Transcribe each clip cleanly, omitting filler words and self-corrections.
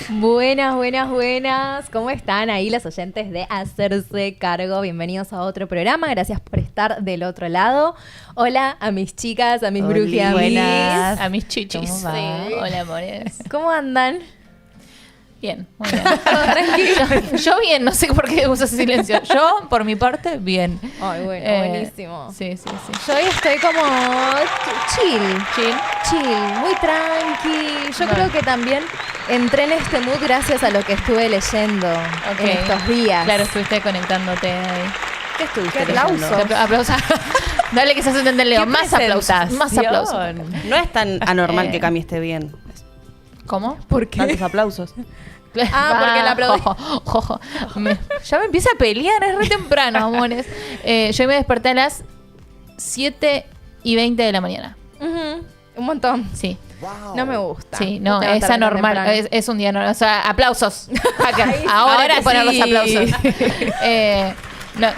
Buenas, buenas, buenas. ¿Cómo están ahí los oyentes de Hacerse Cargo? Bienvenidos a otro programa. Gracias por estar del otro lado. Hola a mis chicas, a mis brujiamis. Buenas. A mis chichis. ¿Cómo va? Sí. Hola, amores. ¿Cómo andan? Bien, muy bien. Yo bien, no sé por qué uso ese silencio. Yo, por mi parte, bien. Ay, bueno, buenísimo. Sí. Yo hoy estoy como chill, muy tranqui. Yo creo que también entré en este mood gracias a lo que estuve leyendo en estos días. Claro, estuviste conectándote ahí. ¿Qué estuviste ¿Qué leyendo? Aplausos. Dale que se hace entender, Leo. Más aplausos. Más aplausos. No es tan anormal que Cami esté bien. ¿Cómo? ¿Por qué? Tantos aplausos. Porque la aplaudí. Ya me empieza a pelear, es re temprano, amores. Yo me desperté a las 7:20 de la mañana. Un montón. Sí. Wow. No me gusta. Sí, no, Te es levantar anormal. temprano. Es un día normal. O sea, aplausos. Acá. Ahora Ahora hay que poner los sí. aplausos. No,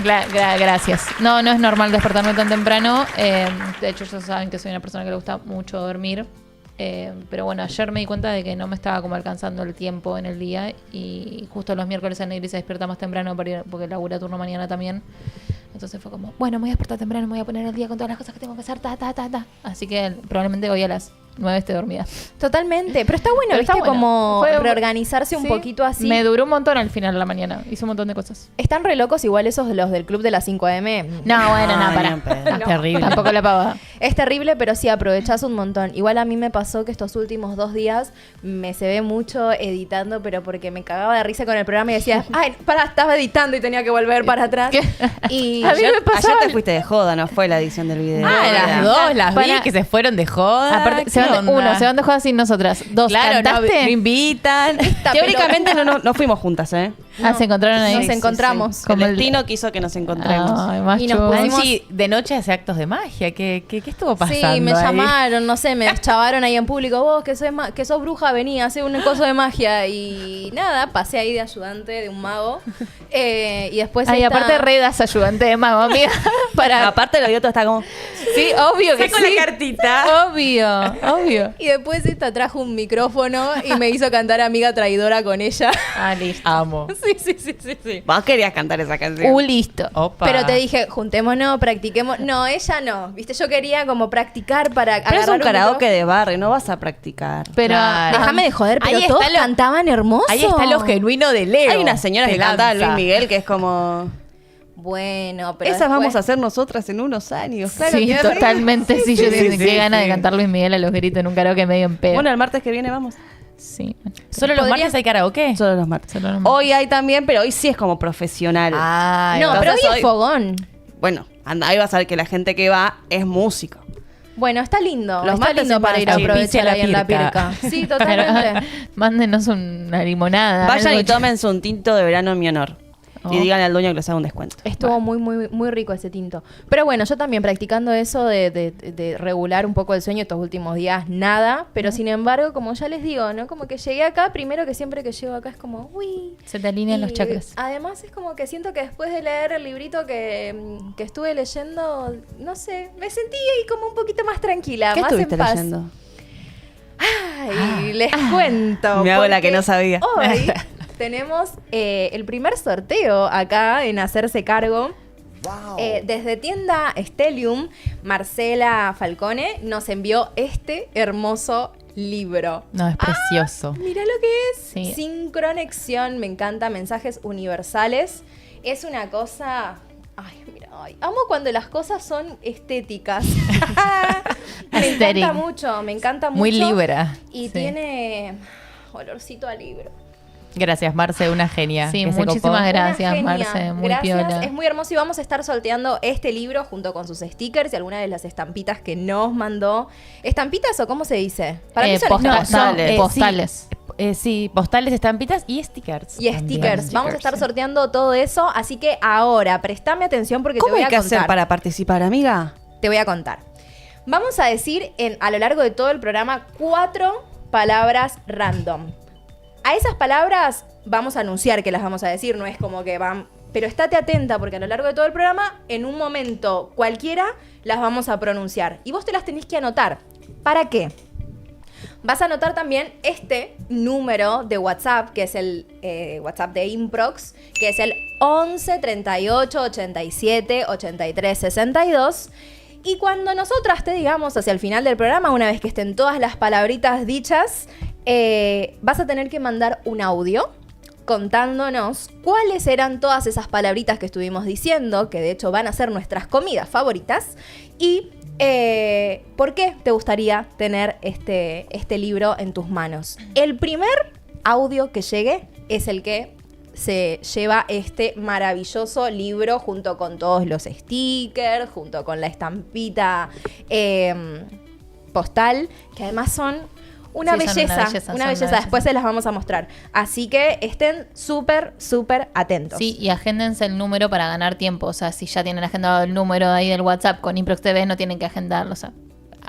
gracias. No es normal despertarme tan temprano. De hecho, ya saben que soy una persona que le gusta mucho dormir. Pero bueno, ayer me di cuenta de que no me estaba como alcanzando el tiempo en el día. Y justo los miércoles en Negri se despierta más temprano porque labura turno mañana también. Entonces fue como, bueno, me voy a despertar temprano, me voy a poner al día con todas las cosas que tengo que hacer, Así que probablemente hoy a las 9 esté dormida. Totalmente. Pero está bueno, Pero ¿viste? está bueno. Como Fue- reorganizarse un Sí. poquito así. Me duró un montón al final de la mañana. Hice un montón de cosas. Están re locos igual esos de los del club de las 5 AM. No, bueno, no, Ay, para. ni en pedo. Es terrible. Tampoco la pavada. Es terrible, pero sí, aprovechás un montón. Igual a mí me pasó que estos últimos 2 días me se ve mucho editando, pero porque me cagaba de risa con el programa y decía, ay, estaba editando y tenía que volver para atrás. ¿Qué? Y A mí me pasaba. Ayer te fuiste de joda, no fue la edición del video. Las dos las vi Para- que se fueron de joda. Aparte, ¿Qué se van de, onda? se van de joda sin nosotras. Dos, Claro, no, ¿cantaste? me invitan. Teóricamente no fuimos juntas, ¿eh? Ah, se encontraron ahí. Nos encontramos. Sí. Como El el- destino quiso que nos encontremos. Ay, más Y nos chulo. pusimos- Angie, de noche hace actos de magia. ¿Qué estuvo pasando? Sí, me ahí? llamaron, no sé, me chavaron ahí en público. Vos que sos bruja, vení, hacé un coso de magia. Y nada, pasé ahí de ayudante de un mago. Y después Ay, aparte redas ayudante de mago, amiga. Para... Aparte el audio está como... Sí, obvio que Saco sí. la cartita. Obvio. Y después esta trajo un micrófono y me hizo cantar Amiga Traidora con ella. Ah, listo. Amo. Sí. Vos querías cantar esa canción. Listo. Opa. Pero te dije, juntémonos, practiquemos. No, ella no. Viste, yo quería como practicar para Pero es agarrar un karaoke micrófono. de barrio, no vas a practicar. Pero Claro. Déjame de joder, pero Ahí todos está lo- cantaban hermoso. Ahí está lo genuino de Leo. Hay unas señoras Te que cantan lanza. Luis Miguel que es como... Bueno, pero Esas después- vamos a hacer nosotras en unos años. Claro, sí, que totalmente. Sí, yo sí, tengo sí, qué gana de sí. cantar Luis Miguel a los gritos en un karaoke medio en pedo. Bueno, el martes que viene vamos. Sí. ¿Solo los Podría- martes hay karaoke? Solo los martes. Solo los martes. Hoy hay también, pero hoy sí es como profesional. Ah, No, pero hoy entonces es fogón. Bueno, ahí vas a ver que la gente que va es músico. Bueno, está lindo. Los está martes lindo es para más ir a chill. aprovechar Piche ahí en la la pirca. pirca. Sí, totalmente. Mándenos una limonada. Vayan algo. y tómense un tinto de verano en mi honor. Oh. Y díganle al dueño que les haga un descuento. Estuvo muy rico ese tinto. Pero bueno, yo también practicando eso de regular un poco el sueño estos últimos días, nada. Pero sin embargo, como ya les digo, ¿no? Como que llegué acá, primero que siempre que llego acá es como, uy. Se te alinean los Y chakras. Además es como que siento que después de leer el librito que estuve leyendo, no sé, me sentí ahí como un poquito más tranquila, ¿Qué más estuviste en paz. leyendo? Ay, les cuento. Me hago la que porque no sabía. Hoy tenemos el primer sorteo acá en Hacerse Cargo. Wow. Desde tienda Stellium, Marcela Falcone nos envió este hermoso libro. No, es precioso. Mira lo que es. Sí. Sincronexión, me encanta, mensajes universales. Es una cosa... Ay, mira, amo cuando las cosas son estéticas. me encanta Aesthetic. mucho, me encanta mucho. Muy libra. Y Sí. tiene olorcito a libro. Gracias, Marce, una genia. Sí, que se muchísimas copó. gracias, Una genia. Marce. Muy Gracias, piola. es muy hermoso y vamos a estar sorteando este libro junto con sus stickers y algunas de las estampitas que nos mandó. ¿Estampitas o cómo se dice? Para mí son Postales. postales. Postales. Sí, postales, estampitas y stickers. y también. stickers. Vamos a estar sorteando todo eso, así que ahora prestame atención porque te ¿Cómo voy hay a que contar. hacer para participar, amiga? Te voy a contar. Vamos a decir a lo largo de todo el programa 4 palabras random. A esas palabras vamos a anunciar que las vamos a decir, no es como que van... Pero estate atenta porque a lo largo de todo el programa, en un momento cualquiera, las vamos a pronunciar. Y vos te las tenés que anotar. ¿Para qué? Vas a anotar también este número de WhatsApp, que es el WhatsApp de Improx, que es el 11 38 87 83 62. Y cuando nosotras te digamos hacia el final del programa, una vez que estén todas las palabritas dichas, vas a tener que mandar un audio contándonos cuáles eran todas esas palabritas que estuvimos diciendo, que de hecho van a ser nuestras comidas favoritas, y por qué te gustaría tener este libro en tus manos. El primer audio que llegue es el que se lleva este maravilloso libro junto con todos los stickers, junto con la estampita postal, que además son una belleza. Después se las vamos a mostrar. Así que estén súper, súper atentos. Sí, y agéndense el número para ganar tiempo. O sea, si ya tienen agendado el número ahí del WhatsApp con Improx TV, no tienen que agendarlo. O sea,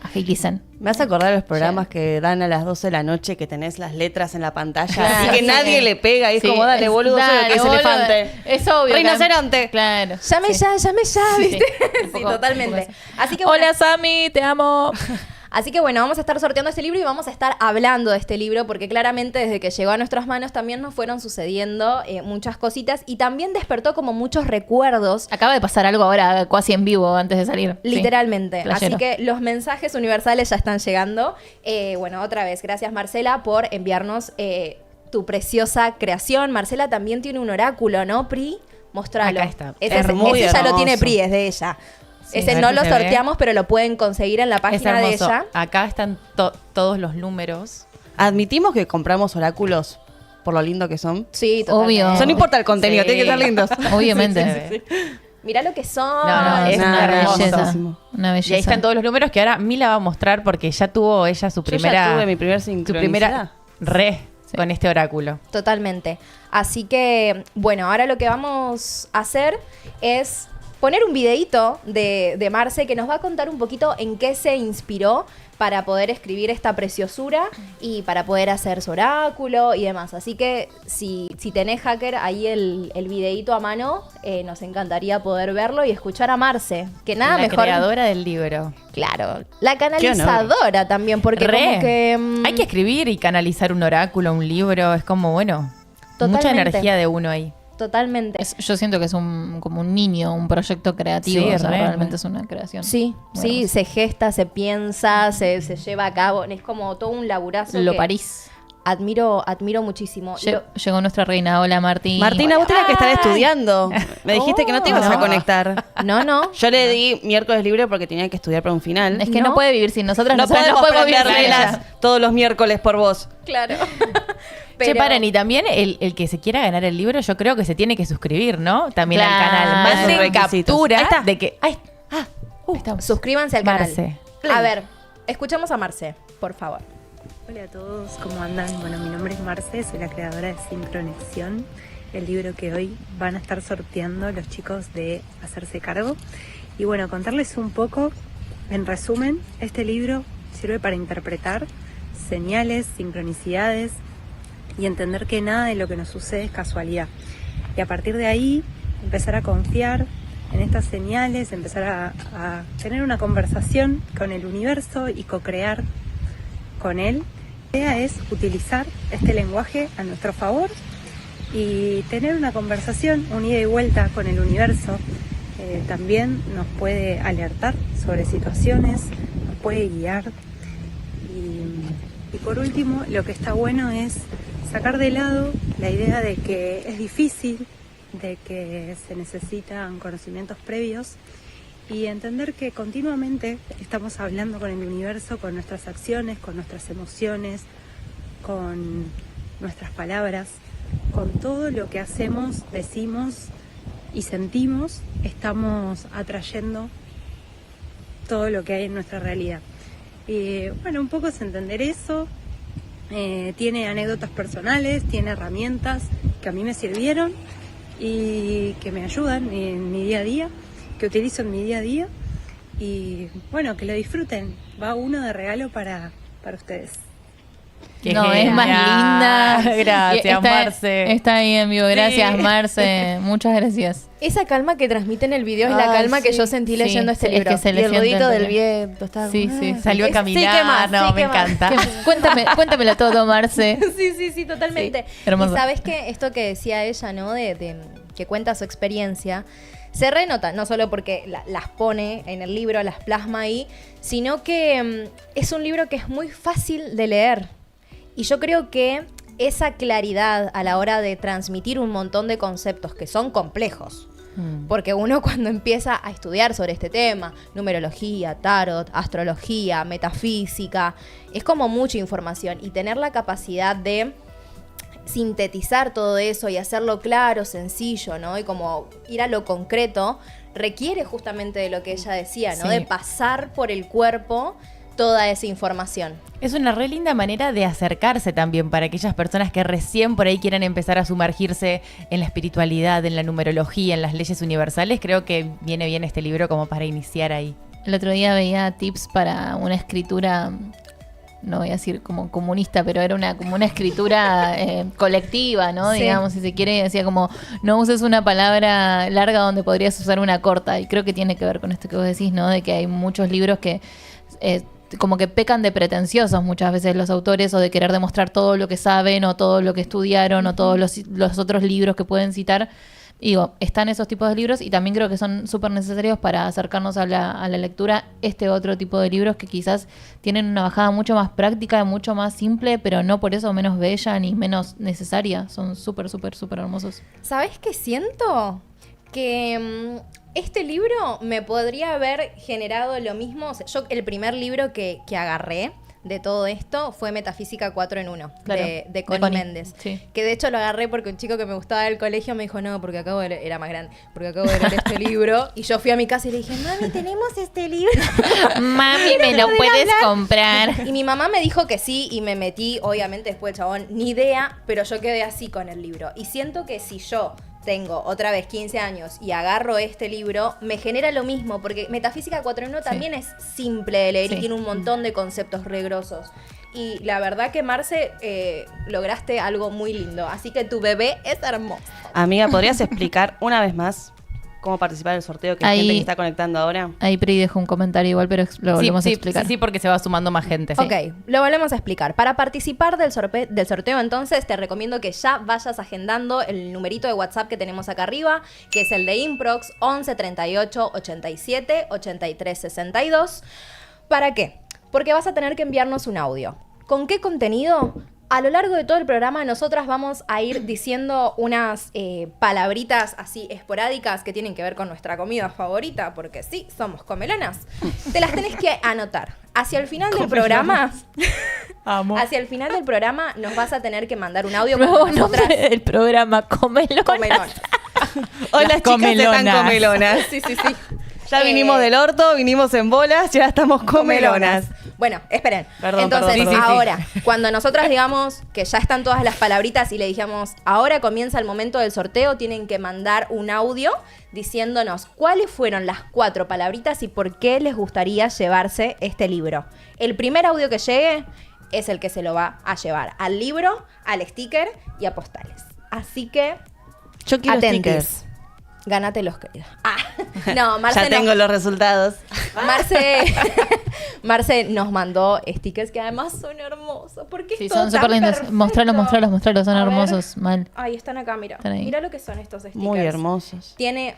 agilicen. Me hace acordar de los programas que dan a las 12 de la noche, que tenés las letras en la pantalla y que nadie le pega. Y es como, dale, boludo, soy el que es boludo, elefante. Es obvio. Rinoceronte. Claro. Llame ya, ¿viste? Un Sí, poco- totalmente. un poco Así que bueno, Hola, Sami, te amo. Así que bueno, vamos a estar sorteando este libro y vamos a estar hablando de este libro porque claramente desde que llegó a nuestras manos también nos fueron sucediendo muchas cositas y también despertó como muchos recuerdos. Acaba de pasar algo ahora casi en vivo antes de salir. Sí. Literalmente. Flashero. Así que los mensajes universales ya están llegando. Bueno, otra vez, gracias Marcela por enviarnos tu preciosa creación. Marcela también tiene un oráculo, ¿no, Pri? Mostralo. Acá está. Ese Muy ya lo hermoso. tiene Pri, es de ella. Sí, a Ese ver no si lo se ve. sorteamos, pero lo pueden conseguir en la Es página de hermoso. ella. Acá están todos los números. Admitimos que compramos oráculos por lo lindo que son. Sí, totalmente. Obvio. Eso no importa el contenido, Sí. tiene que ser lindos. Obviamente. Mirá lo que son. No, es Es una hermoso. belleza. Una Y belleza. ahí están todos los números que ahora Mila va a mostrar porque ya tuvo ella su Yo ya primera. tuve mi primer su primera con este oráculo. Totalmente. Así que, bueno, ahora lo que vamos a hacer es poner un videíto de Marce que nos va a contar un poquito en qué se inspiró para poder escribir esta preciosura y para poder hacer su oráculo y demás. Así que si tenés, hacker, ahí el videíto a mano, nos encantaría poder verlo y escuchar a Marce. Que nada la mejor. creadora del libro. Claro, la canalizadora también, porque Re. como que... Hay que escribir y canalizar un oráculo, un libro. Es como, bueno, mucha Totalmente. energía de uno ahí. Totalmente. Yo siento que es como un niño, un proyecto creativo. Sí, o sea, re. realmente es una creación. Sí, Muy sí, hermoso. se gesta, se piensa, se lleva a cabo. Es como todo un laburazo Lo que París. admiro muchísimo. Llegó nuestra reina. Hola, Martín. Martina, vos tenías que estar estudiando. Me dijiste que no te ibas a No. conectar. No. Yo le di miércoles libre porque tenía que estudiar para un final. Es que no, No. puede vivir sin nosotras. No nosotras podemos vivir prender sin velas ella. todos los miércoles por vos. Claro. Che, paren, y también el que se quiera ganar el libro, yo creo que se tiene que suscribir, ¿no? También Claro. al canal. Esos Manden requisitos. captura Ahí está. de que. Estamos. Suscríbanse al canal. Marce. A ver, escuchemos a Marce, por favor. Hola a todos, ¿cómo andan? Bueno, mi nombre es Marce, soy la creadora de Sincronexión, el libro que hoy van a estar sorteando los chicos de Hacerse Cargo. Y bueno, contarles un poco, en resumen, este libro sirve para interpretar señales, sincronicidades y entender que nada de lo que nos sucede es casualidad. Y a partir de ahí, empezar a confiar en estas señales, empezar a tener una conversación con el universo y co-crear con él. La idea es utilizar este lenguaje a nuestro favor y tener una conversación, un ida y vuelta con el universo. También nos puede alertar sobre situaciones, nos puede guiar. Y por último, lo que está bueno es sacar de lado la idea de que es difícil, de que se necesitan conocimientos previos y entender que continuamente estamos hablando con el universo, con nuestras acciones, con nuestras emociones, con nuestras palabras, con todo lo que hacemos, decimos y sentimos, estamos atrayendo todo lo que hay en nuestra realidad. Y bueno, un poco es entender eso. Tiene anécdotas personales, tiene herramientas que a mí me sirvieron y que me ayudan en mi día a día, que utilizo en mi día a día, y bueno, que lo disfruten. Va uno de regalo para ustedes. No, es más linda. Gracias, Marce. Está ahí en vivo. Gracias, Sí. Marce. Muchas gracias. Esa calma que transmite en el video es la Ay, calma que sí. yo sentí leyendo este es libro. que se Y le el siente ruidito del pelo. viento. Está... Sí, sí. Salió a Sí, caminar. ¿qué más? No, Sí, me ¿qué más? encanta. Cuéntamelo todo, Marce. Sí, totalmente. Sí, hermoso. Y sabes que esto que decía ella, ¿no? De que cuenta su experiencia, se renota, no solo porque las pone en el libro, las plasma ahí, sino que es un libro que es muy fácil de leer. Y yo creo que esa claridad a la hora de transmitir un montón de conceptos que son complejos, porque uno cuando empieza a estudiar sobre este tema, numerología, tarot, astrología, metafísica, es como mucha información y tener la capacidad de sintetizar todo eso y hacerlo claro, sencillo, ¿no? Y como ir a lo concreto, requiere justamente de lo que ella decía, ¿no? Sí. De pasar por el cuerpo toda esa información. Es una re linda manera de acercarse también para aquellas personas que recién por ahí quieran empezar a sumergirse en la espiritualidad, en la numerología, en las leyes universales. Creo que viene bien este libro como para iniciar ahí. El otro día veía tips para una escritura, no voy a decir como comunista, pero era como una escritura colectiva, ¿no? Sí. Digamos, si se quiere, decía como, no uses una palabra larga donde podrías usar una corta. Y creo que tiene que ver con esto que vos decís, ¿no? De que hay muchos libros que como que pecan de pretenciosos muchas veces los autores, o de querer demostrar todo lo que saben, o todo lo que estudiaron, o todos los otros libros que pueden citar. Y digo, están esos tipos de libros y también creo que son súper necesarios para acercarnos a la lectura este otro tipo de libros que quizás tienen una bajada mucho más práctica, mucho más simple, pero no por eso menos bella ni menos necesaria. Son súper, súper, súper hermosos. ¿Sabes qué siento? Que este libro me podría haber generado lo mismo. O sea, yo el primer libro que agarré de todo esto fue Metafísica 4 en 1 Claro, de Connie Méndez. Sí. Que de hecho lo agarré porque un chico que me gustaba del colegio me dijo, no, porque acabo de leer, era más grande, porque acabo de leer este libro. Y yo fui a mi casa y le dije, mami, tenemos este libro. Mami, me lo puedes comprar. Y mi mamá me dijo que sí y me metí, obviamente después el chabón, ni idea, pero yo quedé así con el libro. Y siento que si yo tengo otra vez 15 años y agarro este libro, me genera lo mismo, porque Metafísica 4 en 1 también es simple de leer y tiene un montón de conceptos regrosos. Y la verdad que, Marce, lograste algo muy lindo. Así que tu bebé es hermoso. Amiga, ¿podrías explicar una vez más cómo participar del sorteo que hay Ahí- gente que está conectando ahora? Ahí Pri dejó un comentario igual, pero lo volvemos a explicar. Sí, porque se va sumando más gente. Ok, lo volvemos a explicar. Para participar del sorteo, entonces, te recomiendo que ya vayas agendando el numerito de WhatsApp que tenemos acá arriba, que es el de Improx 11 38 87 83 62. ¿Para qué? Porque vas a tener que enviarnos un audio. ¿Con qué contenido? A lo largo de todo el programa nosotras vamos a ir diciendo unas palabritas así esporádicas que tienen que ver con nuestra comida favorita, porque sí, somos comelonas. Te las tenés que anotar. Hacia el final del programa, Amo. hacia el final del programa nos vas a tener que mandar un audio con Nuevo nosotras. nombre del programa, Comelonas. Comelonas. Hoy Las las chicas están comelonas. comelonas. Sí, sí, sí. Ya vinimos del orto, vinimos en bolas, ya estamos comelonas. Bueno, esperen. Perdón, Entonces, perdón, perdón. ahora, cuando nosotras digamos que ya están todas las palabritas y le dijimos, ahora comienza el momento del sorteo, tienen que mandar un audio diciéndonos cuáles fueron las 4 palabritas y por qué les gustaría llevarse este libro. El primer audio que llegue es el que se lo va a llevar al libro, al sticker y a postales. Así que, Yo quiero atentis. stickers. Gánatelos, querida. No, Marce Ya tengo no. los resultados. Marce nos mandó stickers que además son hermosos. ¿Por qué Sí, es todo son súper tan lindos. perfecto? Mostralos, son A ver. hermosos. Mal. Ahí están acá, mira. Están ahí. Mira lo que son estos stickers. Muy hermosos. Tiene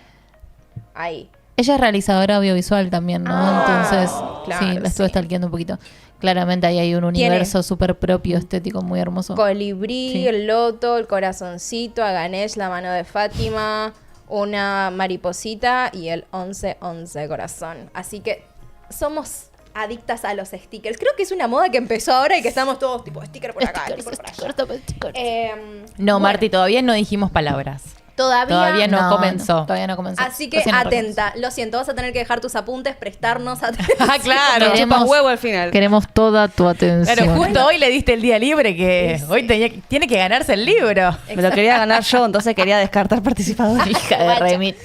ahí. Ella es realizadora audiovisual también, ¿no? Entonces, claro, sí, la estuve sí. stalkeando un poquito. Claramente ahí hay un universo súper propio, estético, muy hermoso. Colibrí, Sí. el loto, el corazoncito, a Ganesh, la mano de Fátima, una mariposita y el 1111 corazón. Así que somos adictas a los stickers. Creo que es una moda que empezó ahora y que estamos todos tipo sticker por acá, sticker por allá. No, Bueno, Marti, todavía no dijimos palabras. todavía no comenzó. Todavía no comenzó. Así que Recién arrancamos. atenta. Lo siento, vas a tener que dejar tus apuntes, prestarnos atención. Ah, claro, Queremos- chupa huevo al final. Queremos toda tu atención. Pero justo hoy le diste el día libre que hoy tiene que ganarse el libro. Me lo quería ganar yo, entonces quería descartar participadores. Hija de Guacha. Remy.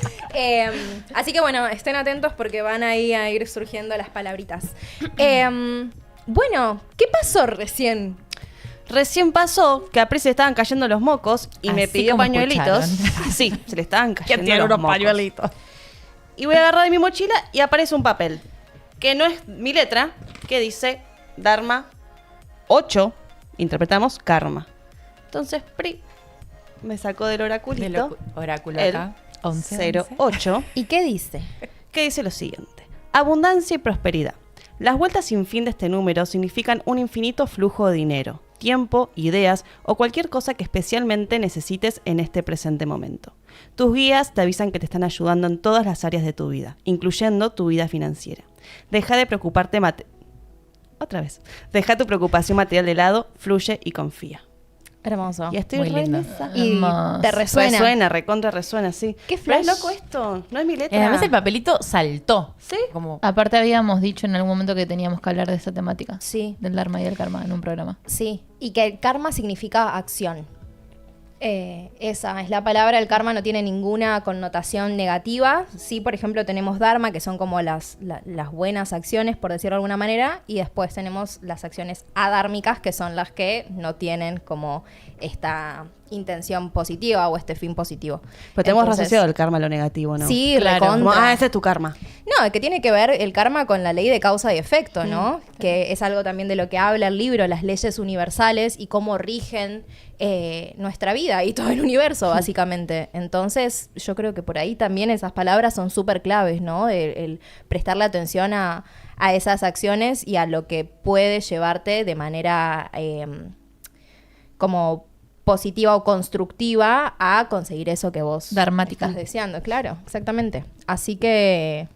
Así que bueno, estén atentos porque van ahí a ir surgiendo las palabritas. Bueno, ¿qué pasó recién? Recién pasó que a Pri se le estaban cayendo los mocos y me Así pidió como pañuelitos. escucharon. Sí, se le estaban cayendo los mocos. Y voy a agarrar de mi mochila y aparece un papel, que no es mi letra, que dice Dharma 8, interpretamos karma. Entonces Pri me sacó del oraculito Oráculo el acá. 11. 08, ¿Y qué dice? que dice lo siguiente: abundancia y prosperidad. Las vueltas sin fin de este número significan un infinito flujo de dinero, tiempo, ideas o cualquier cosa que especialmente necesites en este presente momento. Tus guías te avisan que te están ayudando en todas las áreas de tu vida, incluyendo tu vida financiera. Deja de preocuparte Deja tu preocupación material de lado, fluye y confía. Hermoso. Y estoy Muy re en lindo. esa. Y Hermoso. te resuena. Recontra resuena, sí. Qué Pero es flash. loco esto, no es mi Y letra. además el papelito saltó. ¿Sí? Como Aparte habíamos dicho en algún momento que teníamos que hablar de esta temática. Sí. Del Dharma y del Karma en un programa. Sí, y que el karma significa acción. Esa es la palabra. El karma no tiene ninguna connotación negativa. Sí, por ejemplo, tenemos dharma, que son como las buenas acciones, por decirlo de alguna manera, y después tenemos las acciones adármicas, que son las que no tienen como esta intención positiva o este fin positivo. Pero tenemos Entonces, asociado el karma a lo negativo, ¿no? Sí, Claro. Como, recontra. ese es tu karma. No, que tiene que ver el karma con la ley de causa y efecto, ¿no? Que es algo también de lo que habla el libro, las leyes universales y cómo rigen nuestra vida y todo el universo, básicamente. Entonces, yo creo que por ahí también esas palabras son súper claves, ¿no? El prestarle atención a esas acciones y a lo que puede llevarte de manera como positiva o constructiva a conseguir eso que vos Dharmática. estás deseando, claro, exactamente. Así que,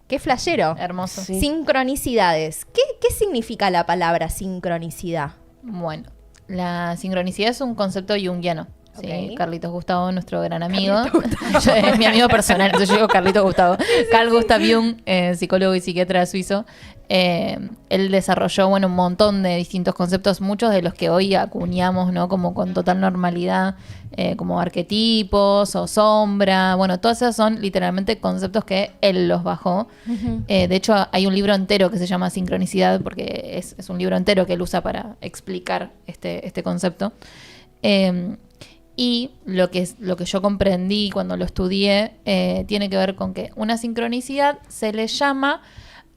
qué flashero. Hermoso. Sí. Sincronicidades. ¿Qué significa la palabra sincronicidad? Bueno, la sincronicidad es un concepto junguiano. ¿Sí? Ok. Carlitos Gustavo, nuestro gran amigo. Es mi amigo personal, entonces yo digo Carlitos Gustavo. Carl Gustav Jung, psicólogo y psiquiatra suizo. Él desarrolló un montón de distintos conceptos, muchos de los que hoy acuñamos, ¿no? Como con total normalidad, como arquetipos o sombra. Bueno, todas esas son literalmente conceptos que él los bajó. De hecho, hay un libro entero que se llama Sincronicidad, porque es un libro entero que él usa para explicar este concepto. Y lo que yo comprendí cuando lo estudié tiene que ver con que una sincronicidad se le llama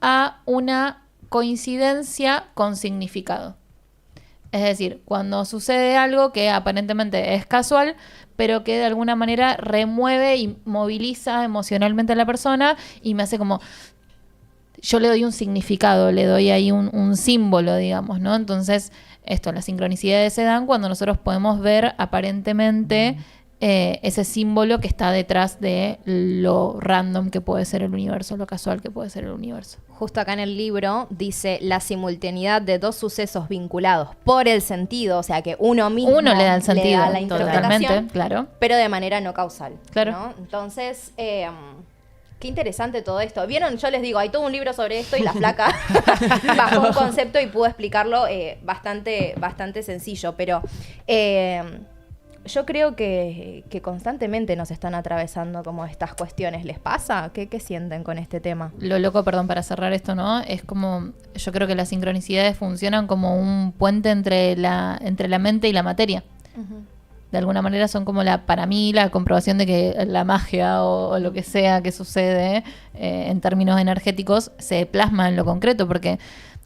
a una coincidencia con significado. Es decir, cuando sucede algo que aparentemente es casual, pero que de alguna manera remueve y moviliza emocionalmente a la persona y me hace como... Yo le doy un significado, le doy ahí un símbolo, digamos, ¿no? Entonces, las sincronicidades se dan cuando nosotros podemos ver aparentemente ese símbolo que está detrás de lo random que puede ser el universo, lo casual que puede ser el universo. Justo acá en el libro dice la simultaneidad de dos sucesos vinculados por el sentido, o sea que uno mismo Uno le da el sentido, la interpretación, totalmente, claro. pero de manera no causal. Claro. ¿no? Entonces, qué interesante todo esto. ¿Vieron? Yo les digo, hay todo un libro sobre esto y la flaca bajó un concepto y pudo explicarlo bastante sencillo, pero yo creo que constantemente nos están atravesando como estas cuestiones. ¿Les pasa? ¿Qué sienten con este tema? Lo loco, perdón, para cerrar esto, ¿no? Es como, yo creo que las sincronicidades funcionan como un puente entre la mente y la materia. De alguna manera son como para mí la comprobación de que la magia o lo que sea que sucede en términos energéticos se plasma en lo concreto, porque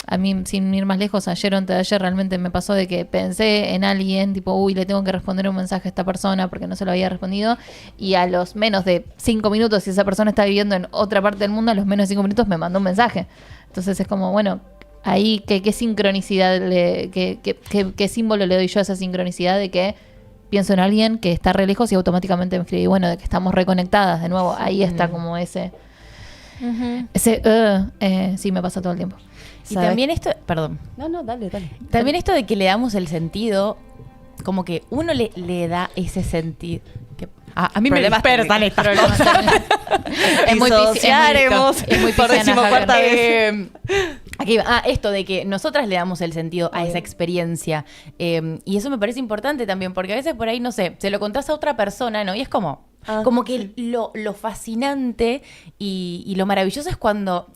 a mí, sin ir más lejos, ayer o antes de ayer realmente me pasó de que pensé en alguien, tipo, uy, le tengo que responder un mensaje a esta persona porque no se lo había respondido, y a los menos de 5 minutos, si esa persona está viviendo en otra parte del mundo, a los menos de 5 minutos me mandó un mensaje. Entonces es como, bueno, ahí, ¿qué sincronicidad, qué símbolo le doy yo a esa sincronicidad de que pienso en alguien que está re lejos y automáticamente me escribe, bueno, de que estamos reconectadas de nuevo? Ahí está como ese sí, me pasa todo el tiempo. Y ¿Sabes? también esto, perdón, No, dale. también esto de que le damos el sentido, como que uno le da ese sentido. A mí Problemas me dispersan técnicos. estas. Es muy Disociaremos es muy por pisciana, decimocuarta Javier. vez. Aquí va. Esto de que nosotras le damos el sentido a esa experiencia. Y eso me parece importante también, porque a veces por ahí, no sé, se lo contás a otra persona, ¿no? Y es como que lo fascinante y lo maravilloso es cuando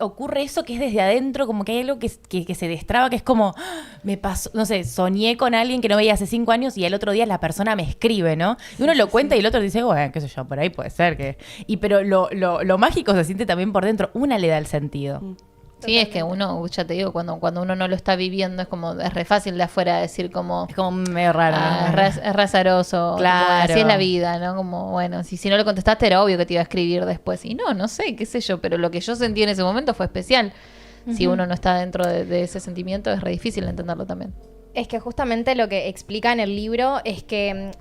ocurre eso que es desde adentro, como que hay algo que se destraba, que es como, ¡ah! Me pasó, no sé, soñé con alguien que no veía hace 5 años y el otro día la persona me escribe, ¿no? Y uno lo cuenta y el otro dice, bueno, qué sé yo, por ahí puede ser que... Pero lo mágico se siente también por dentro, una le da el sentido. Sí, es que uno, ya te digo, cuando uno no lo está viviendo, es re fácil de afuera decir como... Es como medio raro. Es re azaroso. Claro. Tipo, así es la vida, ¿no? Como, bueno, si no le contestaste era obvio que te iba a escribir después. Y no sé, qué sé yo, pero lo que yo sentí en ese momento fue especial. Si uno no está dentro de ese sentimiento, es re difícil entenderlo también. Es que justamente lo que explica en el libro es que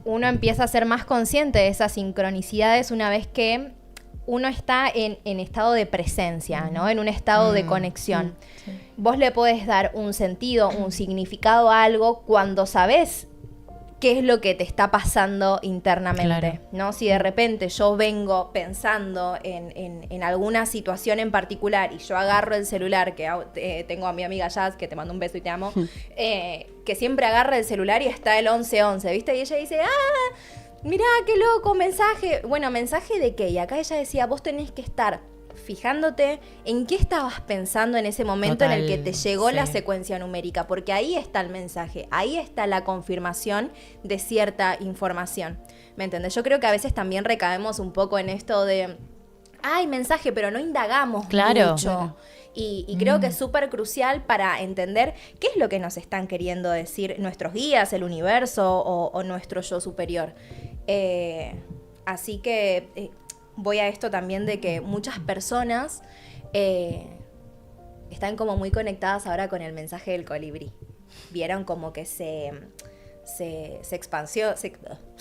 uno empieza a ser más consciente de esas sincronicidades una vez que uno está en estado de presencia, ¿no? En un estado de conexión. Sí. Vos le podés dar un sentido, un significado a algo cuando sabés qué es lo que te está pasando internamente, Claro. ¿no? Si de repente yo vengo pensando en alguna situación en particular y yo agarro el celular, que tengo a mi amiga Jazz, que te mando un beso y te amo, que siempre agarra el celular y está el 1111, ¿viste? Y ella dice, mirá, qué loco, mensaje. Bueno, ¿mensaje de qué? Y acá ella decía, vos tenés que estar fijándote en qué estabas pensando en ese momento en el que te llegó la secuencia numérica, porque ahí está el mensaje, ahí está la confirmación de cierta información. ¿Me entendés? Yo creo que a veces también recaemos un poco en esto de, mensaje, pero no indagamos mucho. Claro. Y creo que es súper crucial para entender qué es lo que nos están queriendo decir nuestros guías, el universo o nuestro yo superior. Así que voy a esto también de que muchas personas están como muy conectadas ahora con el mensaje del colibrí. Vieron como que se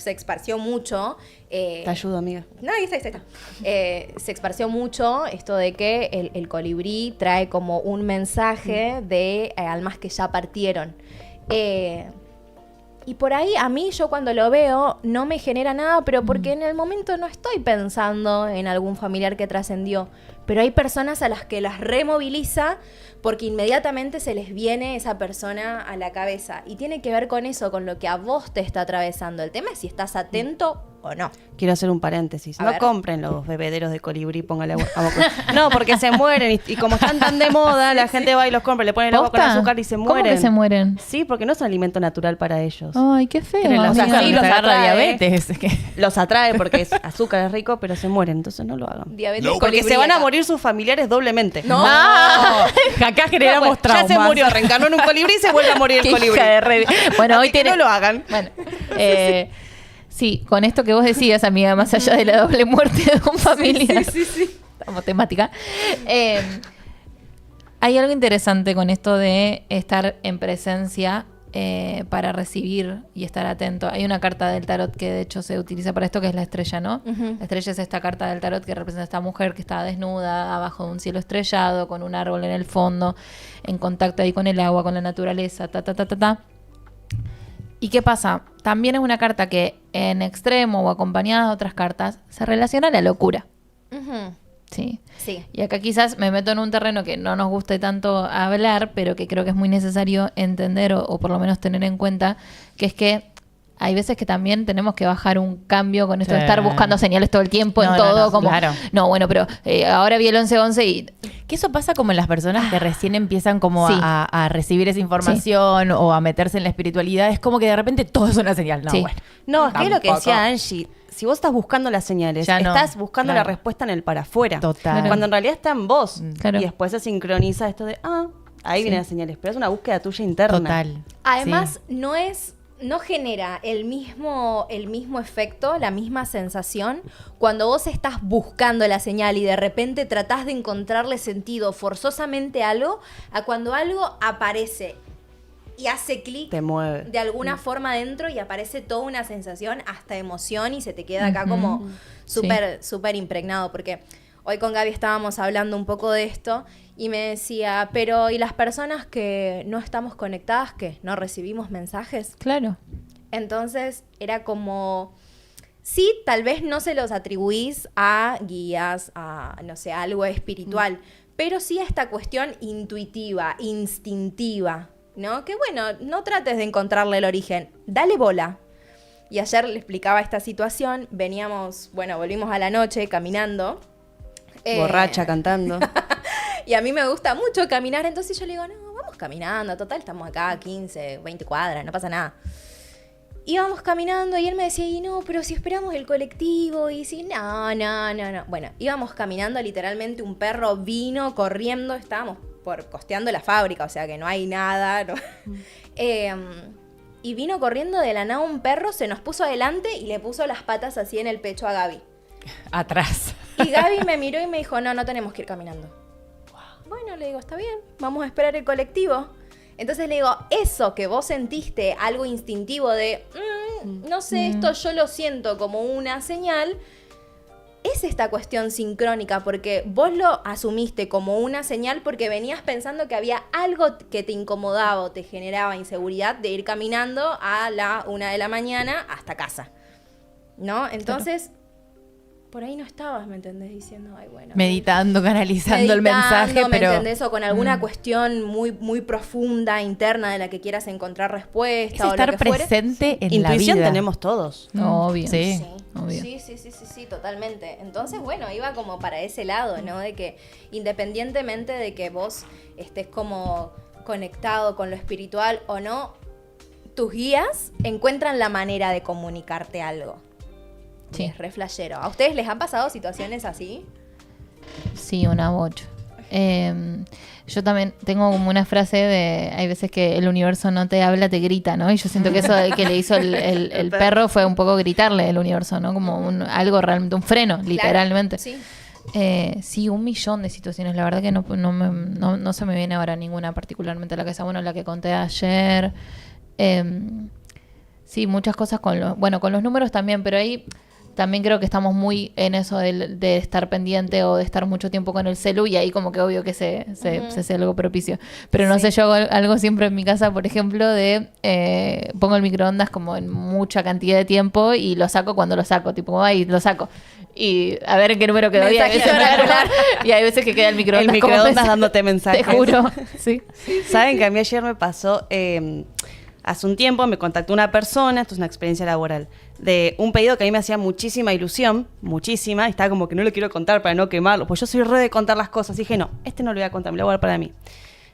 esparció mucho. Te ayudo, amiga. No, ahí está. Se esparció mucho esto de que el colibrí trae como un mensaje de almas que ya partieron. Y por ahí a mí, yo cuando lo veo, no me genera nada, pero porque en el momento no estoy pensando en algún familiar que trascendió. Pero hay personas a las que las removiliza porque inmediatamente se les viene esa persona a la cabeza. Y tiene que ver con eso, con lo que a vos te está atravesando. El tema es si estás atento o no. Quiero hacer un paréntesis. A No ver. compren los bebederos de colibrí, póngale agua. No, porque se mueren. Y como están tan de moda, la gente va y los compra, le ponen el agua con ¿Posta? azúcar y se mueren. ¿Cómo que se mueren? Sí, porque no es un alimento natural para ellos. Ay, qué feo. Tienen la O azúcar, sea, sí, sí, los los agarra atrae. diabetes. Es que... Los atrae porque es azúcar, es rico, pero se mueren. Entonces no lo hagan. Diabetes Porque colibrí se van a acá. morir sus familiares doblemente. No. Acá generamos Ya traumas. se murió, reencarnó en un colibrí y se vuelve a morir Qué el colibrí. hija de re- Bueno, Así hoy que tiene... no lo hagan. Bueno, sí, con esto que vos decías, amiga, más allá de la doble muerte de un familiar. Sí. Como temática. Hay algo interesante con esto de estar en presencia para recibir y estar atento. Hay una carta del tarot que de hecho se utiliza para esto, que es la estrella, ¿no? La estrella es esta carta del tarot que representa a esta mujer que está desnuda, abajo de un cielo estrellado, con un árbol en el fondo, en contacto ahí con el agua, con la naturaleza, ¿Y qué pasa? También es una carta que en extremo o acompañada de otras cartas se relaciona a la locura. Ujú. Sí. Sí. Y acá quizás me meto en un terreno que no nos guste tanto hablar, pero que creo que es muy necesario entender o por lo menos tener en cuenta, que es que hay veces que también tenemos que bajar un cambio con esto de Sí. estar buscando señales todo el tiempo en No, todo, no, como, claro. no, bueno, pero ahora vi el 1111 y... Que eso pasa como en las personas que recién empiezan como Sí. a recibir esa información o a meterse en la espiritualidad. Es como que de repente todo es una señal. No, Sí. bueno. No, es que es lo que Tampoco. decía Angie. Si vos estás buscando las señales, Ya no, estás buscando claro. la respuesta en el para afuera. Total. Cuando en realidad está en vos. Claro. Y después se sincroniza esto de, ahí vienen las señales. Pero es una búsqueda tuya interna. Total. Además, Sí. no genera el mismo efecto, la misma sensación, cuando vos estás buscando la señal y de repente tratás de encontrarle sentido forzosamente a algo, a cuando algo aparece y hace clic Te mueve. de alguna forma dentro y aparece toda una sensación, hasta emoción, y se te queda acá como súper impregnado. Porque hoy con Gaby estábamos hablando un poco de esto y me decía, pero ¿y las personas que no estamos conectadas, qué? ¿No recibimos mensajes? Claro. Entonces era como, sí, tal vez no se los atribuís a guías, a, no sé, algo espiritual, pero sí a esta cuestión intuitiva, instintiva, ¿no? Que bueno, no trates de encontrarle el origen, dale bola. Y ayer le explicaba esta situación, volvimos a la noche caminando. Borracha, cantando. Y a mí me gusta mucho caminar, entonces yo le digo, no, vamos caminando, total, estamos acá 15, 20 cuadras, no pasa nada. Íbamos caminando y él me decía, y no, pero si esperamos el colectivo, y si, no. Bueno, íbamos caminando, literalmente un perro vino corriendo, estábamos costeando la fábrica, o sea que no hay nada. ¿No? Y vino corriendo de la nada un perro, se nos puso adelante y le puso las patas así en el pecho a Gaby. Atrás. Y Gaby me miró y me dijo, no tenemos que ir caminando. Bueno, le digo, está bien, vamos a esperar el colectivo. Entonces le digo, eso que vos sentiste, algo instintivo de, no sé, esto yo lo siento como una señal, es esta cuestión sincrónica, porque vos lo asumiste como una señal porque venías pensando que había algo que te incomodaba o te generaba inseguridad de ir caminando a la 1 de la mañana hasta casa, ¿no? Entonces... Por ahí no estabas, ¿me entendés? Diciendo, ay, bueno. Meditando, canalizando el mensaje, ¿me pero... entendés? O con alguna cuestión muy, muy profunda, interna de la que quieras encontrar respuesta. Es o estar lo que fuere. presente en la Intuición vida. tenemos todos. Obvio. Sí. Obvio. Sí, totalmente. Entonces, bueno, iba como para ese lado, ¿no? De que independientemente de que vos estés como conectado con lo espiritual o no, tus guías encuentran la manera de comunicarte algo. Sí. Es re flashero. ¿A ustedes les han pasado situaciones así? Sí, una bocha. Yo también tengo como una frase de, hay veces que el universo no te habla, te grita, ¿no? Y yo siento que eso que le hizo el perro fue un poco gritarle el universo, ¿no? Como algo realmente, un freno, literalmente. Sí. Sí, 1.000.000 de situaciones. La verdad que no se me viene ahora ninguna particularmente a la cabeza. Bueno, la que conté ayer. Sí, muchas cosas con los números también, pero ahí... También creo que estamos muy en eso de estar pendiente o de estar mucho tiempo con el celu y ahí como que obvio que se hace algo propicio. Pero no sé, yo hago algo siempre en mi casa, por ejemplo, de pongo el microondas como en mucha cantidad de tiempo y lo saco cuando lo saco, tipo, ay, lo saco. Y a ver en qué número quedó. Y hay veces que queda el microondas. El microondas dándote mensajes. Te juro, sí. Saben que a mí ayer me pasó... Hace un tiempo me contactó una persona, esto es una experiencia laboral, de un pedido que a mí me hacía muchísima ilusión, muchísima, y estaba como que no lo quiero contar para no quemarlo, pues yo soy re de contar las cosas, y dije, no, no lo voy a contar, me lo voy a guardar para mí.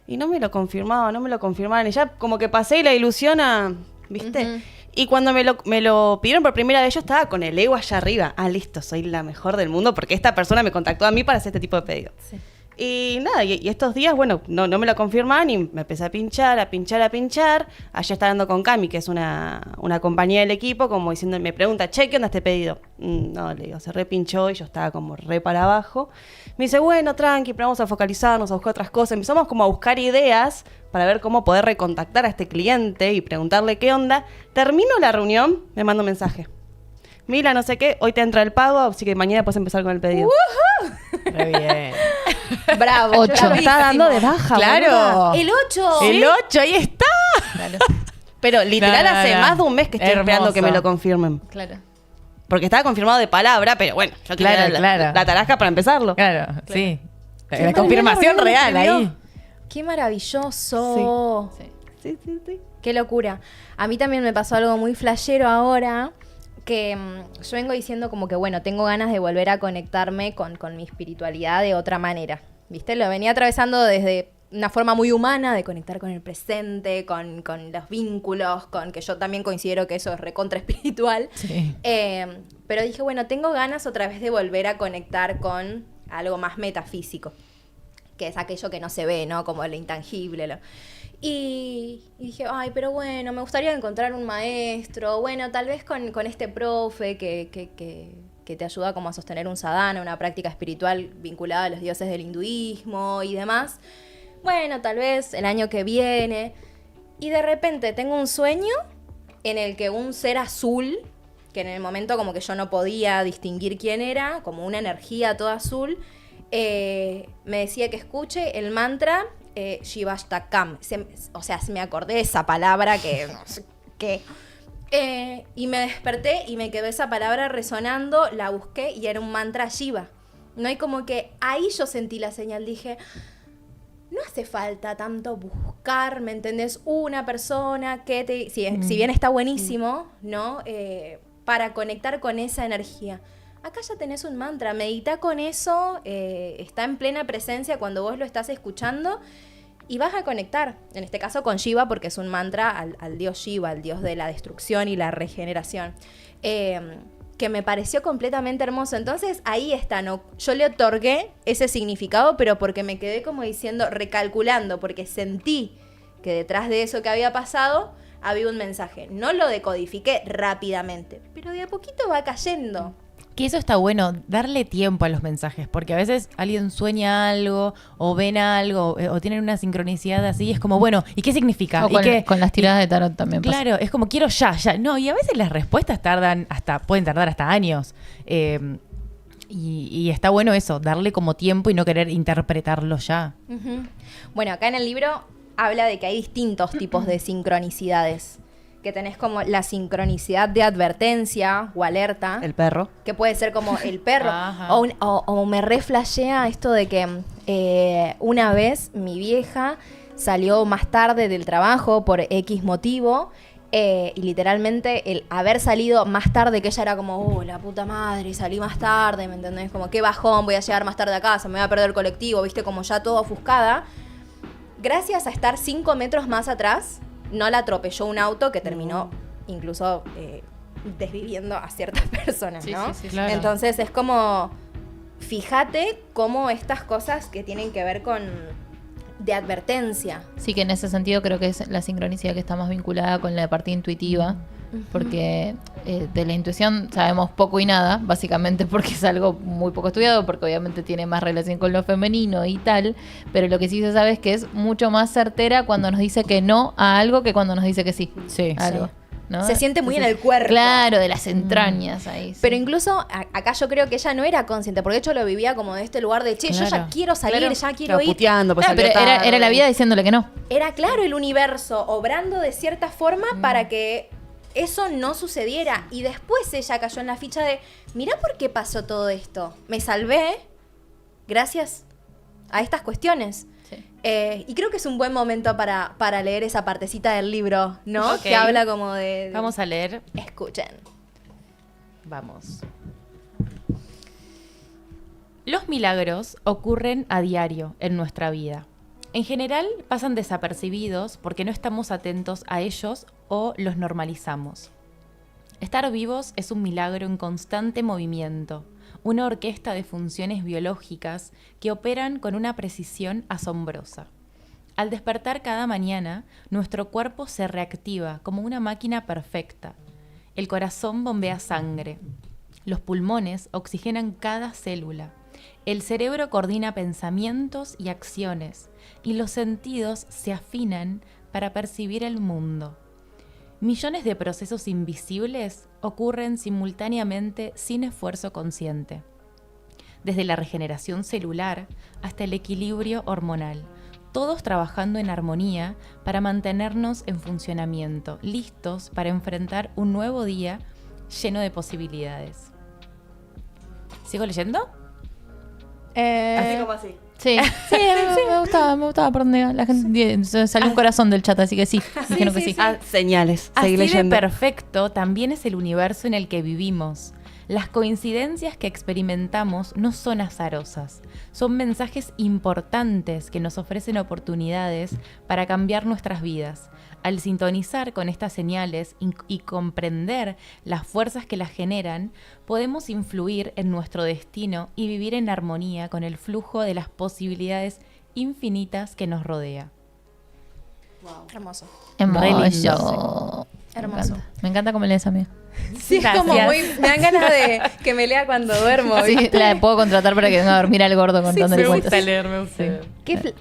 Y no me lo confirmaban, y ya como que pasé la ilusión a, ¿viste? Y cuando me lo pidieron por primera vez, yo estaba con el ego allá arriba, listo, soy la mejor del mundo, porque esta persona me contactó a mí para hacer este tipo de pedido. Sí. Y nada, y estos días, bueno, no me lo confirmaban y me empecé a pinchar. Ayer estaba hablando con Cami, que es una compañía del equipo, como diciendo, me pregunta, che, ¿qué onda este pedido? No, le digo, se repinchó y yo estaba como re para abajo. Me dice, bueno, tranqui, pero vamos a focalizarnos, a buscar otras cosas. Empezamos como a buscar ideas para ver cómo poder recontactar a este cliente y preguntarle qué onda. Termino la reunión, me manda un mensaje. Mira, no sé qué, hoy te entra el pago, así que mañana puedes empezar con el pedido. Re bien. Bravo. 8. Me está dando de baja, Claro. boluda. El 8. El 8, ahí está. Claro. Pero literal No, hace no. más de un mes que estoy esperando Hermoso. que me lo confirmen. Claro. Porque estaba confirmado de palabra, pero bueno, yo quería Claro. la tarasca para empezarlo. Claro, sí. Qué La confirmación maravilla, real ahí. Qué maravilloso. Sí. Sí. Qué locura. A mí también me pasó algo muy flashero ahora, que yo vengo diciendo como que, bueno, tengo ganas de volver a conectarme con mi espiritualidad de otra manera. ¿Viste? Lo venía atravesando desde una forma muy humana de conectar con el presente, con los vínculos, con que yo también considero que eso es recontra espiritual. Sí. Pero dije, bueno, tengo ganas otra vez de volver a conectar con algo más metafísico, que es aquello que no se ve, ¿no? Como lo intangible. Y dije, ay, pero bueno, me gustaría encontrar un maestro, bueno, tal vez con este profe que te ayuda como a sostener un sadhana, una práctica espiritual vinculada a los dioses del hinduismo y demás. Bueno, tal vez el año que viene. Y de repente tengo un sueño en el que un ser azul, que en el momento como que yo no podía distinguir quién era, como una energía toda azul, me decía que escuche el mantra Shivashtakam. Me acordé de esa palabra que no sé qué. Y me desperté y me quedó esa palabra resonando, la busqué y era un mantra Shiva. ¿No? Y como que ahí yo sentí la señal, dije, no hace falta tanto buscar, ¿me entendés? Una persona que si bien está buenísimo, ¿no? Para conectar con esa energía. acá ya tenés un mantra, medita con eso, está en plena presencia cuando vos lo estás escuchando y vas a conectar, en este caso con Shiva, porque es un mantra al dios Shiva, al dios de la destrucción y la regeneración, que me pareció completamente hermoso. Entonces ahí está, ¿no? Yo le otorgué ese significado, pero porque me quedé como diciendo, recalculando, porque sentí que detrás de eso que había pasado había un mensaje. No lo decodifiqué rápidamente, pero de a poquito va cayendo. Que eso está bueno, darle tiempo a los mensajes, porque a veces alguien sueña algo, o ven algo, o tienen una sincronicidad así, y es como, bueno, ¿y qué significa? O ¿Y con, qué? con las tiradas de tarot también pasa. Claro, es como quiero ya. No, y a veces las respuestas pueden tardar hasta años. Y está bueno eso, darle como tiempo y no querer interpretarlo ya. Ujú. Bueno, acá en el libro habla de que hay distintos tipos de sincronicidades. Que tenés como la sincronicidad de advertencia o alerta. El perro. Que puede ser como el perro. Ajá. O me reflashea esto de que una vez mi vieja salió más tarde del trabajo por X motivo. Y literalmente el haber salido más tarde, que ella era como, la puta madre, salí más tarde, ¿me entendés? Como, qué bajón, voy a llegar más tarde a casa, me voy a perder el colectivo, viste, como ya todo ofuscada. Gracias a estar 5 metros más atrás, no la atropelló un auto que terminó incluso desviviendo a ciertas personas, ¿no? Sí, claro. Entonces es como, fíjate cómo estas cosas que tienen que ver con de advertencia. Sí, que en ese sentido creo que es la sincronicidad que está más vinculada con la parte intuitiva, porque de la intuición sabemos poco y nada, básicamente porque es algo muy poco estudiado, porque obviamente tiene más relación con lo femenino y tal, pero lo que sí se sabe es que es mucho más certera cuando nos dice que no a algo que cuando nos dice que sí. Sí. a algo, ¿no? Se siente muy en el cuerpo. Claro, de las entrañas ahí. Sí. Pero incluso acá yo creo que ella no era consciente, porque de hecho lo vivía como de este lugar de, che, yo ya Claro. quiero salir, Claro. ya quiero Estaba ir. puteando, pues Claro, salió pero tarde. era la vida diciéndole que no. Era claro el universo obrando de cierta forma para que eso no sucediera. Y después ella cayó en la ficha de, mirá por qué pasó todo esto. Me salvé gracias a estas cuestiones. Sí. Y creo que es un buen momento para leer esa partecita del libro, ¿no? Ok. Que habla como de... Vamos a leer. Escuchen. Vamos. Los milagros ocurren a diario en nuestra vida. En general pasan desapercibidos porque no estamos atentos a ellos o los normalizamos. Estar vivos es un milagro en constante movimiento, una orquesta de funciones biológicas que operan con una precisión asombrosa. Al despertar cada mañana, nuestro cuerpo se reactiva como una máquina perfecta. El corazón bombea sangre. Los pulmones oxigenan cada célula. El cerebro coordina pensamientos y acciones, y los sentidos se afinan para percibir el mundo. Millones de procesos invisibles ocurren simultáneamente sin esfuerzo consciente. Desde la regeneración celular hasta el equilibrio hormonal, todos trabajando en armonía para mantenernos en funcionamiento, listos para enfrentar un nuevo día lleno de posibilidades. ¿Sigo leyendo? Así como así. Sí, sí, me gustaba por donde iba la gente. Salió un corazón del chat, así que sí, dijeron que sí. Ah, señales. Así Seguí de leyendo. perfecto también es el universo en el que vivimos. Las coincidencias que experimentamos no son azarosas, son mensajes importantes que nos ofrecen oportunidades para cambiar nuestras vidas. Al sintonizar con estas señales y comprender las fuerzas que las generan, podemos influir en nuestro destino y vivir en armonía con el flujo de las posibilidades infinitas que nos rodea. Hermoso. Hermoso. Hermoso. Me encanta cómo lees a mí. Sí, es como Gracias. muy... Me dan ganas de que me lea cuando duermo. Sí, ¿viste? la puedo contratar para que venga a dormir al gordo contándole cuentos. leer, me gusta.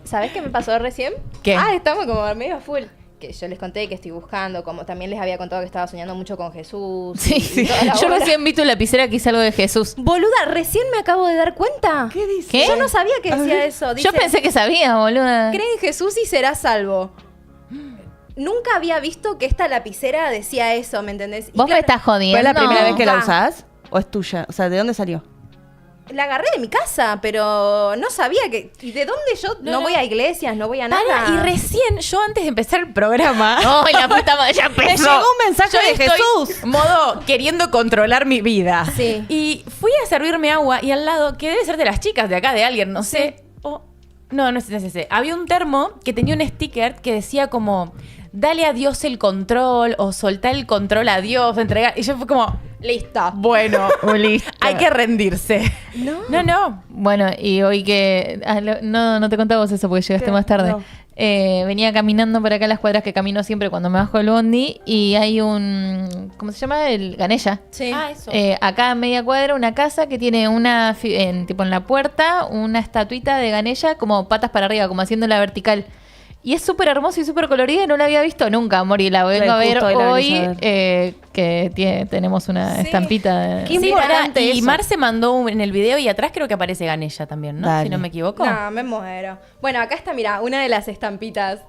¿Sabés qué me pasó recién? ¿Qué? Ah, estamos como medio full. Que yo les conté que estoy buscando, como también les había contado que estaba soñando mucho con Jesús. Sí, y sí. toda la Yo bola. recién vi tu lapicera que hice algo de Jesús. Boluda, recién me acabo de dar cuenta. ¿Qué dice? ¿Qué? Yo no sabía que decía eso. Dice, Yo pensé que sabía, boluda. cree en Jesús y serás salvo. Nunca había visto que esta lapicera decía eso, ¿me entendés? Y Vos me claro, estás jodiendo. ¿Fue la primera vez que la Nunca. usás? ¿O es tuya? O sea, ¿de dónde salió? la agarré de mi casa, pero no sabía que... ¿Y de dónde yo no voy a iglesias, no voy a nada? Para, y recién, yo antes de empezar el programa... ¡Ay, la puta madre! ¡Ya Me empezó! llegó un mensaje Yo de estoy Jesús. modo queriendo controlar mi vida. Sí. Y fui a servirme agua y al lado, que debe ser de las chicas de acá, de alguien, no sé. No es ese. Había un termo que tenía un sticker que decía como, dale a Dios el control o soltá el control a Dios, entregar. Y yo fue como, listo. Bueno, Listo. hay que rendirse. No. Bueno, y hoy que... no te contaba vos eso porque llegaste más tarde. No. Venía caminando por acá las cuadras que camino siempre cuando me bajo el bondi y hay un... ¿Cómo se llama? El Ganella. Sí. Eso. Acá a media cuadra una casa que tiene tipo en la puerta una estatuita de Ganella como patas para arriba, como haciendo la vertical. Y es súper hermoso y súper colorida y no la había visto nunca, Mori. La vengo a ver justo hoy la hoy venís a que tenemos una Sí. estampita de... Qué importante y eso. Marce mandó en el video y atrás creo que aparece Ganella también, ¿no? Dale. Si no me equivoco. No, me muero. Bueno, acá está, mira, una de las estampitas.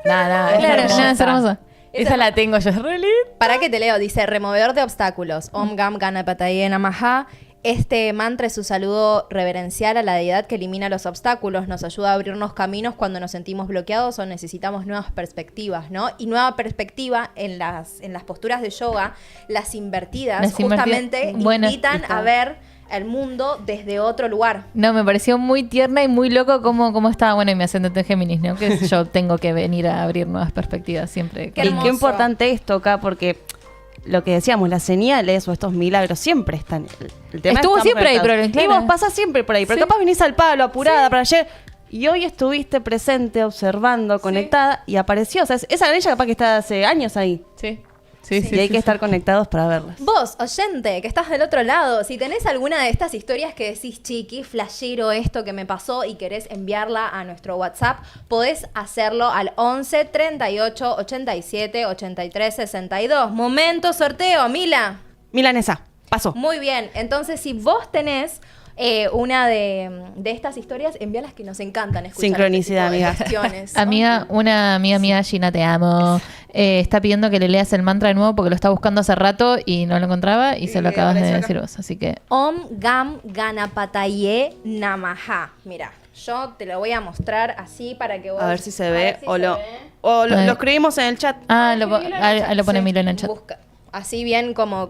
Nada, Claro, es hermosa. Esa la tengo yo, es re linda. Para que te leo, dice, removedor de obstáculos. Om Gam Ganapataye Namaha. Este mantra es un saludo reverencial a la deidad que elimina los obstáculos, nos ayuda a abrirnos caminos cuando nos sentimos bloqueados o necesitamos nuevas perspectivas, ¿no? Y nueva perspectiva en las posturas de yoga, las invertidas, Las invertidas, justamente bueno, invitan a ver el mundo desde otro lugar. No, me pareció muy tierna y muy loco cómo estaba. Bueno, y mi ascendente en Géminis, ¿no? Que yo tengo que venir a abrir nuevas perspectivas siempre. Qué Y hermoso. qué importante esto acá, porque lo que decíamos, las señales o estos milagros siempre están. El tema Estuvo estamos siempre ahí, conectados. pero claro. Y vos pasás siempre por ahí, pero Sí. capaz venís al palo, apurada para ayer. Y hoy estuviste presente, observando, conectada, y apareció. O sea, esa ganella capaz que está hace años ahí. Sí. Y hay que estar conectados para verlas. Vos, oyente, que estás del otro lado, si tenés alguna de estas historias que decís, chiqui, flashero esto que me pasó y querés enviarla a nuestro WhatsApp, podés hacerlo al 11 38 87 83 62. Momento sorteo, Mila. Milanesa, pasó. Muy bien, entonces si vos tenés una de estas historias, envíalas que nos encantan escuchar. Sincronicidad, este tipo de amiga. cuestiones. Amiga, una amiga mía, Gina, te amo. Está pidiendo que le leas el mantra de nuevo porque lo está buscando hace rato y no lo encontraba y se lo acabas de apareció acá. decir vos. Así que Om Gam Ganapataye Namaha. Mira, yo te lo voy a mostrar así para que vos... A ver si se a ve ver si o se lo, ve. o lo, Ay. lo escribimos en el chat. lo pone Sí, Milo en el chat. busca. Así bien como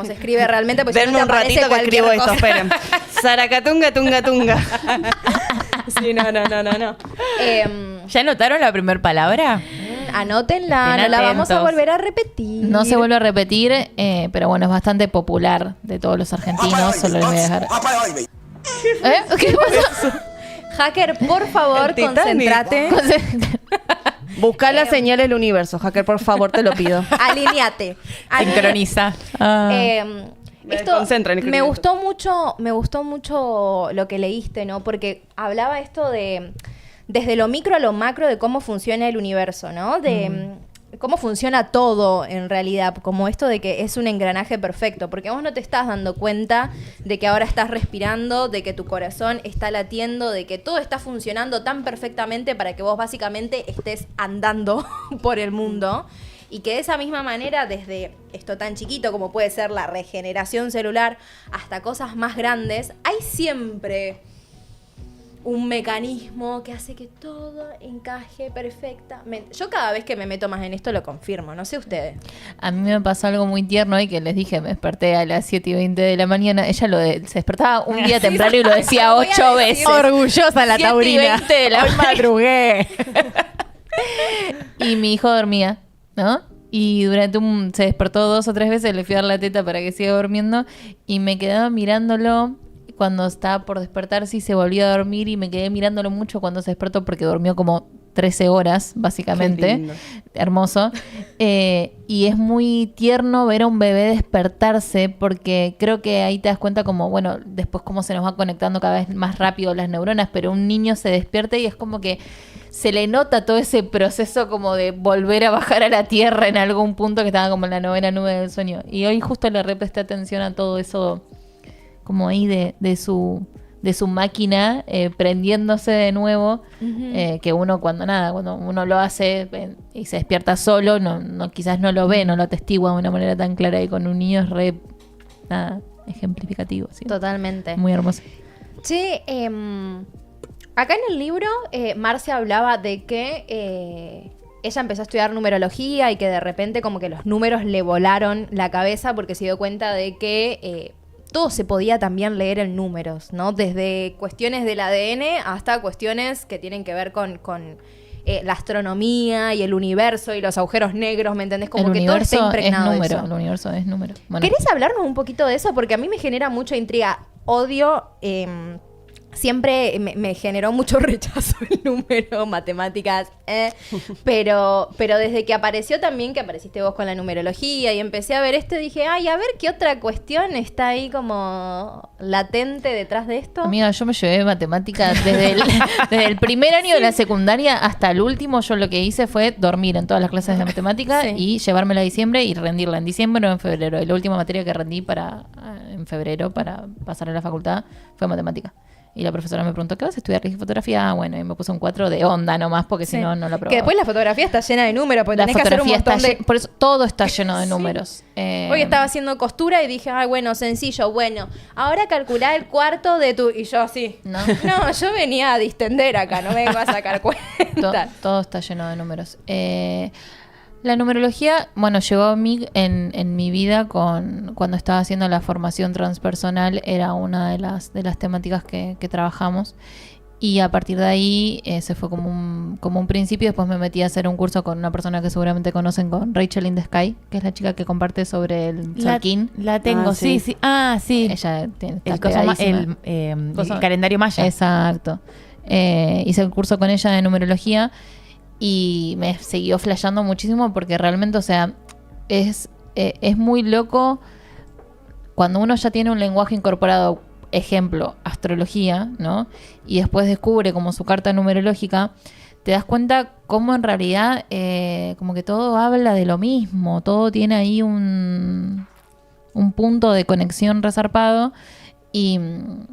se escribe realmente. Porque si Denme no un te aparece ratito que escribo cualquier esto, cosa. esperen. Zaracatunga, tunga, tunga. Sí, no. ¿Ya notaron la primera palabra? Anótenla, Estén no la vamos a atentos. volver a repetir. No se vuelve a repetir, pero bueno, es bastante popular de todos los argentinos. Solo les voy a dejar. ¿Qué pasó? Hacker, por favor, El Titanic. concéntrate. Busca la señal del universo, hacker, por favor, te lo pido. Alineate. Sincroniza. Me Esto desconcentra en el me escribimiento. gustó mucho lo que leíste, ¿no? Porque hablaba esto de desde lo micro a lo macro de cómo funciona el universo, ¿no? De cómo funciona todo en realidad, como esto de que es un engranaje perfecto, porque vos no te estás dando cuenta de que ahora estás respirando, de que tu corazón está latiendo, de que todo está funcionando tan perfectamente para que vos básicamente estés andando por el mundo. Y que de esa misma manera, desde esto tan chiquito como puede ser la regeneración celular hasta cosas más grandes, hay siempre un mecanismo que hace que todo encaje perfectamente. Yo cada vez que me meto más en esto lo confirmo, no sé ustedes. A mí me pasó algo muy tierno y que les dije, me desperté a las 7:20 de la mañana. Ella se despertaba un día temprano y lo decía Lo voy a 8 decir. veces. Orgullosa la 7:20 taurina. de la Hoy madrugué. Y mi hijo dormía, ¿no? Y se despertó 2 o 3 veces, le fui a dar la teta para que siga durmiendo y me quedaba mirándolo cuando estaba por despertarse y se volvió a dormir y me quedé mirándolo mucho cuando se despertó porque durmió como 13 horas, básicamente. Qué lindo. Hermoso. Y es muy tierno ver a un bebé despertarse porque creo que ahí te das cuenta como, bueno, después cómo se nos va conectando cada vez más rápido las neuronas, pero un niño se despierta y es como que se le nota todo ese proceso como de volver a bajar a la tierra en algún punto que estaba como en la 9ª nube del sueño. Y hoy justo le presté atención a todo eso como ahí de su máquina prendiéndose de nuevo, que uno cuando uno lo hace y se despierta solo, quizás no lo ve, no lo atestigua de una manera tan clara y con un niño es ejemplificativo. ¿Sí? Totalmente. Muy hermoso. Che, acá en el libro Marce hablaba de que ella empezó a estudiar numerología y que de repente como que los números le volaron la cabeza porque se dio cuenta de que todo se podía también leer en números, ¿no? Desde cuestiones del ADN hasta cuestiones que tienen que ver con la astronomía y el universo y los agujeros negros, ¿me entendés? Como El que todo está universo impregnado es de número. eso. El universo es número. Bueno, ¿Querés hablarnos un poquito de eso? Porque a mí me genera mucha intriga. Odio, siempre me generó mucho rechazo el número, matemáticas, pero desde que apareció también, que apareciste vos con la numerología y empecé a ver esto, dije, ay, a ver qué otra cuestión está ahí como latente detrás de esto. amiga, yo me llevé matemática desde el primer año de la secundaria hasta el último. Yo lo que hice fue dormir en todas las clases de matemática y llevármela a diciembre y rendirla en diciembre o en febrero. Y la última materia que rendí en febrero para pasar a la facultad fue matemática. Y la profesora me preguntó, ¿qué vas a estudiar? Le dije fotografía. Ah, bueno, y me puse un 4 de onda nomás, porque si no, no la probaba. Que después la fotografía está llena de números, porque La tenés que hacer un fotografía montón por eso todo está lleno de números. Hoy estaba haciendo costura y dije, ay, bueno, sencillo, bueno, ahora calculá el cuarto de tu... Y yo así, No. no, yo venía a distender acá, no vengo a sacar cuenta. Todo está lleno de números. La numerología, bueno, llegó a mí en mi vida cuando estaba haciendo la formación transpersonal, era una de las temáticas que trabajamos. Y a partir de ahí se fue como un principio. Después me metí a hacer un curso con una persona que seguramente conocen, con Rachel in the Sky, que es la chica que comparte sobre el Tzolk'in. La tengo, Ah, sí. sí. Ah, sí. Ella está El Cosa- calendario maya. Exacto. Hice el curso con ella de numerología y me siguió flasheando muchísimo porque realmente, o sea, es muy loco cuando uno ya tiene un lenguaje incorporado, ejemplo, astrología, ¿no? Y después descubre como su carta numerológica, te das cuenta cómo en realidad como que todo habla de lo mismo, todo tiene ahí un punto de conexión resarpado. Y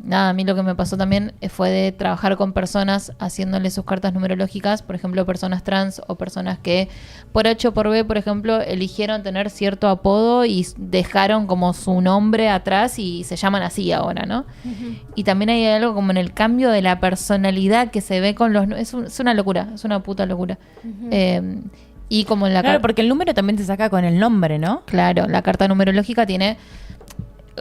nada, a mí lo que me pasó también fue de trabajar con personas haciéndole sus cartas numerológicas, por ejemplo, personas trans o personas que por H o por B, por ejemplo, eligieron tener cierto apodo y dejaron como su nombre atrás y se llaman así ahora, ¿no? Y también hay algo como en el cambio de la personalidad que se ve con los... Es una locura, es una puta locura. Y como en la Claro, porque el número también se saca con el nombre, ¿no? Claro, la carta numerológica tiene,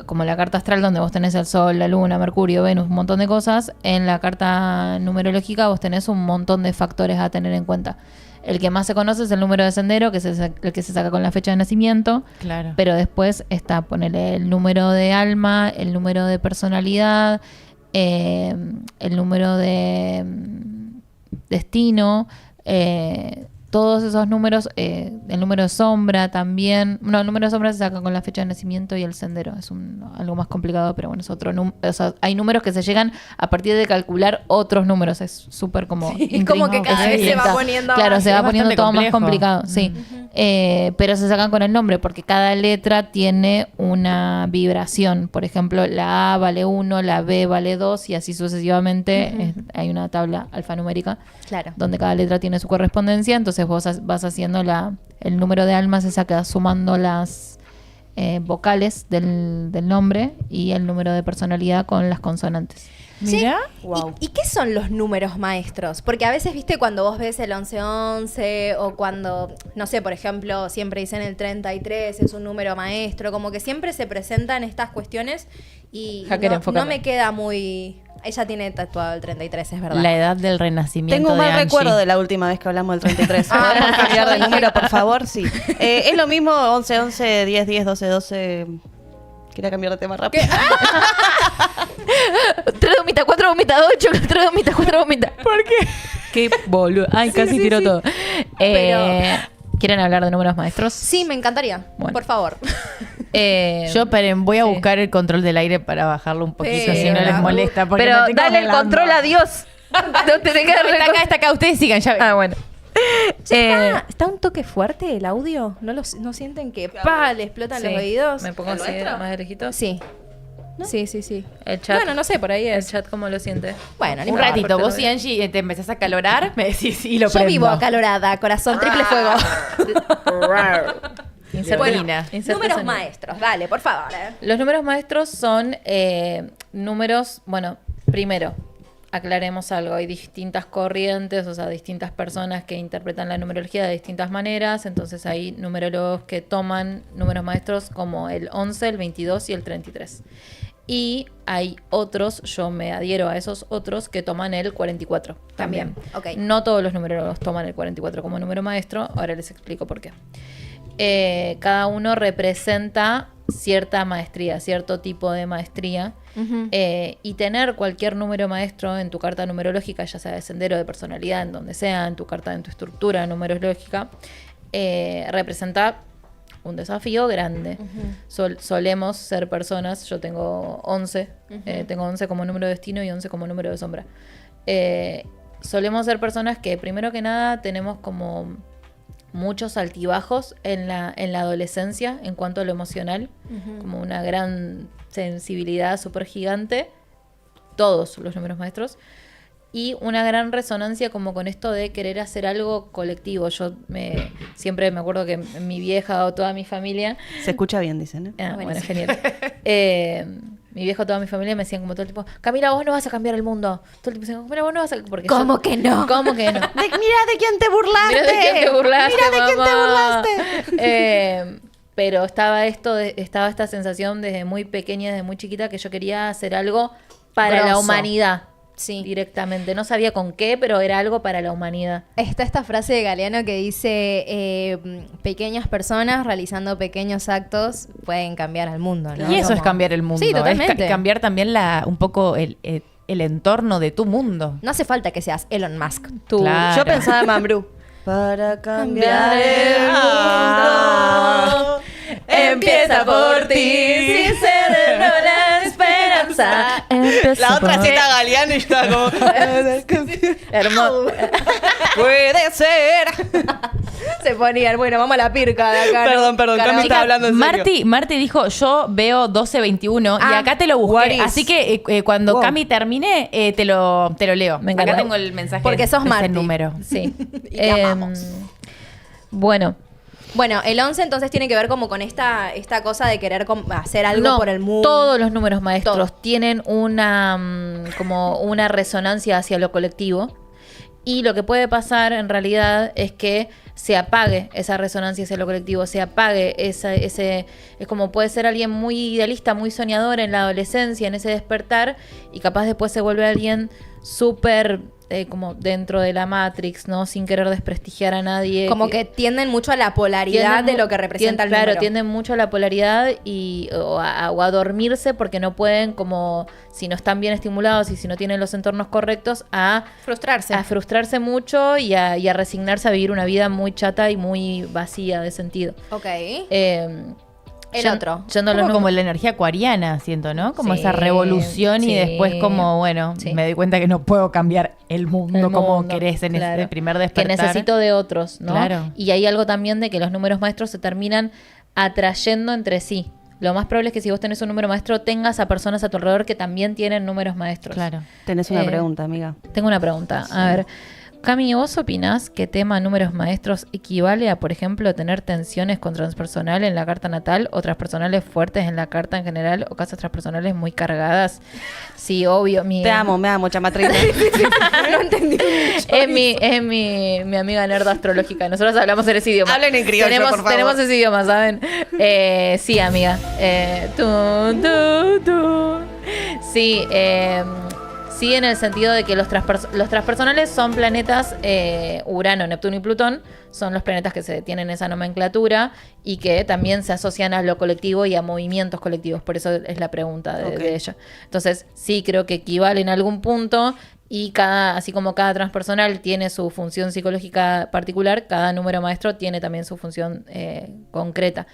como la carta astral donde vos tenés el Sol, la Luna, Mercurio, Venus, un montón de cosas. En la carta numerológica vos tenés un montón de factores a tener en cuenta. El que más se conoce es el número de sendero, que es el que se saca con la fecha de nacimiento. Claro. Pero después está, ponele el número de alma, el número de personalidad, el número de destino, todos esos números, el número de sombra también. No, el número de sombra se saca con la fecha de nacimiento y el sendero. Es algo más complicado, pero bueno, es otro número. O sea, hay números que se llegan a partir de calcular otros números. Es súper como... Es como que cada vez se va poniendo Claro, más. se va Es poniendo bastante todo más complejo. complicado, sí. Pero se sacan con el nombre porque cada letra tiene una vibración. Por ejemplo, la A vale 1, la B vale 2 y así sucesivamente. Hay una tabla alfanumérica Claro. donde cada letra tiene su correspondencia. Entonces vos vas haciendo el número de alma, se saca sumando las vocales del nombre y el número de personalidad con las consonantes. Mira. Wow. ¿Y qué son los números maestros? Porque a veces, viste, cuando vos ves el 1111 o cuando, no sé, por ejemplo, siempre dicen el 33 es un número maestro, como que siempre se presentan estas cuestiones y Hacker, no enfócame. me queda muy... Ella tiene tatuado el 33, es verdad. La edad del renacimiento. Tengo un de mal Angie. recuerdo de la última vez que hablamos del 33. Ah, ¿Podemos cambiar de número, por favor? Sí. Es lo mismo 11, 11, 10, 10, 12, 12. Quería cambiar de tema rápido. 3 gomita, 4 gomita, 8, 3 gomita, 4 gomita. ¿Por qué? Qué boludo. Ay, casi tiró todo. ¿Quieren hablar de números maestros? Sí, me encantaría. Bueno. Por favor. Yo, esperen, voy a buscar el control del aire para bajarlo un poquito, Pero- si no les molesta. porque Pero me estoy dale el congelando. control a Dios. No te tengas Está acá, ustedes sigan, ya ven. Ah, bueno. ¿Está un toque fuerte el audio? ¿No sienten que le explotan los oídos? ¿Me pongo así más de lejitos? Sí. Sí. El chat. Bueno, no sé, por ahí El es. chat, ¿cómo lo siente? Bueno, no Un importa. ratito, vos porque y Angie te empezás a calorar, me decís y lo Yo prendo. vivo acalorada, corazón triple fuego. Insertina. Números maestros, dale, por favor. Los números maestros son números, bueno, primero, aclaremos algo, hay distintas corrientes, o sea, distintas personas que interpretan la numerología de distintas maneras, entonces hay numerólogos que toman números maestros como el 11, el 22 y el 33. Y hay otros, yo me adhiero a esos otros, que toman el 44 también. Ok. No todos los numerólogos toman el 44 como número maestro, ahora les explico por qué. Cada uno representa cierta maestría, cierto tipo de maestría. Y tener cualquier número maestro en tu carta numerológica, ya sea de sendero, de personalidad, en donde sea, en tu carta, en tu estructura numerológica, representa un desafío grande. Solemos ser personas, yo tengo 11, tengo 11 como número de destino y 11 como número de sombra. Solemos ser personas que primero que nada tenemos como muchos altibajos en la adolescencia en cuanto a lo emocional, como una gran sensibilidad súper gigante, todos los números maestros, y una gran resonancia como con esto de querer hacer algo colectivo. Yo siempre me acuerdo que mi vieja o toda mi familia... Se escucha bien, dicen, ¿eh? Bueno, genial. Mi viejo, toda mi familia me decían como todo el tiempo, Camila, vos no vas a cambiar el mundo. Todo el tiempo decían, Camila, vos no vas a... Porque ¿Cómo que no? ¿Cómo que no? Mira de quién te burlaste. Mira de quién te burlaste, Mira de quién te mamá. burlaste. Pero estaba esta sensación desde muy pequeña, desde muy chiquita, que yo quería hacer algo para la Grosso. humanidad. Sí. Directamente. No sabía con qué, pero era algo para la humanidad. Está esta frase de Galeano que dice, pequeñas personas realizando pequeños actos pueden cambiar al mundo, ¿no? Y eso es Como- cambiar el mundo. Sí, totalmente. Es cambiar también un poco el entorno de tu mundo. No hace falta que seas Elon Musk. Tú. Claro. Yo pensaba en Mambrú. Para cambiar el mundo. Empieza por ti, sin ser la esperanza. La otra cita Galeano y yo estaba como... Hermoso. Puede ser. Se ponían, bueno, vamos a la pirca de acá. Perdón, Cami estaba hablando en serio. Marti dijo, yo veo 12-21 y acá te lo what busqué. is? Así que cuando Wow. Cami termine, te lo leo. Me encanta. Acá tengo el mensaje Porque sos de ese Marti. número. Sí. Y te amamos. Bueno. Bueno, el 11 entonces tiene que ver como con esta cosa de querer hacer algo por el mundo. Todos los números maestros Todos. tienen como una resonancia hacia lo colectivo. Y lo que puede pasar en realidad es que se apague esa resonancia hacia lo colectivo, se apague ese... Es como puede ser alguien muy idealista, muy soñador en la adolescencia, en ese despertar, y capaz después se vuelve alguien súper... como dentro de la Matrix, ¿no? Sin querer desprestigiar a nadie. Como que tienden mucho a la polaridad de lo que representa el número. Claro, tienden mucho a la polaridad o a dormirse porque no pueden, como si no están bien estimulados y si no tienen los entornos correctos, a frustrarse mucho y a resignarse a vivir una vida muy chata y muy vacía de sentido. Ok. El otro. Como la energía acuariana, siento, ¿no? Como Sí, esa revolución sí. y después como, bueno, Sí. me doy cuenta que no puedo cambiar el mundo como mundo, querés en claro. este primer Que despertar. necesito de otros, ¿no? Claro. Y hay algo también de que los números maestros se terminan atrayendo entre sí. Lo más probable es que si vos tenés un número maestro, tengas a personas a tu alrededor que también tienen números maestros. Claro. Tenés una pregunta, amiga. Tengo una pregunta. A ver, Cami, ¿vos opinás que tema números maestros equivale a, por ejemplo, tener tensiones con transpersonal en la carta natal o transpersonales fuertes en la carta en general o casas transpersonales muy cargadas? Sí, obvio. Te amo, me amo, chamatrina. No entendí. Es mi amiga nerd astrológica. Nosotros hablamos en ese idioma. Hablen en criollo, por favor. Tenemos ese idioma, ¿saben? Sí, amiga. Sí, sí, en el sentido de que los transpersonales son planetas, Urano, Neptuno y Plutón, son los planetas que se tienen esa nomenclatura y que también se asocian a lo colectivo y a movimientos colectivos. Por eso es la pregunta de ella. Entonces, sí, creo que equivale en algún punto y así como cada transpersonal tiene su función psicológica particular, cada número maestro tiene también su función concreta.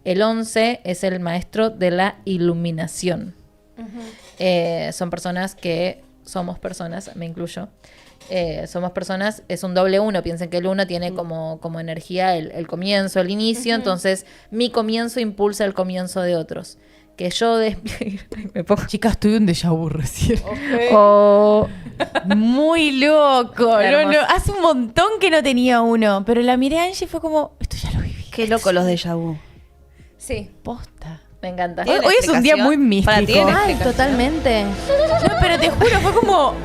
El 11 es el maestro de la iluminación. Son personas que somos personas, me incluyo. Somos personas, es un doble uno. Piensen que el uno tiene como energía el comienzo, el inicio. Entonces, mi comienzo impulsa el comienzo de otros. Que yo me pongo... Chicas, tuve un déjà vu recién. Oh, Muy loco. Hermoso. Hace un montón que no tenía uno. Pero la miré a Angie y fue como, esto ya lo viví. Qué loco los déjà vu. Sí. Posta. Me encanta. ¿Tiene Hoy es un día muy explicación? místico. Para ti, Ay, totalmente. No, pero te juro, fue como...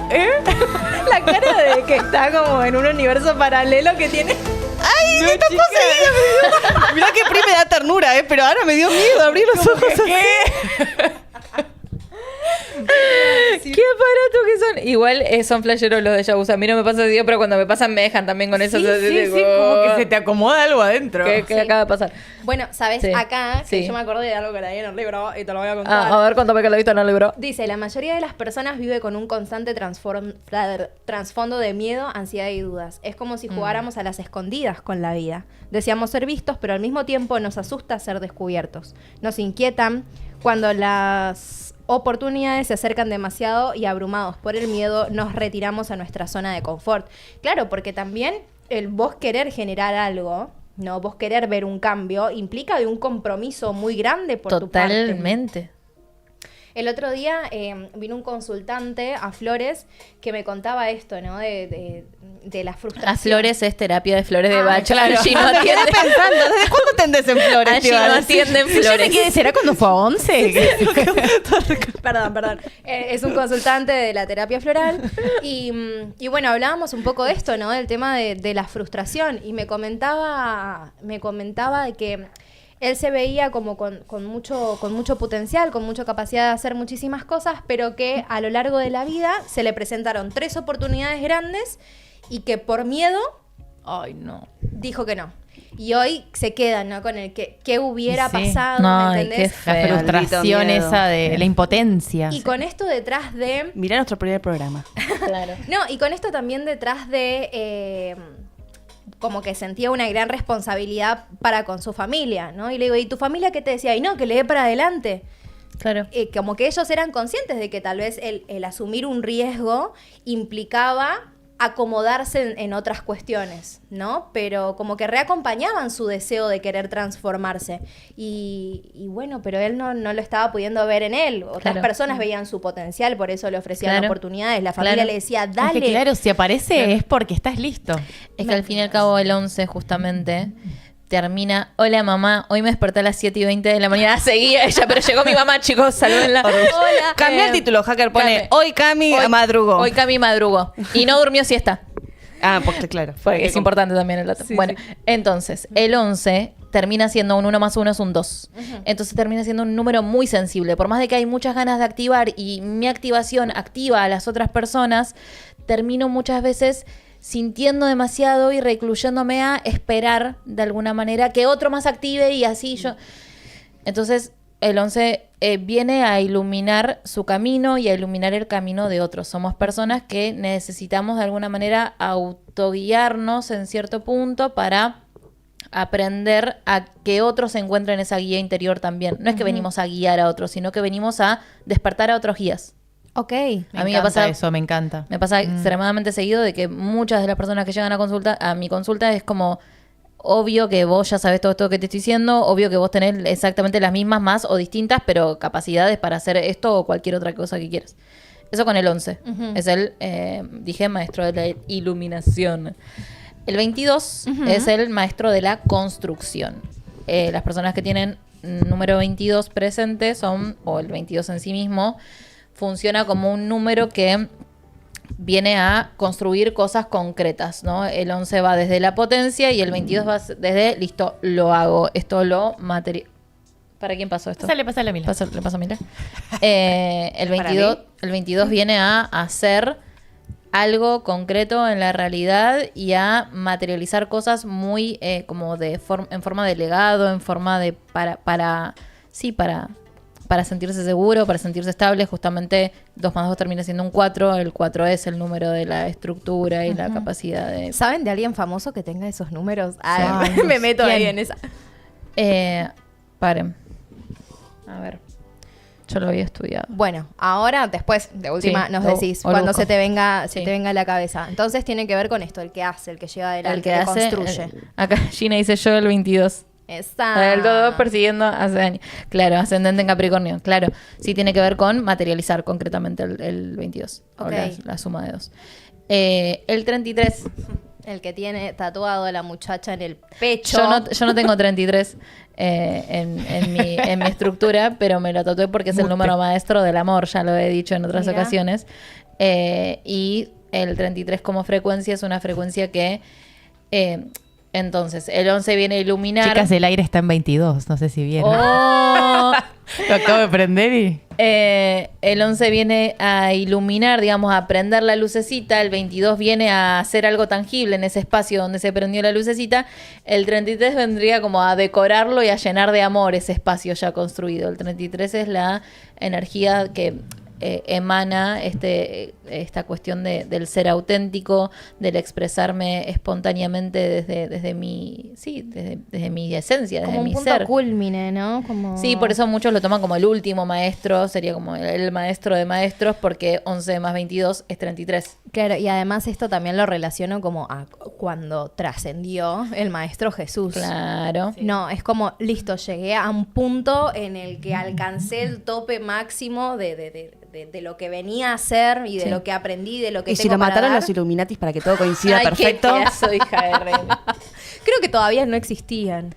La cara de que está como en un universo paralelo que tiene. ¡Ay, me está poseída! Mirá que Pri me da ternura, pero ahora me dio miedo abrir los ojos. ¿Qué aparato que son? Igual son flasheros los de vus. A mí no me pasa así, pero cuando me pasan me dejan también con eso. Sí, como que se te acomoda algo adentro. ¿Qué acaba de pasar? Bueno, ¿sabes? Sí. Acá, que Sí. yo me acordé de algo que leí en el libro y te lo voy a contar. A ver, cuéntame que lo he visto en el libro. Dice, la mayoría de las personas vive con un constante trasfondo de miedo, ansiedad y dudas. Es como si jugáramos a las escondidas con la vida. Deseamos ser vistos, pero al mismo tiempo nos asusta ser descubiertos. Nos inquietan cuando las oportunidades se acercan demasiado y abrumados por el miedo nos retiramos a nuestra zona de confort. Claro, porque también el vos querer generar algo, ¿no? Vos querer ver un cambio implica de un compromiso muy grande por tu parte. Totalmente. El otro día vino un consultante a Flores que me contaba esto, ¿no? De la frustración. A Flores es terapia de Flores de Ah, Bach. claro. Angie no Quedé atiende. pensando, ¿desde cuándo atendés en Flores? Angie te iba a no decir? atiende en Yo me Flores. quedé, ¿será cuando fue a 11? Perdón. Es un consultante de la terapia floral. Y bueno, hablábamos un poco de esto, ¿no? Del tema de la frustración. Y me comentaba de que él se veía como con mucho potencial, con mucha capacidad de hacer muchísimas cosas, pero que a lo largo de la vida se le presentaron 3 oportunidades grandes y que por miedo Ay, no. dijo que no. Y hoy se queda, ¿no? Con el que qué hubiera Sí. pasado, Ay, ¿me entendés? qué La feo. frustración Maldito miedo. esa de la impotencia. Y con esto detrás de... Mirá nuestro primer programa. Claro. No, y con esto también detrás de... como que sentía una gran responsabilidad para con su familia, ¿no? Y le digo, ¿y tu familia qué te decía? Y no, que le dé para adelante. Claro. Como que ellos eran conscientes de que tal vez el asumir un riesgo implicaba acomodarse en otras cuestiones, ¿no? Pero como que reacompañaban su deseo de querer transformarse. Y bueno, pero él no lo estaba pudiendo ver en él. Otras Claro. personas veían su potencial, por eso le ofrecían Claro. oportunidades. La familia Claro. le decía, Es dale. que claro, si aparece es porque estás listo. Es que al fin y al cabo el 11 justamente termina, hola mamá, hoy me desperté a las 7:20 de la mañana, seguía ella, pero llegó mi mamá, chicos, salúdenla. Hola. Cambia el título, Hacker, pone Cami. hoy Cami Hoy- madrugó. Hoy Cami madrugó. Y no durmió siesta. Ah, porque claro. Porque es importante también el dato. Bueno, entonces, el 11 termina siendo un 1 más 1 es un 2. Entonces termina siendo un número muy sensible. Por más de que hay muchas ganas de activar y mi activación activa a las otras personas, termino muchas veces sintiendo demasiado y recluyéndome a esperar de alguna manera que otro más active y así yo... Entonces, el 11 viene a iluminar su camino y a iluminar el camino de otros. Somos personas que necesitamos de alguna manera autoguiarnos en cierto punto para aprender a que otros encuentren esa guía interior también. No es que venimos a guiar a otros, sino que venimos a despertar a otros guías. Ok. A mí me pasa eso, me encanta. Me pasa extremadamente seguido de que muchas de las personas que llegan a mi consulta es como, obvio que vos ya sabés todo esto que te estoy diciendo, obvio que vos tenés exactamente las mismas, más o distintas, pero capacidades para hacer esto o cualquier otra cosa que quieras. Eso con el 11. Es el, dije, maestro de la iluminación. El 22 es el maestro de la construcción. Las personas que tienen número 22 presente son, o el 22 en sí mismo, funciona como un número que viene a construir cosas concretas, ¿no? El 11 va desde la potencia y el 22 va desde, listo, lo hago. Esto lo material. ¿Para quién pasó esto? Pásale, Mila. Le paso a Mila. El 22 viene a hacer algo concreto en la realidad y a materializar cosas muy como en forma de legado, en forma de para sentirse seguro, para sentirse estable. Justamente 2 más 2 termina siendo un 4. El 4 es el número de la estructura y la capacidad de... ¿Saben de alguien famoso que tenga esos números? Ay, Me meto ahí ¿quién? en esa. Paren. A ver. Yo lo había estudiado. Bueno, ahora, después, de última, Sí, nos o- decís, o lo cuando busco. se te venga Sí. a la cabeza. Entonces tiene que ver con esto, el que hace, el que lleva adelante, El que el hace... construye. Acá Gina dice yo el 22. Esa. El 2 persiguiendo hace años. Claro, ascendente en Capricornio. Claro, sí tiene que ver con materializar concretamente el 22. O Ok. la suma de 2. El 33 El que tiene tatuado a la muchacha en el pecho. Yo no tengo 33 en mi estructura, pero me lo tatué porque es el número maestro del amor, ya lo he dicho en otras Mirá. ocasiones. Y el 33 como frecuencia es una frecuencia que... entonces, el 11 viene a iluminar... Chicas, el aire está en 22, no sé si vieron. ¡Oh! Lo acabo de prender y... El 11 viene a iluminar, digamos, a prender la lucecita. El 22 viene a hacer algo tangible en ese espacio donde se prendió la lucecita. El 33 vendría como a decorarlo y a llenar de amor ese espacio ya construido. El 33 es la energía que emana esta cuestión del ser auténtico, del expresarme espontáneamente desde mi esencia, desde como un mi punto ser. culmine, ¿no? Como... Sí, por eso muchos lo toman como el último maestro, sería como el maestro de maestros, porque 11 más 22 es 33. Claro, y además esto también lo relaciono como a cuando trascendió el Maestro Jesús. Claro. No, es como, listo, llegué a un punto en el que alcancé el tope máximo de lo que venía a ser y de Sí. lo que aprendí, de lo que Y si tengo lo para mataron dar. los Illuminatis para que todo coincida Ay, perfecto. qué pedazo de hija de re. Creo que todavía no existían.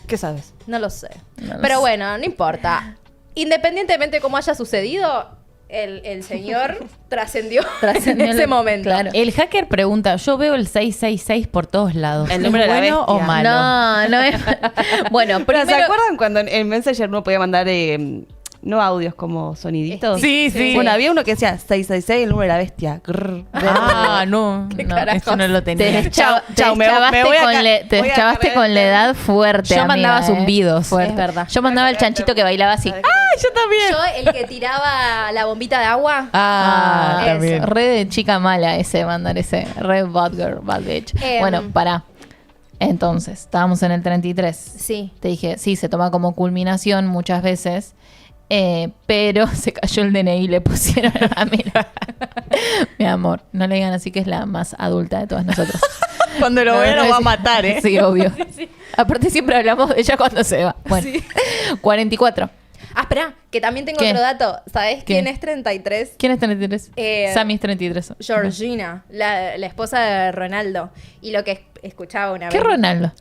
¿Qué sabes? No lo sé. No lo Pero sé. bueno, no importa. Independientemente de cómo haya sucedido, el señor trascendió Trascendió en ese el- momento. claro. El hacker pregunta, yo veo el 666 por todos lados. El ¿Es número de la bueno o bestia. malo? No es... Bueno, Pero ¿se primero... acuerdan cuando en Messenger uno podía mandar no audios como soniditos? Sí, sí. Bueno, había uno que decía 666, el número de la bestia. Grrr. Ah, no, ¿Qué no, carajos? eso no lo Te tenía. Chau, me voy a te voy a deschavaste cargar con la este. edad fuerte, Yo amiga, mandaba zumbidos. Fuerte. Es verdad. Yo mandaba el chanchito que bailaba así. Yo también. Yo, el que tiraba la bombita de agua. Ah, eso. también. Re de chica mala ese, mandar ese. Re bad girl, bad bitch. Bueno, pará. Entonces, estábamos en el 33. Sí. Te dije, sí, se toma como culminación muchas veces. Pero se cayó el DNI y le pusieron a mira. Mi amor, no le digan así que es la más adulta de todas nosotros. Cuando lo vea lo va a matar, ¿eh? Sí, obvio. Aparte siempre hablamos de ella cuando se va. Bueno, 44. Ah, espera, que también tengo ¿Qué? otro dato. ¿Sabés ¿Qué? quién es 33? ¿Quién es 33? Sammy es 33. Georgina, la esposa de Ronaldo. Y lo que escuchaba una ¿Qué vez. Ronaldo?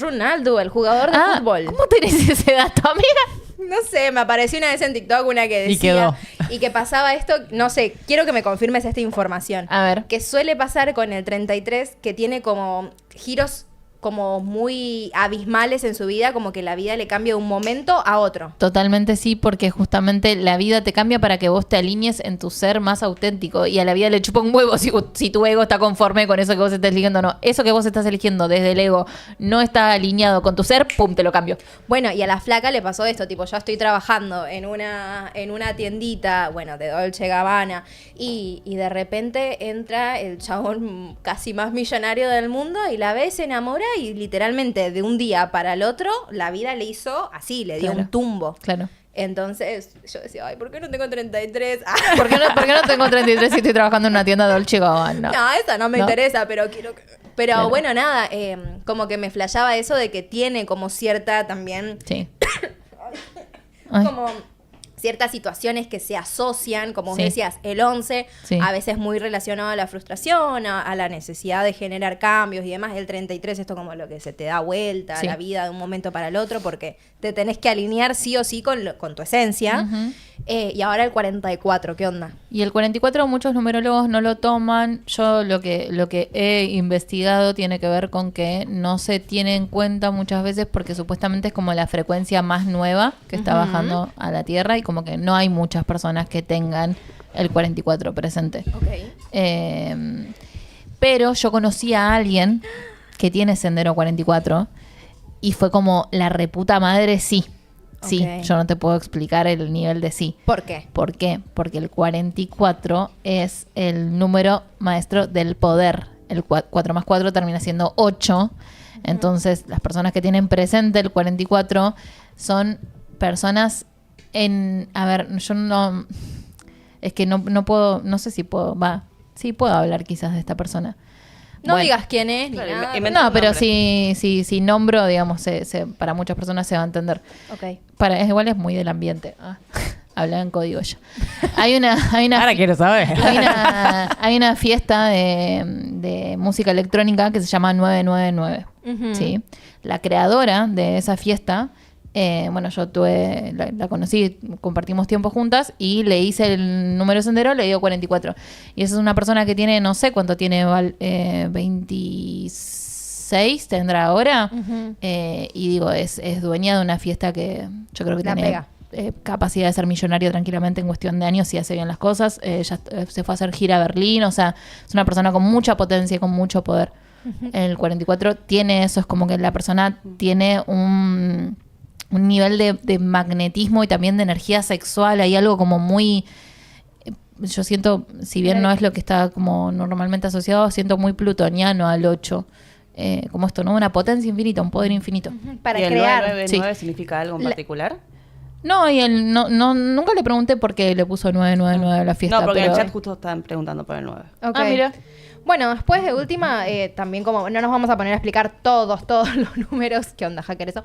Ronaldo, el jugador de fútbol. ¿Cómo tenés ese dato, amiga? No sé, me apareció una vez en TikTok una que decía. Y quedó. Y que pasaba esto, no sé, quiero que me confirmes esta información. A ver. Que suele pasar con el 33, que tiene como giros como muy abismales en su vida, como que la vida le cambia de un momento a otro. Totalmente sí, porque justamente la vida te cambia para que vos te alinees en tu ser más auténtico. Y a la vida le chupa un huevo si tu ego está conforme con eso que vos estás eligiendo o no. Eso que vos estás eligiendo desde el ego no está alineado con tu ser, pum, te lo cambio. Bueno, y a la flaca le pasó esto, tipo, yo estoy trabajando en una tiendita, bueno, de Dolce Gabbana, y de repente entra el chabón casi más millonario del mundo y la ve, se enamora y literalmente de un día para el otro la vida le hizo así, le dio Claro. un tumbo. Claro. Entonces yo decía, ay, ¿por qué no tengo 33? ¿Por qué no tengo 33 si estoy trabajando en una tienda Dolce Gabbana? No, esa no me ¿No? interesa, pero quiero que... Pero Claro. bueno, nada, como que me flashaba eso de que tiene como cierta también... Sí. Ay. como ciertas situaciones que se asocian, como vos Sí. decías, el 11, Sí. a veces muy relacionado a la frustración, a la necesidad de generar cambios y demás. El 33, esto como lo que se te da vuelta Sí. a la vida de un momento para el otro, porque te tenés que alinear sí o sí con tu esencia. Ujú. Y ahora el 44, ¿qué onda? Y el 44 muchos numerólogos no lo toman. Yo lo que he investigado tiene que ver con que no se tiene en cuenta muchas veces porque supuestamente es como la frecuencia más nueva que está Ujú. bajando a la Tierra y como que no hay muchas personas que tengan el 44 presente. Ok. Pero yo conocí a alguien que tiene Sendero 44 y fue como la reputa madre sí. Sí, Ok. yo no te puedo explicar el nivel de sí. ¿Por qué? ¿Por qué? Porque el 44 es el número maestro del poder. El 4 más 4 termina siendo 8. Entonces, las personas que tienen presente el 44 son personas en... A ver, yo no... Es que no puedo... No sé si puedo... Sí, puedo hablar quizás de esta persona. No Bueno. digas quién es, ni Claro, nada. inventa No, un pero nombre. si nombro, digamos, para muchas personas se va a entender. Ok. Igual es muy del ambiente. Habla en código ella. Hay una Ahora quiero saber. hay una fiesta de música electrónica que se llama 999. ¿Sí? La creadora de esa fiesta, bueno, yo la conocí, compartimos tiempo juntas y le hice el número sendero, le dio 44. Y esa es una persona que tiene, no sé cuánto tiene, 26 tendrá ahora. Y digo, es dueña de una fiesta que yo creo que La tiene pega. Capacidad de ser millonario tranquilamente en cuestión de años si hace bien las cosas. Ella se fue a hacer gira a Berlín, o sea, es una persona con mucha potencia y con mucho poder. El 44 tiene eso, es como que la persona tiene un nivel de magnetismo y también de energía sexual. Hay algo como muy... Yo siento, si bien no es lo que está como normalmente asociado, siento muy plutoniano al 8. Como esto, ¿no? Una potencia infinita, un poder infinito. Para ¿Y el crear. 999 significa algo en particular? No, y él nunca le pregunté por qué le puso 999 a la fiesta. No, porque en pero... el chat justo estaban preguntando por el 9. Ok. Ah, mira. Bueno, después de última, también como no nos vamos a poner a explicar todos los números. ¿Qué onda, hacker, eso?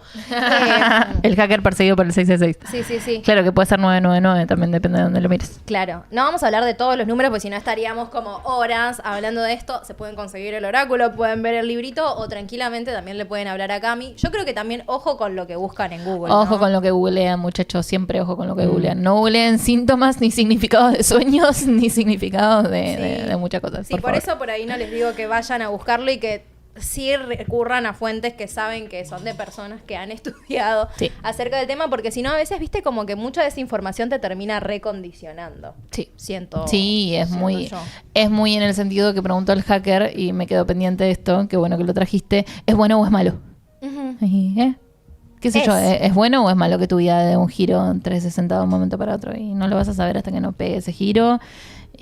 El hacker perseguido por el 666. Sí. Claro que puede ser 999, también depende de dónde lo mires. Claro, no vamos a hablar de todos los números porque si no estaríamos como horas hablando de esto. Se pueden conseguir el oráculo, pueden ver el librito o tranquilamente también le pueden hablar a Cami. Yo creo que también ojo con lo que buscan en Google. Ojo ¿no? con lo que googlean, muchachos, siempre ojo con lo que googlean. No googleen síntomas, ni significados de sueños, ni significados de muchas cosas. Sí, por favor. eso por ahí no les digo que vayan a buscarlo y que sí recurran a fuentes que saben que son de personas que han estudiado Sí. acerca del tema, porque si no a veces viste como que mucha de esa información te termina recondicionando. Sí. Siento. Sí, es siento muy, yo. es muy en el sentido que preguntó el hacker y me quedo pendiente de esto, qué bueno que lo trajiste. ¿Es bueno o es malo? Ujú. ¿Eh? ¿Qué sé yo? ¿Es bueno o es malo que tu vida dé un giro en 360 de un momento para otro? Y no lo vas a saber hasta que no pegue ese giro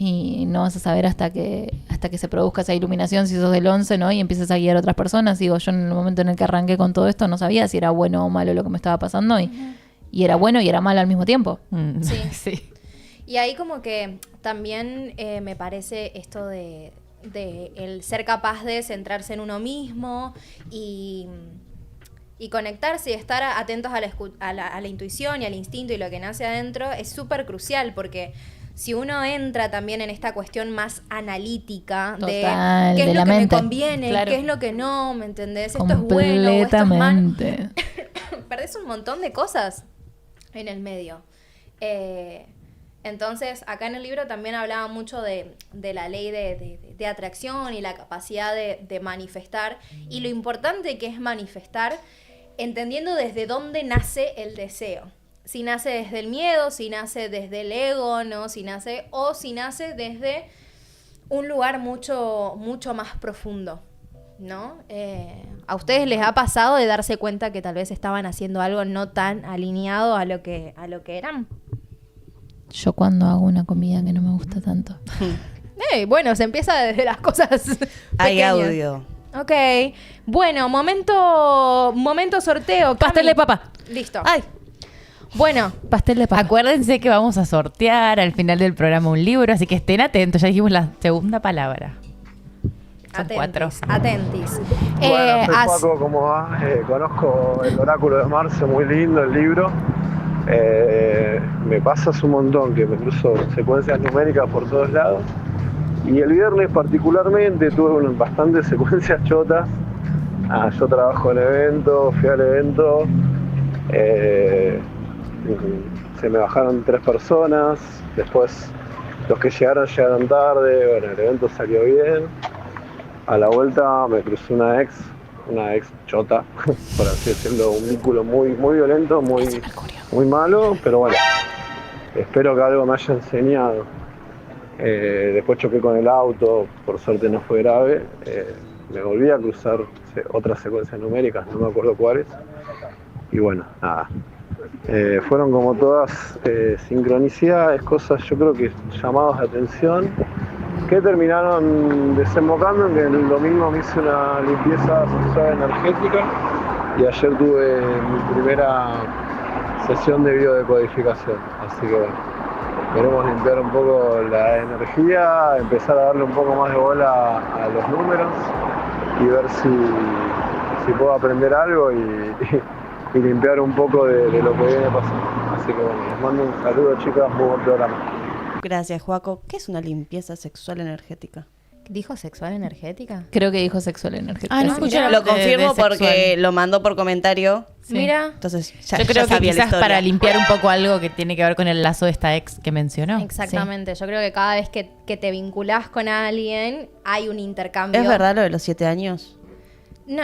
y no vas a saber hasta que se produzca esa iluminación si sos del 11, ¿no? Y empieces a guiar a otras personas. Digo, yo en el momento en el que arranqué con todo esto no sabía si era bueno o malo lo que me estaba pasando y era bueno y era malo al mismo tiempo. Sí. Y ahí como que también me parece esto de el ser capaz de centrarse en uno mismo y conectarse y estar atentos a la intuición y al instinto y lo que nace adentro es súper crucial porque si uno entra también en esta cuestión más analítica Total, de qué es de lo la que mente. me conviene, Claro. qué es lo que no, ¿me entendés? Esto es bueno o esto es malo. Completamente. Perdés un montón de cosas en el medio. Entonces, acá en el libro también hablaba mucho de la ley de atracción y la capacidad de manifestar y lo importante que es manifestar entendiendo desde dónde nace el deseo. Si nace desde el miedo, si nace desde el ego, ¿no? Si nace desde un lugar mucho, mucho más profundo, ¿no? ¿A ustedes les ha pasado de darse cuenta que tal vez estaban haciendo algo no tan alineado a lo que eran? Yo cuando hago una comida que no me gusta tanto. Bueno, se empieza desde las cosas Hay pequeñas. audio. Ok. Bueno, momento sorteo. Pastel Cami. de papa. Listo. Ay, Bueno, Pastel de papa. Acuérdense que vamos a sortear al final del programa un libro, así que estén atentos. Ya dijimos la segunda palabra. Son 4. Atentis. Bueno, soy Paco, ¿cómo va? Conozco el oráculo de Marce, muy lindo el libro. Me pasas un montón, que me cruzo secuencias numéricas por todos lados. Y el viernes particularmente tuve bastantes secuencias chotas. Yo trabajo en evento, fui al evento. Se me bajaron 3 personas. Después los que llegaron tarde. Bueno, el evento salió bien. A la vuelta me cruzó una ex chota, por así decirlo, un vínculo muy, muy violento, muy malo, pero bueno, espero que algo me haya enseñado. Después choqué con el auto, por suerte no fue grave, me volví a cruzar otras secuencias numéricas, no me acuerdo cuáles, y bueno, nada. Fueron como todas sincronicidades, cosas yo creo que llamados de atención, que terminaron desembocando en que el domingo me hice una limpieza sexual energética y ayer tuve mi primera sesión de biodecodificación. Así que bueno, queremos limpiar un poco la energía, empezar a darle un poco más de bola a los números y ver si puedo aprender algo y limpiar un poco de lo que viene pasando. Así Así que bueno, les mando un saludo, chicas, muy buen programa. Gracias, Joaco. ¿Qué es una limpieza sexual energética? ¿Dijo sexual energética? Creo que dijo sexual energética. Ah, no escuché la Lo parte de confirmo sexual. porque lo mandó por comentario. Sí. Mira. Entonces, Yo creo que sabía la quizás historia. para limpiar un poco algo que tiene que ver con el lazo de esta ex que mencionó. Exactamente. Yo creo que cada vez que te vinculás con alguien, hay un intercambio. ¿Es verdad lo de los 7 años? No.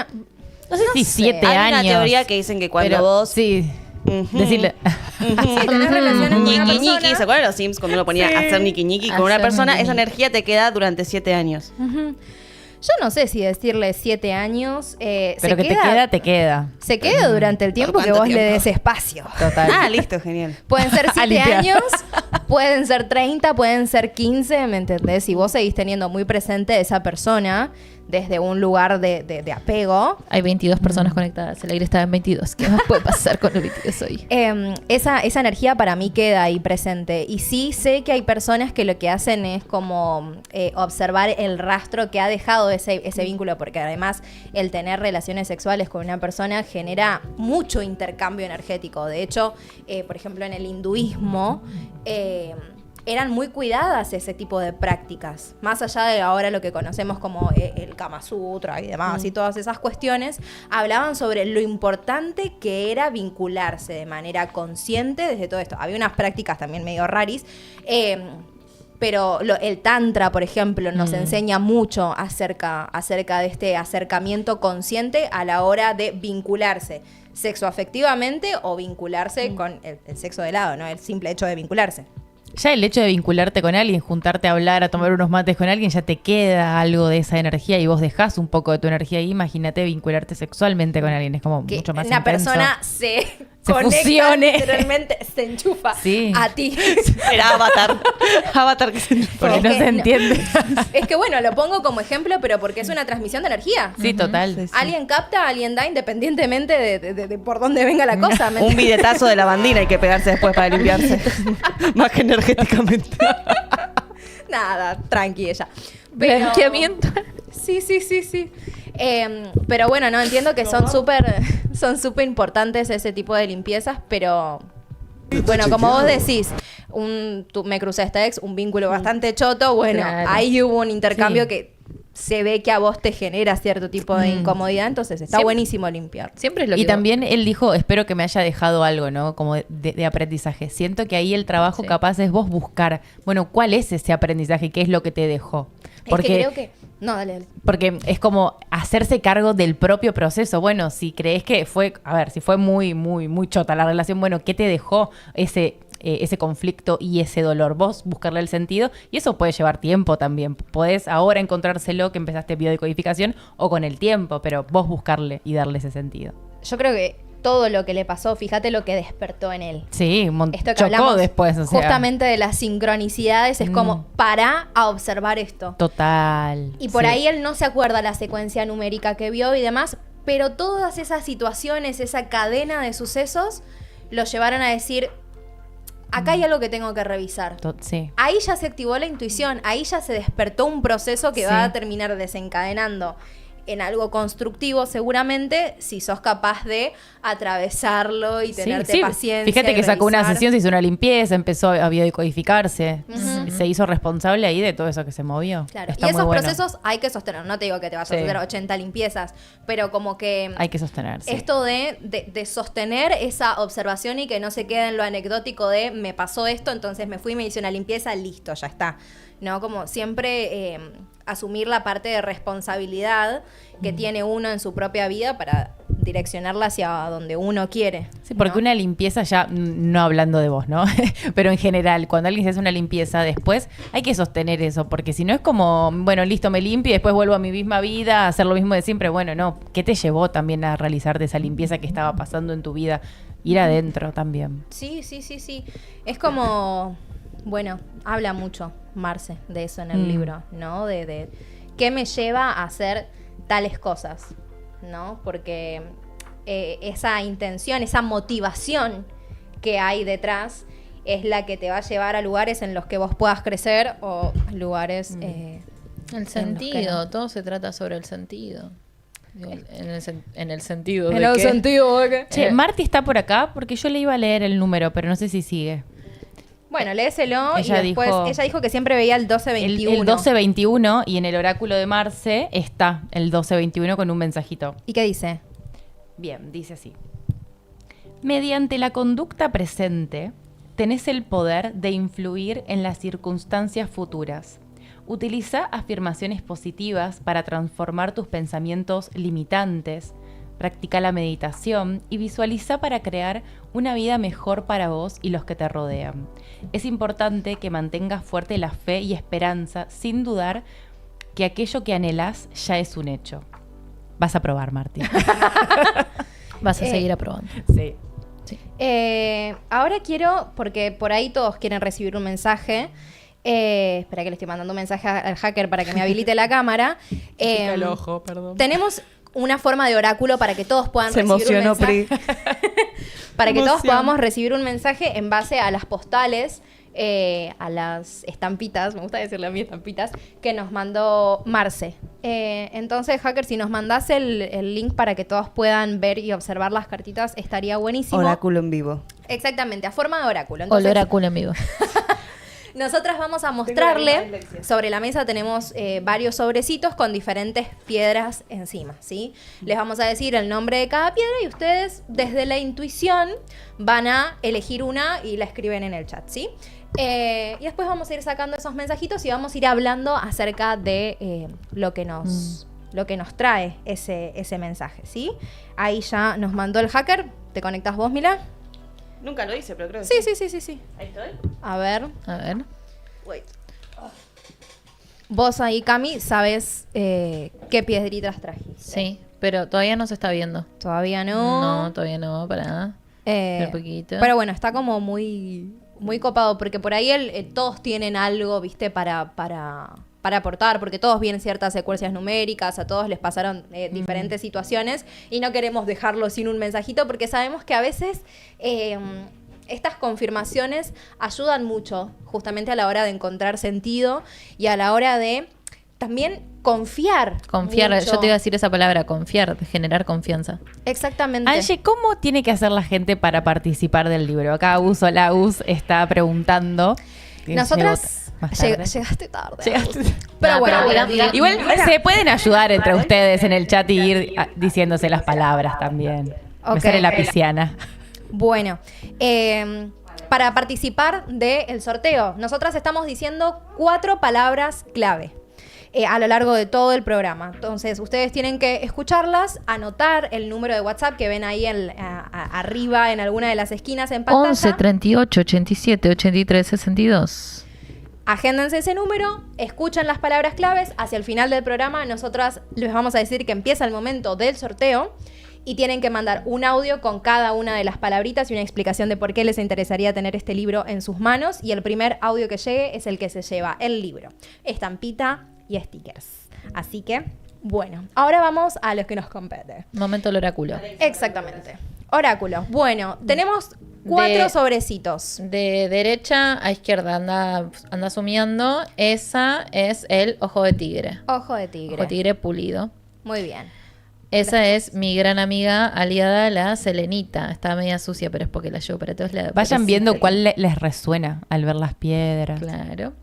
No sé si sé. 7 Hay años. una teoría que dicen que cuando pero vos... Sí. Ujú. Decirle. Sí, tenés relaciones con una Ñiqui persona. ñiqui, ¿se acuerdan de los Sims cuando uno ponía a hacer ñiqui ñiqui con una Hacer persona? ñiqui Esa ñiqui. energía te queda durante 7 años. Yo no sé si decirle 7 años. Pero que te queda. Se queda durante el tiempo que cuánto vos le tiempo? des espacio. Total. Ah, listo, genial. Pueden ser A 7 limpiar. años, pueden ser 30, pueden ser 15, ¿me entendés? Si vos seguís teniendo muy presente a esa persona desde un lugar de apego, Hay 22 personas conectadas. El aire está en 22. ¿Qué más puede pasar con el 22 hoy? esa energía para mí queda ahí presente. Y sí sé que hay personas que lo que hacen es como observar el rastro que ha dejado ese vínculo, porque además el tener relaciones sexuales con una persona genera mucho intercambio energético. De hecho, por ejemplo, en el hinduismo... eran muy cuidadas ese tipo de prácticas, más allá de ahora lo que conocemos como el Kama Sutra y demás y todas esas cuestiones, hablaban sobre lo importante que era vincularse de manera consciente desde todo esto. Había unas prácticas también medio raris, pero el tantra, por ejemplo, nos enseña mucho acerca de este acercamiento consciente a la hora de vincularse sexoafectivamente o vincularse con el sexo de lado, ¿no? El simple hecho de vincularse. Ya el hecho de vincularte con alguien, juntarte a hablar, a tomar unos mates con alguien, ya te queda algo de esa energía y vos dejás un poco de tu energía ahí. Imagínate vincularte sexualmente con alguien, es como Que mucho más una intenso. persona se conecta, fusione. literalmente se enchufa Sí. a ti. Era Avatar. Avatar que se... Porque Es no que se entiende. Es que bueno, lo pongo como ejemplo, pero porque es una transmisión de energía. Sí, total. Sí, sí. Alguien capta, alguien da, independientemente de por dónde venga la cosa. ¿me Un entiendes? billetazo de lavandina hay que pegarse después para limpiarse. Más que energéticamente. Nada, tranqui ella. Blanqueamiento. Sí. Pero bueno, no, entiendo que son súper importantes ese tipo de limpiezas, pero bueno, como vos decís, me crucé a esta ex, un vínculo bastante choto, bueno, Claro. ahí hubo un intercambio Sí. que se ve que a vos te genera cierto tipo de incomodidad, entonces está buenísimo limpiar. Siempre es lo que Y también él dijo, espero que me haya dejado algo, ¿no? Como de aprendizaje. Siento que ahí el trabajo Sí. capaz es vos buscar, bueno, ¿cuál es ese aprendizaje? ¿Qué es lo que te dejó? Es que creo que... No, dale. Porque es como hacerse cargo del propio proceso. Bueno, si crees que fue, a ver, si fue muy, muy, muy chota la relación, bueno, ¿qué te dejó ese conflicto y ese dolor? Vos buscarle el sentido, y eso puede llevar tiempo también. Podés ahora encontrárselo que empezaste biodecodificación o con el tiempo, pero vos buscarle y darle ese sentido. Yo creo que todo lo que le pasó, fíjate lo que despertó en él. Sí, Esto que chocó hablamos después, o sea. justamente de las sincronicidades, es como para a observar esto. Total. Y por sí. ahí él no se acuerda la secuencia numérica que vio y demás, pero todas esas situaciones, esa cadena de sucesos, lo llevaron a decir, acá hay algo que tengo que revisar. Sí. Ahí ya se activó la intuición, ahí ya se despertó un proceso que Sí. va a terminar desencadenando en algo constructivo seguramente, si sos capaz de atravesarlo y tenerte Sí, paciencia. fíjate y que sacó una revisar. sesión, se hizo una limpieza, empezó a biodecodificarse, Ujú. se hizo responsable ahí de todo eso que se movió. Claro, Está y muy esos bueno. procesos hay que sostener. No te digo que te vas a Sí. hacer 80 limpiezas, pero como que Hay que sostenerse. esto de sostener esa observación y que no se quede en lo anecdótico de me pasó esto, entonces me fui y me hice una limpieza, listo, ya está. ¿No? Como siempre asumir la parte de responsabilidad que tiene uno en su propia vida para direccionarla hacia donde uno quiere. Sí, porque ¿no? una limpieza ya, no hablando de vos, ¿no? Pero en general, cuando alguien se hace una limpieza después, hay que sostener eso, porque si no es como, bueno, listo, me limpio y después vuelvo a mi misma vida, a hacer lo mismo de siempre. Bueno, no, ¿qué te llevó también a realizarte esa limpieza que estaba pasando en tu vida? Ir adentro también. Sí. Es como, bueno, habla mucho Marce de eso en el libro, ¿no? De qué me lleva a hacer tales cosas, ¿no? Porque esa intención, esa motivación que hay detrás es la que te va a llevar a lugares en los que vos puedas crecer o lugares... El sentido, todo se trata sobre el sentido. Digo, en el sentido En de el que... sentido de que... Che, Marti está por acá porque yo le iba a leer el número, pero no sé si sigue. Bueno, léeselo Ella y después dijo- ella dijo que siempre veía el El 1221. 1221 y en el oráculo de Marce está el 1221 con un mensajito. ¿Y qué dice? Bien, dice así. Mediante la conducta presente, tenés el poder de influir en las circunstancias futuras. Utiliza afirmaciones positivas para transformar tus pensamientos limitantes. Practica la meditación y visualiza para crear una vida mejor para vos y los que te rodean. Es importante que mantengas fuerte la fe y esperanza sin dudar que aquello que anhelás ya es un hecho. Vas a probar, Martín. Vas a seguir aprobando. Sí. Ahora quiero, porque por ahí todos quieren recibir un mensaje. Espera que le estoy mandando un mensaje al hacker para que me habilite la cámara. Perdón. Tenemos una forma de oráculo para que todos puedan Se recibir emocionó, un mensaje. Para que todos Emoción. podamos recibir un mensaje en base a las postales, a las estampitas, me gusta decirle a mí estampitas, que nos mandó Marce. Entonces, hacker, si nos mandás el link para que todos puedan ver y observar las cartitas, estaría buenísimo. Oráculo en vivo. Exactamente, a forma de oráculo. O el Entonces, oráculo en vivo. nosotras vamos a mostrarle, sobre la mesa tenemos varios sobrecitos con diferentes piedras encima, ¿sí? Les vamos a decir el nombre de cada piedra y ustedes desde la intuición van a elegir una y la escriben en el chat, ¿sí? Y después vamos a ir sacando esos mensajitos y vamos a ir hablando acerca de lo que nos trae ese mensaje, ¿sí? Ahí ya nos mandó el hacker. ¿Te conectás vos, Mila? Nunca lo hice, pero creo que Sí. Ahí estoy. A ver. A ver. Wait. Vos ahí, Cami, sabes qué piedritas trajiste. Sí, pero todavía no se está viendo. Todavía no. No, todavía no, para nada. Un poquito. Pero bueno, está como muy copado, porque por ahí todos tienen algo, ¿viste? Para aportar, porque todos vienen ciertas secuencias numéricas, a todos les pasaron diferentes situaciones y no queremos dejarlo sin un mensajito porque sabemos que a veces estas confirmaciones ayudan mucho justamente a la hora de encontrar sentido y a la hora de también confiar. Confiar, mucho. yo te iba a decir esa palabra, confiar, generar confianza. Exactamente. Angie, ¿cómo tiene que hacer la gente para participar del libro? Acá Uz está preguntando. Nosotras Llegó más tarde. llegaste tarde. Llegaste- Pero No, bueno, pero mira, Igual se pueden ayudar entre ustedes en el chat y ir diciéndose las palabras también. Ok. Me sale la pisciana. Bueno, para participar del sorteo, nosotras estamos diciendo 4 palabras clave a lo largo de todo el programa. Entonces, ustedes tienen que escucharlas, anotar el número de WhatsApp que ven ahí arriba en alguna de las esquinas en pantalla. 11 38 87 83 62. Agéndense ese número, escuchan las palabras claves. Hacia el final del programa, nosotras les vamos a decir que empieza el momento del sorteo y tienen que mandar un audio con cada una de las palabritas y una explicación de por qué les interesaría tener este libro en sus manos. Y el primer audio que llegue es el que se lleva el libro, estampita y stickers. Así que, bueno, ahora vamos a los que nos compete. Momento del oráculo. Exactamente. Oráculo. Bueno, tenemos 4 sobrecitos. De derecha a izquierda, anda sumiendo. Esa es el ojo de tigre. Ojo de tigre. Ojo de tigre pulido. Muy bien. Esa es mi gran amiga aliada, la Selenita. Está media sucia, pero es porque la llevo para todos lados. Vayan Pero viendo sí, cuál les resuena al ver las piedras. Claro.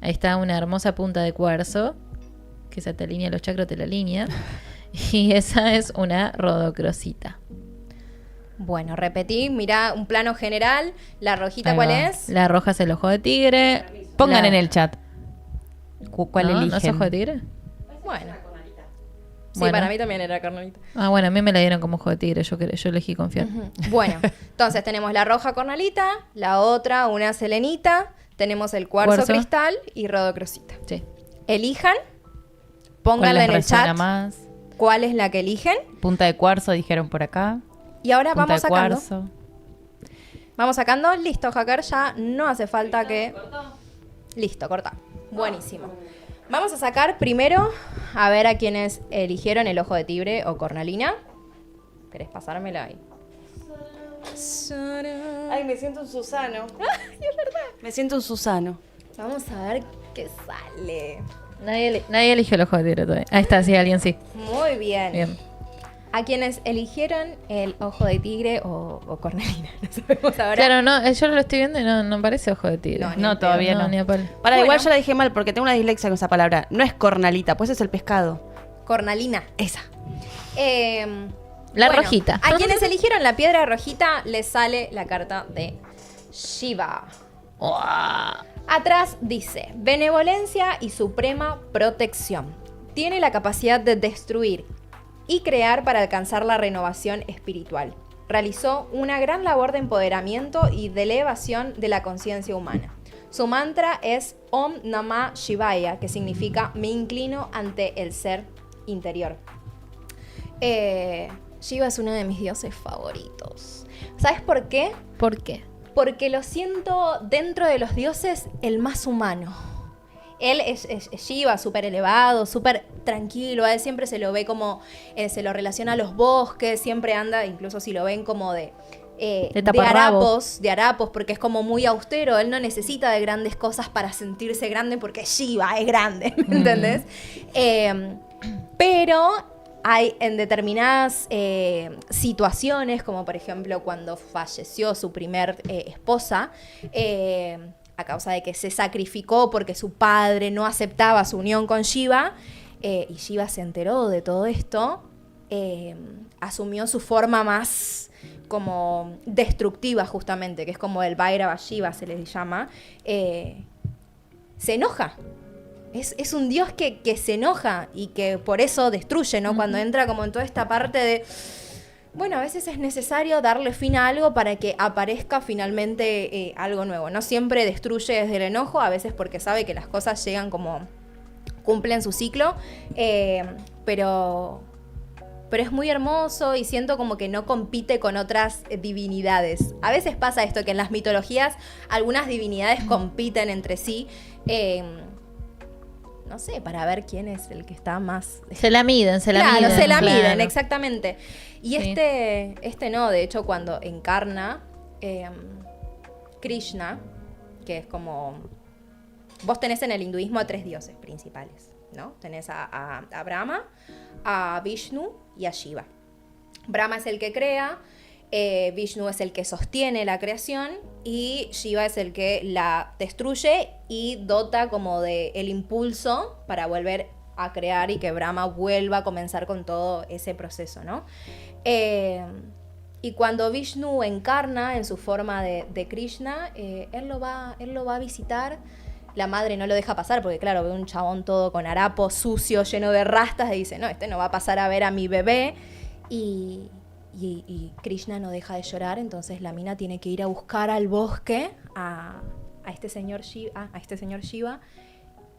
Ahí está una hermosa punta de cuarzo, que esa te alinea los chakras, te la alinea. Y esa es una rodocrosita. Bueno, repetí, mirá un plano general. La rojita, Ahí ¿cuál va. es? La roja es el ojo de tigre. Pongan La- en el chat. ¿Cuál ¿No? eligen? ¿No es ojo de tigre? Bueno. Sí, Bueno. para mí también era carnalita. Ah, bueno, a mí me la dieron como ojo de tigre. Yo elegí confiar. Bueno, entonces tenemos la roja cornalita, la otra una selenita, tenemos el cuarzo Cuarzo. cristal y rodocrosita. Sí. Elijan, ¿Cuál pónganla les en el resuena chat más? cuál es la que eligen. Punta de cuarzo dijeron por acá. Y ahora Punta vamos de sacando. cuarzo. Vamos sacando. Listo, hacker, ya no hace falta que... Listo, corta. Buenísimo. Vamos a sacar primero a ver a quienes eligieron el ojo de tigre o cornalina. ¿Querés pasármela ahí? Ay, me siento un Susano. Ay, es verdad. Me siento un Susano. Vamos a ver qué sale. Nadie eligió el ojo de tigre todavía. Ahí está, sí, alguien sí. Muy bien. Bien. A quienes eligieron el ojo de tigre o cornalina, no sabemos ahora. Claro, no, yo lo estoy viendo y no parece ojo de tigre. No, ni No, en todavía pedo. no. Ni a palo. Para, Bueno. igual yo la dije mal porque tengo una dislexia con esa palabra. No es cornalita, pues es el pescado. Cornalina. Esa. La rojita. A quienes eligieron la piedra rojita les sale la carta de Shiva. Atrás dice, benevolencia y suprema protección. Tiene la capacidad de destruir y crear para alcanzar la renovación espiritual. Realizó una gran labor de empoderamiento y de elevación de la conciencia humana. Su mantra es Om Namah Shivaya, que significa me inclino ante el ser interior. Shiva es uno de mis dioses favoritos. ¿Sabes por qué? ¿Por qué? Porque lo siento dentro de los dioses el más humano. Él es Shiva, súper elevado, súper tranquilo. A él siempre se lo ve como, se lo relaciona a los bosques, siempre anda, incluso si lo ven como de taparrabos. harapos, porque es como muy austero. Él no necesita de grandes cosas para sentirse grande, porque Shiva es grande, ¿me entendés? Pero hay en determinadas situaciones, como por ejemplo cuando falleció su primer esposa, a causa de que se sacrificó porque su padre no aceptaba su unión con Shiva, y Shiva se enteró de todo esto, asumió su forma más como destructiva justamente, que es como el Bhairava Shiva se les llama, se enoja. Es un dios que se enoja y que por eso destruye, ¿no? Cuando entra como en toda esta parte de... Bueno, a veces es necesario darle fin a algo para que aparezca finalmente algo nuevo. No siempre destruye desde el enojo, a veces porque sabe que las cosas llegan como... cumplen su ciclo, pero es muy hermoso y siento como que no compite con otras divinidades. A veces pasa esto, que en las mitologías algunas divinidades compiten entre sí, no sé, para ver quién es el que está más... Se la miden. Claro, se la miden, claro. exactamente. Y Sí. este no, de hecho, cuando encarna Krishna, que es como... Vos tenés en el hinduismo a 3 dioses principales, ¿no? Tenés a Brahma, a Vishnu y a Shiva. Brahma es el que crea, Vishnu es el que sostiene la creación y Shiva es el que la destruye y dota como de el impulso para volver a crear y que Brahma vuelva a comenzar con todo ese proceso, ¿no? Y cuando Vishnu encarna en su forma de Krishna, él lo va a visitar. La madre no lo deja pasar porque, claro, ve un chabón todo con harapos, sucio, lleno de rastas y dice, no, este no va a pasar a ver a mi bebé. Y Krishna no deja de llorar, entonces la mina tiene que ir a buscar al bosque a este señor Shiva.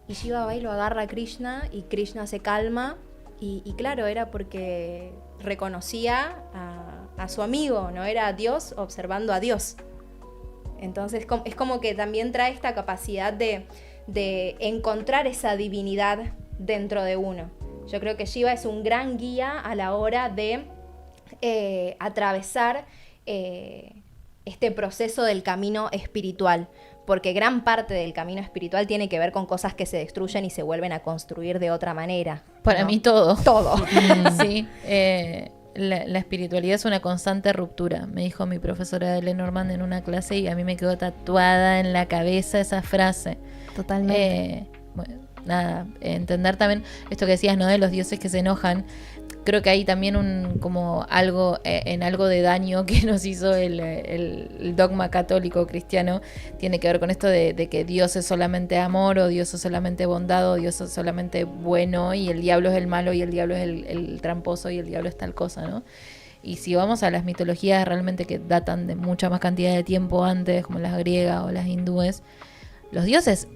Y Shiva va y lo agarra a Krishna y Krishna se calma. Y claro, era porque reconocía a su amigo, no era Dios observando a Dios. Entonces es como que también trae esta capacidad de encontrar esa divinidad dentro de uno. Yo creo que Shiva es un gran guía a la hora de atravesar este proceso del camino espiritual, porque gran parte del camino espiritual tiene que ver con cosas que se destruyen y se vuelven a construir de otra manera. Para ¿no? mí todo. Todo. Sí. La espiritualidad es una constante ruptura, me dijo mi profesora de Lenormand en una clase y a mí me quedó tatuada en la cabeza esa frase. Totalmente. Bueno, nada, entender también esto que decías, ¿no? De los dioses que se enojan. Creo que hay también como algo de daño que nos hizo el dogma católico cristiano, tiene que ver con esto de que Dios es solamente amor, o Dios es solamente bondad, o Dios es solamente bueno, y el diablo es el malo, y el diablo es el tramposo, y el diablo es tal cosa, ¿no? Y si vamos a las mitologías realmente que datan de mucha más cantidad de tiempo antes, como las griegas o las hindúes, los dioses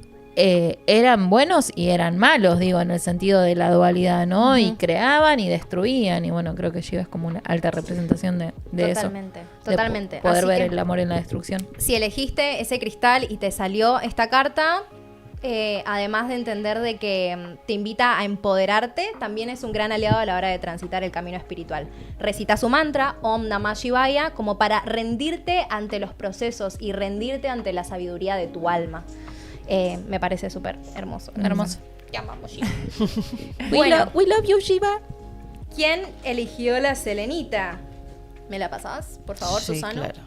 eran buenos y eran malos, digo, en el sentido de la dualidad, ¿no? Y creaban y destruían, y bueno, creo que Shiva es como una alta representación de Totalmente, eso. totalmente. De poder Así ver que, el amor en la destrucción. si elegiste ese cristal y te salió esta carta, además de entender de que te invita a empoderarte, también es un gran aliado a la hora de transitar el camino espiritual. Recita su mantra, Om Namah Shivaya, como para rendirte ante los procesos y rendirte ante la sabiduría de tu alma. Me parece súper hermoso. Hermoso. Te amamos, Shiva. We love you, Shiva. ¿Quién eligió la selenita? ¿Me la pasás, por favor, Sí, Susano? claro.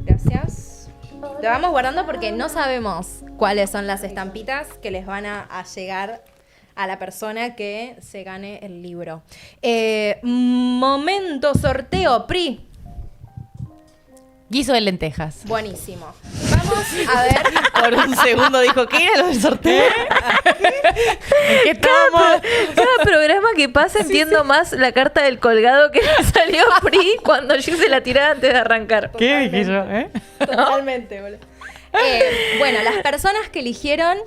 Gracias. Lo vamos guardando porque no sabemos cuáles son las estampitas que les van a llegar a la persona que se gane el libro. Momento sorteo, Pri. Guiso de lentejas. Buenísimo. Vamos a ver. Por un segundo dijo, ¿qué era lo del sorteo? ¿Qué estamos? Cada programa que pasa entiendo más la carta del colgado que le salió a Pri cuando yo se la tiraba antes de arrancar. ¿Qué dije yo? Totalmente, boludo. Bueno, las personas que eligieron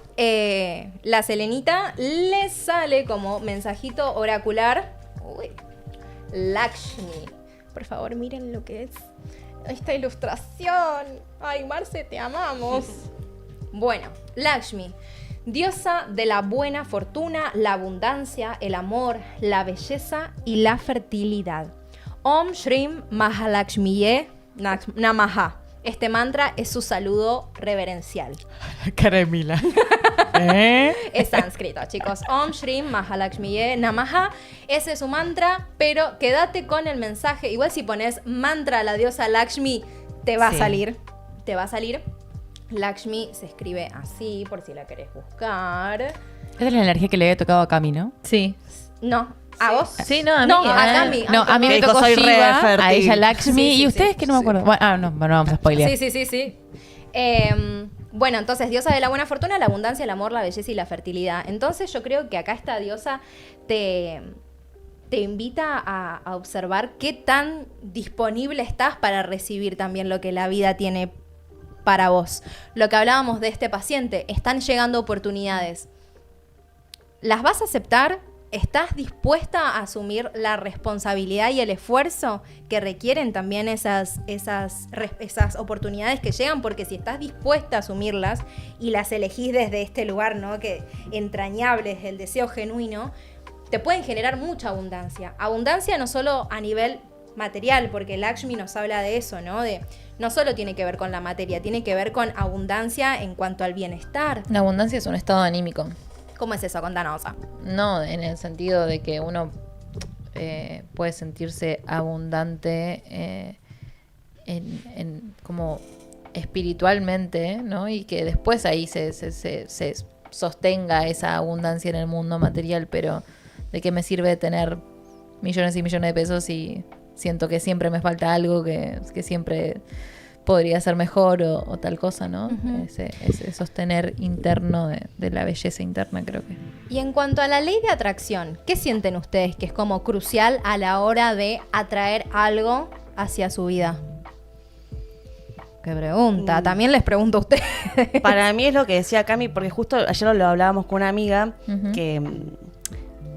la selenita les sale como mensajito oracular. Uy, Lakshmi. Por favor, miren lo que es esta ilustración. Ay, Marce, te amamos. Bueno, Lakshmi, diosa de la buena fortuna, la abundancia, el amor, la belleza y la fertilidad. Om Shrim Mahalakshmiye Namaha. Este mantra es su saludo reverencial. Cara de Mila. Es sánscrito, chicos. Om Shrim Mahalakshmiye Namaha. Ese es su mantra, pero quédate con el mensaje. Igual si pones mantra a la diosa Lakshmi, te va a salir. Te va a salir. Lakshmi se escribe así, por si la querés buscar. Esa es la energía que le había tocado a Cami, ¿no? Sí. No, ¿a vos? Sí, no, a mí. No, a Cami. No, a mí me Dijo, tocó soy re Shiva, fértil. a ella Lakshmi, Sí, sí, y ustedes sí. que no me acuerdo. Bueno, no vamos a spoilear. Sí. Bueno, entonces, diosa de la buena fortuna, la abundancia, el amor, la belleza y la fertilidad. Entonces, yo creo que acá esta diosa te invita a observar qué tan disponible estás para recibir también lo que la vida tiene para vos. Lo que hablábamos de este paciente, están llegando oportunidades. ¿Las vas a aceptar? ¿Estás dispuesta a asumir la responsabilidad y el esfuerzo que requieren también esas oportunidades que llegan? Porque si estás dispuesta a asumirlas y las elegís desde este lugar, ¿no? Que entrañable, es el deseo genuino, te pueden generar mucha abundancia. Abundancia no solo a nivel material, porque Lakshmi nos habla de eso, ¿no? No solo tiene que ver con la materia, tiene que ver con abundancia en cuanto al bienestar. La abundancia es un estado anímico. ¿Cómo es eso? Contanos. No, en el sentido de que uno puede sentirse abundante como espiritualmente, ¿no? Y que después ahí se sostenga esa abundancia en el mundo material, pero ¿de qué me sirve tener millones y millones de pesos y siento que siempre me falta algo, que siempre podría ser mejor o tal cosa, ¿no? Uh-huh. Ese sostener interno de la belleza interna, creo que. Y en cuanto a la ley de atracción, ¿qué sienten ustedes que es como crucial a la hora de atraer algo hacia su vida? Qué pregunta. También les pregunto a ustedes. Para mí es lo que decía Cami, porque justo ayer lo hablábamos con una amiga que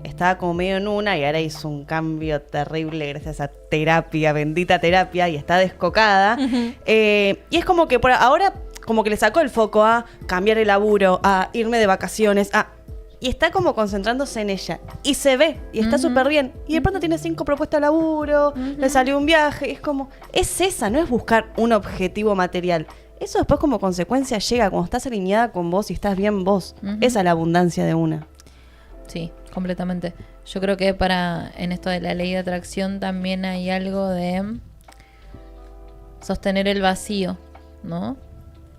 estaba como medio en una y ahora hizo un cambio terrible gracias a terapia, bendita terapia, y está descocada. Y es como que por ahora como que le sacó el foco a cambiar el laburo, a irme de vacaciones, y está como concentrándose en ella. Y se ve, y está súper bien. Y de pronto tiene 5 propuestas de laburo, le salió un viaje. Y es como, es esa, no es buscar un objetivo material. Eso después como consecuencia llega cuando estás alineada con vos y estás bien vos. Esa es la abundancia de una. Sí, completamente. Yo creo que en esto de la ley de atracción también hay algo de sostener el vacío, ¿no?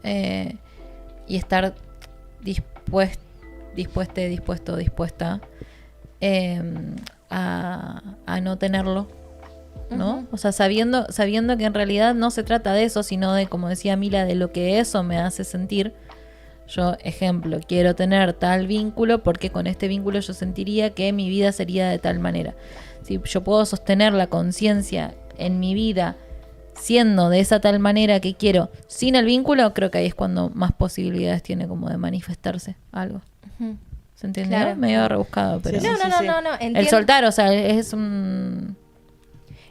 Y estar dispuesta a no tenerlo, ¿no? O sea, sabiendo que en realidad no se trata de eso, sino de, como decía Mila, de lo que eso me hace sentir. Yo, ejemplo, quiero tener tal vínculo porque con este vínculo yo sentiría que mi vida sería de tal manera. Si yo puedo sostener la conciencia en mi vida siendo de esa tal manera que quiero sin el vínculo, creo que ahí es cuando más posibilidades tiene como de manifestarse algo. ¿Se entendió? Claro. Medio rebuscado, pero... Sí, sí, No. El Entiendo. soltar, o sea, es un...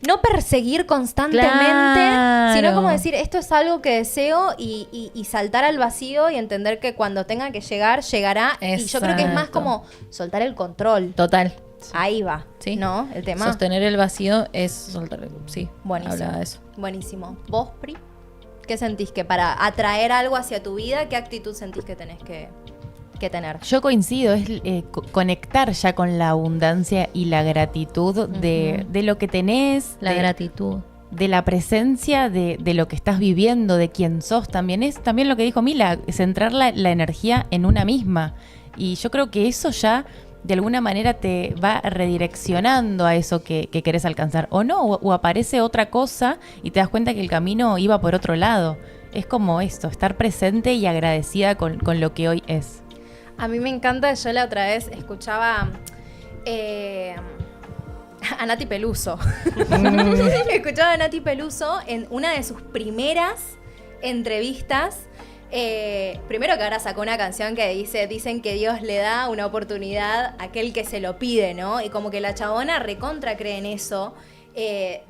No perseguir constantemente, Claro. sino como decir, esto es algo que deseo y saltar al vacío y entender que cuando tenga que llegar, llegará. Y yo creo que es más Exacto. como soltar el control. Total. Ahí va, Sí. ¿no? El tema. Sostener el vacío es soltar. Sí, Buenísimo. hablaba de eso. Buenísimo. ¿Vos, Pri? ¿Qué sentís que para atraer algo hacia tu vida, qué actitud sentís que tenés que que tener. Yo coincido, es conectar ya con la abundancia y la gratitud de lo que tenés. La gratitud. De la presencia de lo que estás viviendo, de quién sos también. Es también lo que dijo Mila, centrar la energía en una misma. Y yo creo que eso ya de alguna manera te va redireccionando a eso que querés alcanzar. O no, o aparece otra cosa y te das cuenta que el camino iba por otro lado. Es como esto, estar presente y agradecida con lo que hoy es. A mí me encanta, yo la otra vez escuchaba a Nati Peluso. Escuchaba a Nati Peluso en una de sus primeras entrevistas. Primero que ahora sacó una canción que dicen que Dios le da una oportunidad a aquel que se lo pide, ¿no? Y como que la chabona recontra cree en eso, de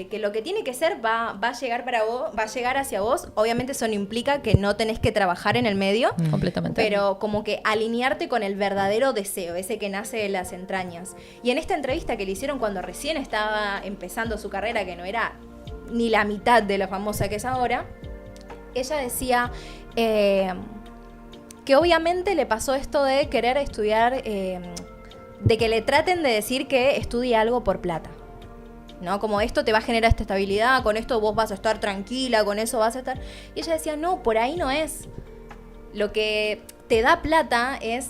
que lo que tiene que ser va a llegar para vos, va a llegar hacia vos. Obviamente eso no implica que no tenés que trabajar en el medio, Completamente. pero como que alinearte con el verdadero deseo, ese que nace de las entrañas. Y en esta entrevista que le hicieron cuando recién estaba empezando su carrera, que no era ni la mitad de lo famosa que es ahora, ella decía que obviamente le pasó esto de querer estudiar, de que le traten de decir que estudie algo por plata, ¿no? Como esto te va a generar esta estabilidad, con esto vos vas a estar tranquila, con eso vas a estar... Y ella decía, no, por ahí no es. Lo que te da plata es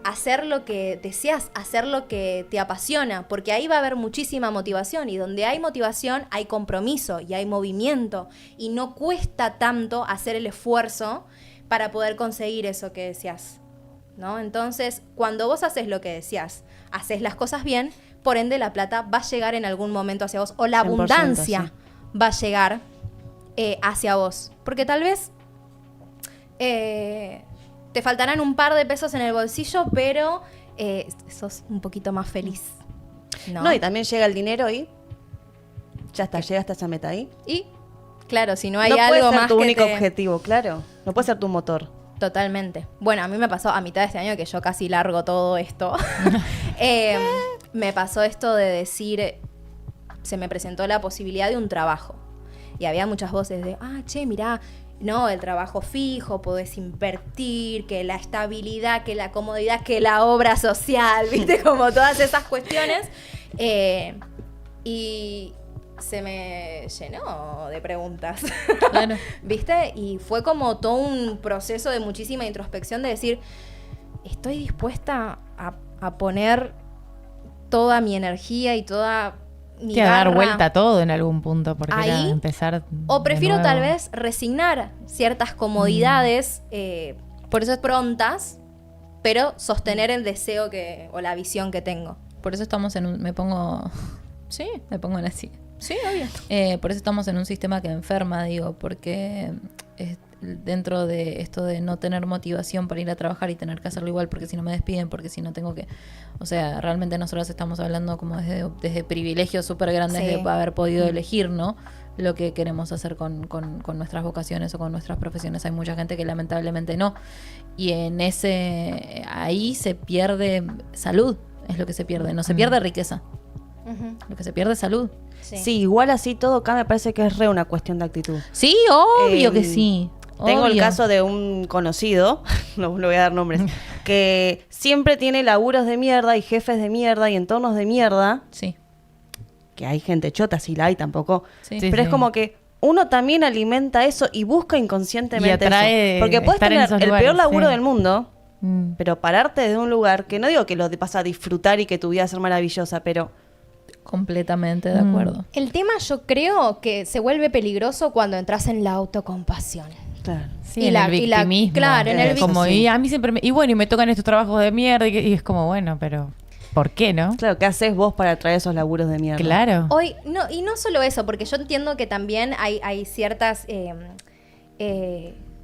hacer lo que deseas, hacer lo que te apasiona, porque ahí va a haber muchísima motivación, y donde hay motivación hay compromiso y hay movimiento, y no cuesta tanto hacer el esfuerzo para poder conseguir eso que deseas, ¿no? Entonces, cuando vos haces lo que deseas, haces las cosas bien, por ende la plata va a llegar en algún momento hacia vos, o la abundancia va a llegar hacia vos, porque tal vez te faltarán un par de pesos en el bolsillo, pero sos un poquito más feliz, ¿no? Y también llega el dinero y ya está, llegaste a esa meta ahí. Y, claro, si no hay no algo puede ser más tu que único te... objetivo, claro. No puede ser tu motor. Totalmente. Bueno, a mí me pasó a mitad de este año, que yo casi largo todo esto. Me pasó esto de decir, se me presentó la posibilidad de un trabajo. Y había muchas voces de, che, mirá, no, el trabajo fijo, podés invertir, que la estabilidad, que la comodidad, que la obra social, ¿viste? Como todas esas cuestiones. Y se me llenó de preguntas, Claro. ¿viste? Y fue como todo un proceso de muchísima introspección de decir, estoy dispuesta a poner toda mi energía y toda mi Que a dar garra vuelta a todo en algún punto, porque ahí, era empezar. o prefiero de tal nuevo. vez resignar ciertas comodidades por eso prontas, pero sostener el deseo o la visión que tengo. Por eso estamos en un... Me pongo en así. Sí, obvio. Por eso estamos en un sistema que enferma, digo, porque dentro de esto de no tener motivación para ir a trabajar y tener que hacerlo igual, porque si no me despiden, porque si no tengo que... O sea, realmente nosotros estamos hablando como desde privilegios súper grandes Sí. de haber podido elegir, ¿no? Lo que queremos hacer con nuestras vocaciones o con nuestras profesiones. Hay mucha gente que lamentablemente no. Y en ahí se pierde salud, es lo que se pierde. No se pierde riqueza, lo que se pierde es salud. Sí, igual así todo acá me parece que es re una cuestión de actitud. Sí, obvio que sí. Tengo el obvio. caso de un conocido, no le voy a dar nombres, que siempre tiene laburos de mierda y jefes de mierda y entornos de mierda, Sí, que hay gente chota, sí la hay tampoco, sí. Sí. pero es como que uno también alimenta eso y busca inconscientemente Y atrae eso. Porque puedes estar en tener esos el lugares, peor laburo sí. del mundo, Mm. pero pararte de un lugar, que no digo que lo vas a disfrutar y que tu vida va a ser maravillosa, pero Completamente de acuerdo. El tema yo creo que se vuelve peligroso cuando entras en la autocompasión. claro. Sí, Y en la- el y la- victimismo. claro, en el como, sí. y a mí siempre y bueno, y me tocan estos trabajos de mierda, y es como, bueno, pero ¿por qué no? Claro, ¿qué haces vos para traer esos laburos de mierda? Claro. Hoy, no, y no solo eso, porque yo entiendo que también hay ciertas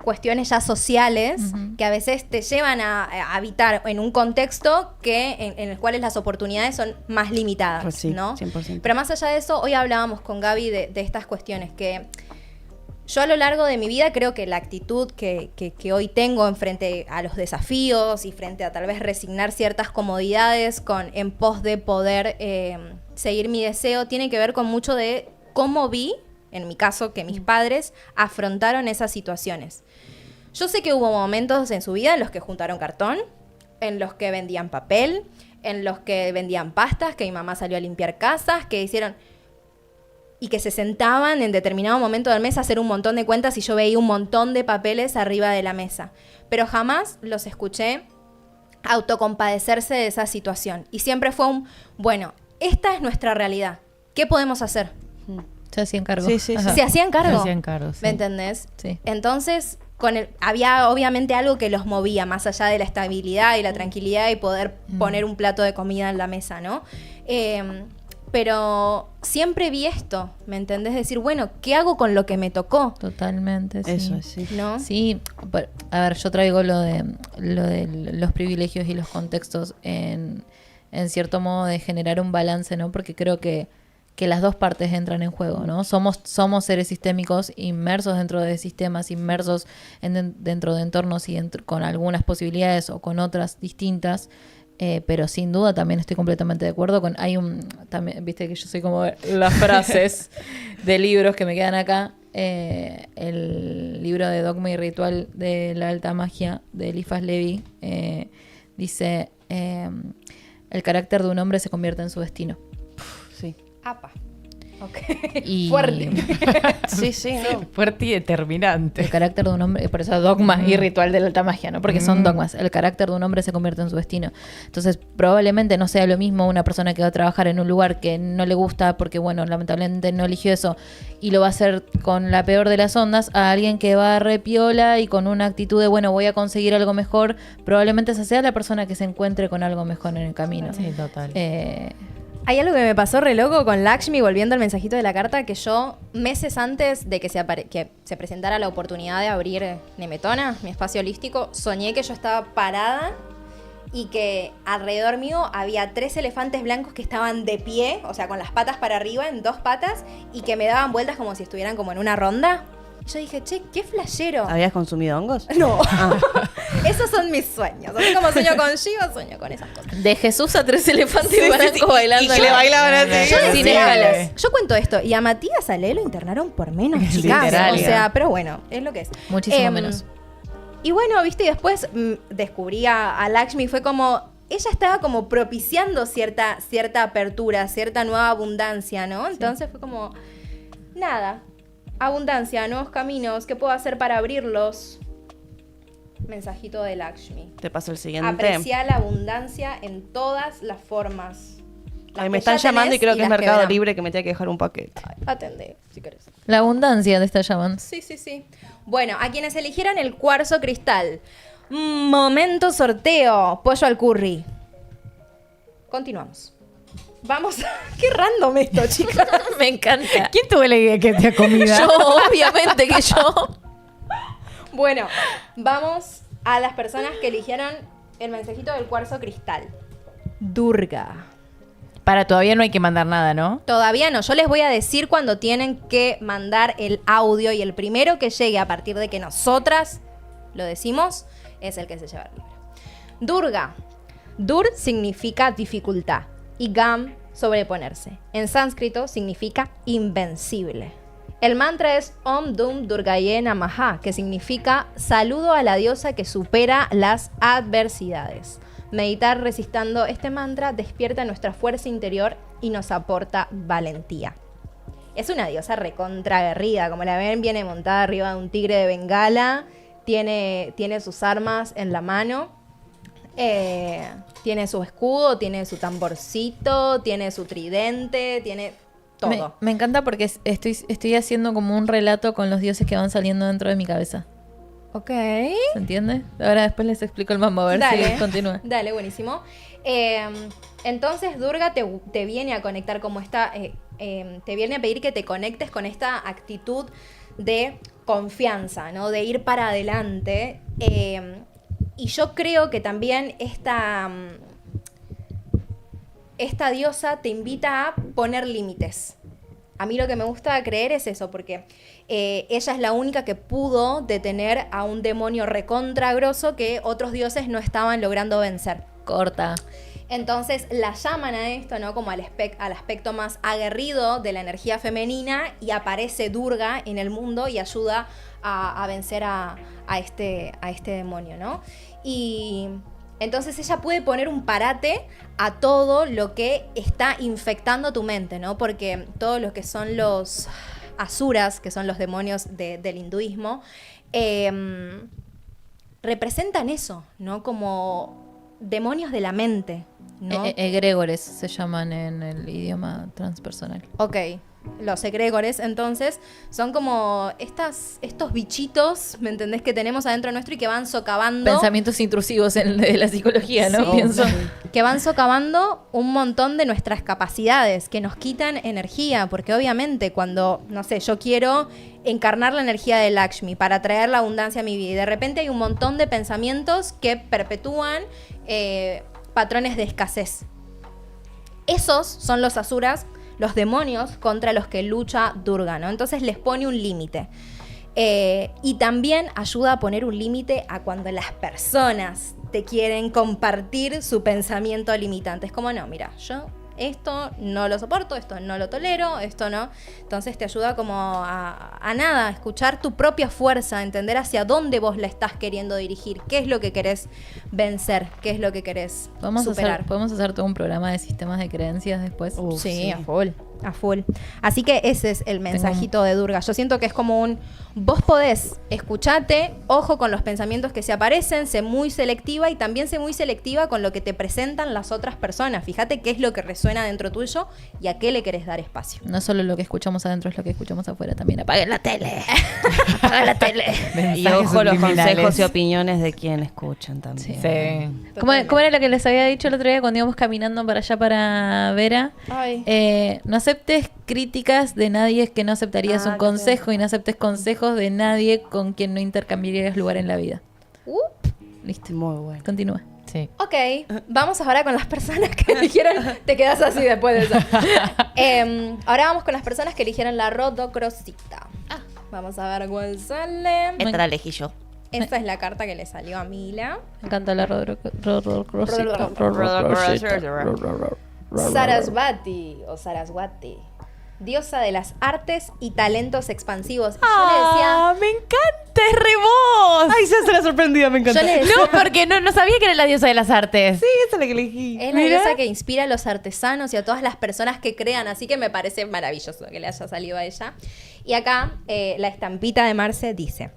cuestiones ya sociales que a veces te llevan a habitar en un contexto en el cual las oportunidades son más limitadas, Pues sí, ¿no? 100%. Pero más allá de eso, hoy hablábamos con Gaby de estas cuestiones que yo a lo largo de mi vida creo que la actitud que hoy tengo en frente a los desafíos y frente a tal vez resignar ciertas comodidades en pos de poder seguir mi deseo tiene que ver con mucho de cómo vi, en mi caso, que mis padres afrontaron esas situaciones. Yo sé que hubo momentos en su vida en los que juntaron cartón, en los que vendían papel, en los que vendían pastas, que mi mamá salió a limpiar casas, que hicieron... Y que se sentaban en determinado momento del mes a hacer un montón de cuentas y yo veía un montón de papeles arriba de la mesa. Pero jamás los escuché autocompadecerse de esa situación. Y siempre fue bueno, esta es nuestra realidad. ¿Qué podemos hacer? Se hacían cargo. Sí, sí, sí. Ajá. ¿Se hacían cargo? Se hacían cargo, sí. ¿Me entendés? Sí. Entonces, había obviamente algo que los movía, más allá de la estabilidad y la tranquilidad y poder poner un plato de comida en la mesa, ¿no? Pero siempre vi esto, ¿me entendés? Decir, bueno, ¿qué hago con lo que me tocó? Totalmente, sí. Eso es, sí. ¿No? Sí, a ver, yo traigo lo de los privilegios y los contextos en cierto modo de generar un balance, ¿no? Porque creo que las dos partes entran en juego, ¿no? Somos seres sistémicos inmersos dentro de sistemas, inmersos dentro de entornos y con algunas posibilidades o con otras distintas. Pero sin duda también estoy completamente de acuerdo con... también, viste que yo soy como las frases de libros que me quedan acá. El libro de Dogma y Ritual de la Alta Magia de Eliphas Levi dice: el carácter de un hombre se convierte en su destino. Sí. Apa. Ok. Y Fuerte. Sí, sí, no. Fuerte y determinante. el carácter de un hombre, por eso dogma y ritual de la alta magia, ¿no? Porque son dogmas. El carácter de un hombre se convierte en su destino. Entonces, probablemente no sea lo mismo una persona que va a trabajar en un lugar que no le gusta porque, bueno, lamentablemente no eligió eso y lo va a hacer con la peor de las ondas, a alguien que va repiola y con una actitud de, bueno, voy a conseguir algo mejor. Probablemente esa sea la persona que se encuentre con algo mejor en el camino. Sí, total. Hay algo que me pasó re loco con Lakshmi, volviendo al mensajito de la carta, que yo, meses antes de que se presentara la oportunidad de abrir Nemetona, mi espacio holístico, soñé que yo estaba parada y que alrededor mío había 3 elefantes blancos que estaban de pie, o sea, con las patas para arriba, en 2 patas, y que me daban vueltas como si estuvieran como en una ronda. Y yo dije, che, qué flashero. ¿Habías consumido hongos? No, esos son mis sueños. Así como sueño con Shiva, sueño con esas cosas. De Jesús a 3 elefantes blancos bailando. Y que le bailaban así. Yo Sin decía, escalas. yo cuento esto, y a Matías Ale lo internaron por menos, chicas. Literal, O sea, pero bueno, es lo que es. Muchísimo menos. Y bueno, viste, y después descubrí a Lakshmi, fue como, ella estaba como propiciando cierta apertura, cierta nueva abundancia, ¿no? Entonces fue como, nada, abundancia, nuevos caminos, ¿qué puedo hacer para abrirlos? Mensajito de Lakshmi. Te paso el siguiente. Apreciar la abundancia en todas las formas. Las Ay, me que están ya llamando tenés y creo que es las Mercado verán. Libre que me tiene que dejar un paquete. Atendé, si querés. La abundancia de esta llaman. Sí, sí, sí. Bueno, a quienes eligieron el cuarzo cristal. Momento sorteo. Pollo al curry. Continuamos. Vamos. Qué random esto, chicas. Me encanta. ¿Quién tuvo la idea que hacía comida? Yo, obviamente que yo. Bueno, vamos a las personas que eligieron el mensajito del cuarzo cristal. Durga. Para todavía no hay que mandar nada, ¿no? Todavía no. Yo les voy a decir cuando tienen que mandar el audio y el primero que llegue a partir de que nosotras lo decimos es el que se lleva el libro. Durga. Dur significa dificultad y Gam, sobreponerse. En sánscrito significa invencible. El mantra es Om Dum Durgaye Namaha, que significa saludo a la diosa que supera las adversidades. Meditar recitando este mantra despierta nuestra fuerza interior y nos aporta valentía. Es una diosa recontra aguerrida, como la ven, viene montada arriba de un tigre de Bengala, tiene sus armas en la mano, tiene su escudo, tiene su tamborcito, tiene su tridente, tiene todo. Me encanta porque estoy haciendo como un relato con los dioses que van saliendo dentro de mi cabeza. Ok. ¿Se entiende? Ahora después les explico el mambo, a ver Dale, si continúa. Dale, buenísimo. Entonces Durga te viene a conectar como te viene a pedir que te conectes con esta actitud de confianza, ¿no? De ir para adelante. Y yo creo que también esta diosa te invita a poner límites. A mí lo que me gusta creer es eso, porque ella es la única que pudo detener a un demonio recontragroso que otros dioses no estaban logrando vencer. Corta. Entonces la llaman a esto, ¿no? Como al aspecto más aguerrido de la energía femenina, y aparece Durga en el mundo y ayuda a vencer a este demonio, ¿no? Y entonces ella puede poner un parate a todo lo que está infectando tu mente, ¿no? Porque todo lo que son los asuras, que son los demonios del hinduismo, representan eso, ¿no? Como demonios de la mente, ¿no? Egregores se llaman en el idioma transpersonal. Ok, los egregores, entonces, son como estos bichitos, ¿me entendés? Que tenemos adentro nuestro y que van socavando. Pensamientos intrusivos de la psicología, ¿no? Sí. Pienso. Que van socavando un montón de nuestras capacidades, que nos quitan energía, porque obviamente cuando, no sé, yo quiero encarnar la energía de Lakshmi para traer la abundancia a mi vida, y de repente hay un montón de pensamientos que perpetúan patrones de escasez. Esos son los asuras, los demonios contra los que lucha Durga, ¿no? Entonces les pone un límite. Y también ayuda a poner un límite a cuando las personas te quieren compartir su pensamiento limitante. Es como, no, mira, yo esto no lo soporto, esto no lo tolero, esto no. Entonces te ayuda como a nada, a escuchar tu propia fuerza, a entender hacia dónde vos la estás queriendo dirigir, qué es lo que querés vencer, qué es lo que querés superar. Podemos hacer todo un programa de sistemas de creencias después. Sí, a full. Así que ese es el mensajito de Durga. Yo siento que es como vos podés, escuchate, ojo con los pensamientos que se aparecen, sé muy selectiva, y también sé muy selectiva con lo que te presentan las otras personas. Fíjate qué es lo que resuena dentro tuyo y a qué le querés dar espacio. No solo lo que escuchamos adentro es lo que escuchamos afuera, también apaguen la tele. Apaguen la tele. Y ojo los consejos y opiniones de quien escuchan también. Sí. ¿Cómo era lo que les había dicho el otro día cuando íbamos caminando para allá para Vera? Ay. No aceptes críticas de nadie que no aceptarías un consejo, y no aceptes consejos de nadie con quien no intercambiarías lugar en la vida. Listo. Muy bueno. Continúa. Sí. Ok, vamos ahora con las personas que eligieron. Te quedas así después de eso. Ahora vamos con las personas que eligieron la Rodocrosita. Vamos a ver cuál sale. Esta la elegí yo. Esta es la carta que le salió a Mila. Me encanta la Rodocrosita. Sarasvati o Saraswati, diosa de las artes y talentos expansivos. Y yo le decía, ¡Me encanta! ¡Es re vos! Ay, se hace la sorprendida, me encanta. yo le decía, No, porque no sabía que era la diosa de las artes. Sí, esa es la que elegí. es la diosa que inspira a los artesanos y a todas las personas que crean, así que me parece maravilloso que le haya salido a ella. Y acá la estampita de Marce dice: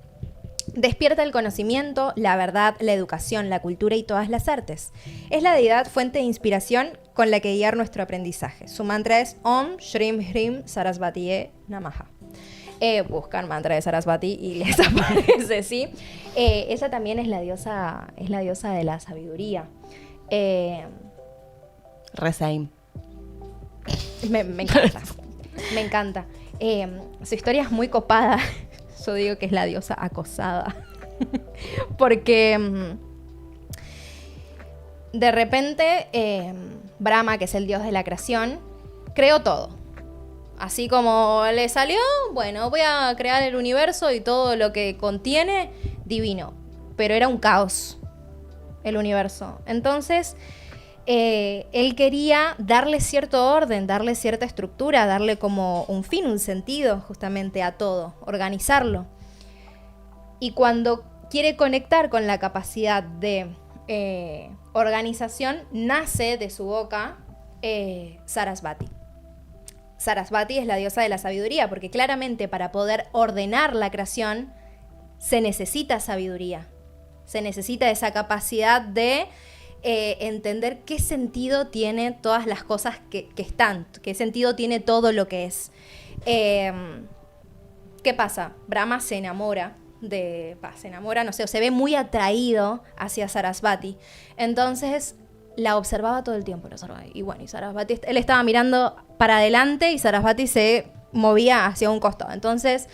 despierta el conocimiento, la verdad, la educación, la cultura y todas las artes. Es la deidad fuente de inspiración con la que guiar nuestro aprendizaje. Su mantra es Om Shrim Hrim Sarasvatiye Namaha. Buscan mantra de Sarasvati y les aparece, ¿sí? Ella también es la diosa de la sabiduría. Resaim. Me encanta. Me encanta. Su historia es muy copada. Yo digo que es la diosa acosada. Porque de repente Brahma, que es el dios de la creación, creó todo. Así como le salió, bueno, voy a crear el universo y todo lo que contiene, divino. Pero era un caos el universo. Entonces él quería darle cierto orden, darle cierta estructura, darle como un fin, un sentido justamente a todo, organizarlo. Y cuando quiere conectar con la capacidad de organización, nace de su boca Sarasvati. Sarasvati es la diosa de la sabiduría, porque claramente para poder ordenar la creación se necesita sabiduría. Se necesita esa capacidad de entender qué sentido tiene todas las cosas que están, qué sentido tiene todo lo que es. ¿Qué pasa? Brahma se enamora, no sé, o se ve muy atraído hacia Sarasvati. Entonces la observaba todo el tiempo. Y bueno, y Sarasvati, él estaba mirando para adelante y Sarasvati se movía hacia un costado. Entonces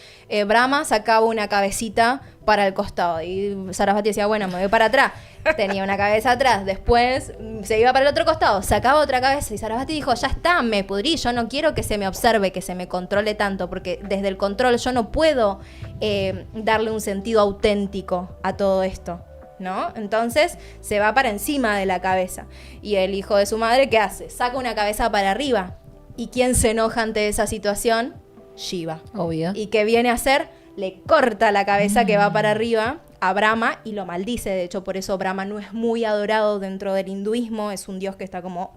Brahma sacaba una cabecita para el costado y Sarasvati decía, bueno, me voy para atrás. Tenía una cabeza atrás, después se iba para el otro costado, sacaba otra cabeza y Sarasvati dijo, ya está, me pudrí, yo no quiero que se me observe, que se me controle tanto, porque desde el control yo no puedo darle un sentido auténtico a todo esto, ¿no? Entonces se va para encima de la cabeza. Y el hijo de su madre, ¿qué hace? Saca una cabeza para arriba. ¿Y quién se enoja ante esa situación? Shiva. Obvio. ¿Y qué viene a hacer? Le corta la cabeza que va para arriba a Brahma y lo maldice. De hecho, por eso Brahma no es muy adorado dentro del hinduismo. Es un dios que está como...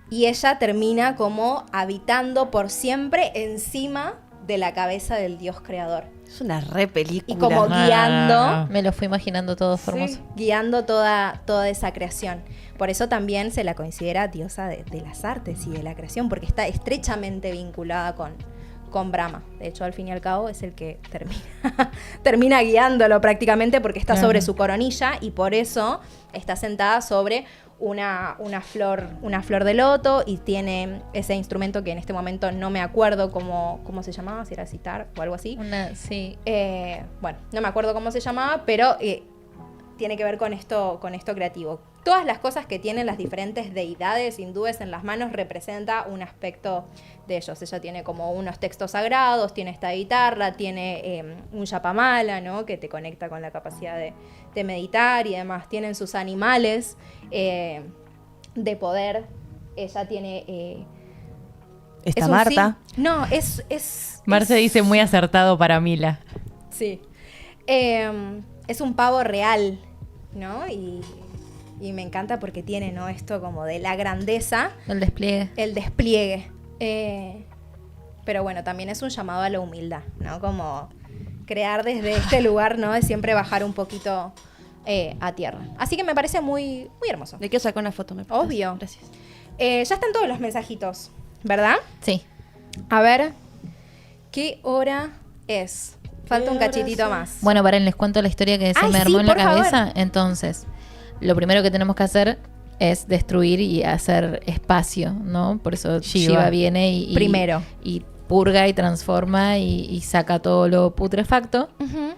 y ella termina como habitando por siempre encima de la cabeza del dios creador. Es una re película. Y como guiando... Me lo fui imaginando todo formoso. Sí, guiando toda esa creación. Por eso también se la considera diosa de las artes y de la creación, porque está estrechamente vinculada con Brahma. De hecho, al fin y al cabo, es el que termina guiándolo prácticamente, porque está sobre su coronilla y por eso está sentada sobre una flor de loto y tiene ese instrumento que en este momento no me acuerdo cómo se llamaba, si era citar o algo así. Sí. Bueno, no me acuerdo cómo se llamaba, pero tiene que ver con esto creativo. Todas las cosas que tienen las diferentes deidades hindúes en las manos representa un aspecto de ellos. Ella tiene como unos textos sagrados, tiene esta guitarra, tiene un yapamala, ¿no? Que te conecta con la capacidad de meditar y demás. Tienen sus animales de poder. Ella tiene... Está Marta. No, es Marce dice muy acertado para Mila. Sí. Es un pavo real, ¿no? Y me encanta porque tiene, ¿no? Esto como de la grandeza. El despliegue. El despliegue. Pero bueno, también es un llamado a la humildad, ¿no? Como crear desde este lugar, ¿no? De siempre bajar un poquito a tierra. Así que me parece muy, muy hermoso. Le quiero sacar una foto, me parece. Obvio. Gracias. Ya están todos los mensajitos, ¿verdad? Sí. A ver, ¿qué hora es? Falta un cachitito más. Bueno, paren, les cuento la historia que se Ay, me sí, armó en la por favor. cabeza. Entonces, lo primero que tenemos que hacer es destruir y hacer espacio, ¿no? Por eso Shiva viene y Primero. y purga y transforma y saca todo lo putrefacto. Ujú.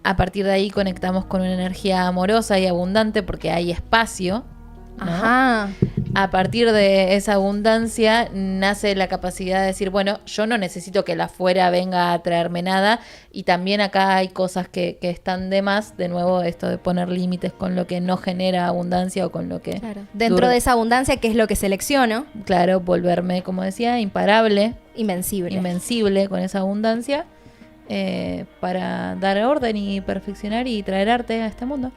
A partir de ahí conectamos con una energía amorosa y abundante porque hay espacio, ¿no? Ajá. A partir de esa abundancia nace la capacidad de decir, bueno, yo no necesito que la afuera venga a traerme nada, y también acá hay cosas que están de más, de nuevo esto de poner límites con lo que no genera abundancia o con lo que... Claro. Dentro de esa abundancia, ¿qué es lo que selecciono? Claro, volverme, como decía, imparable, Invencible. invencible con esa abundancia, para dar orden y perfeccionar y traer arte a este mundo.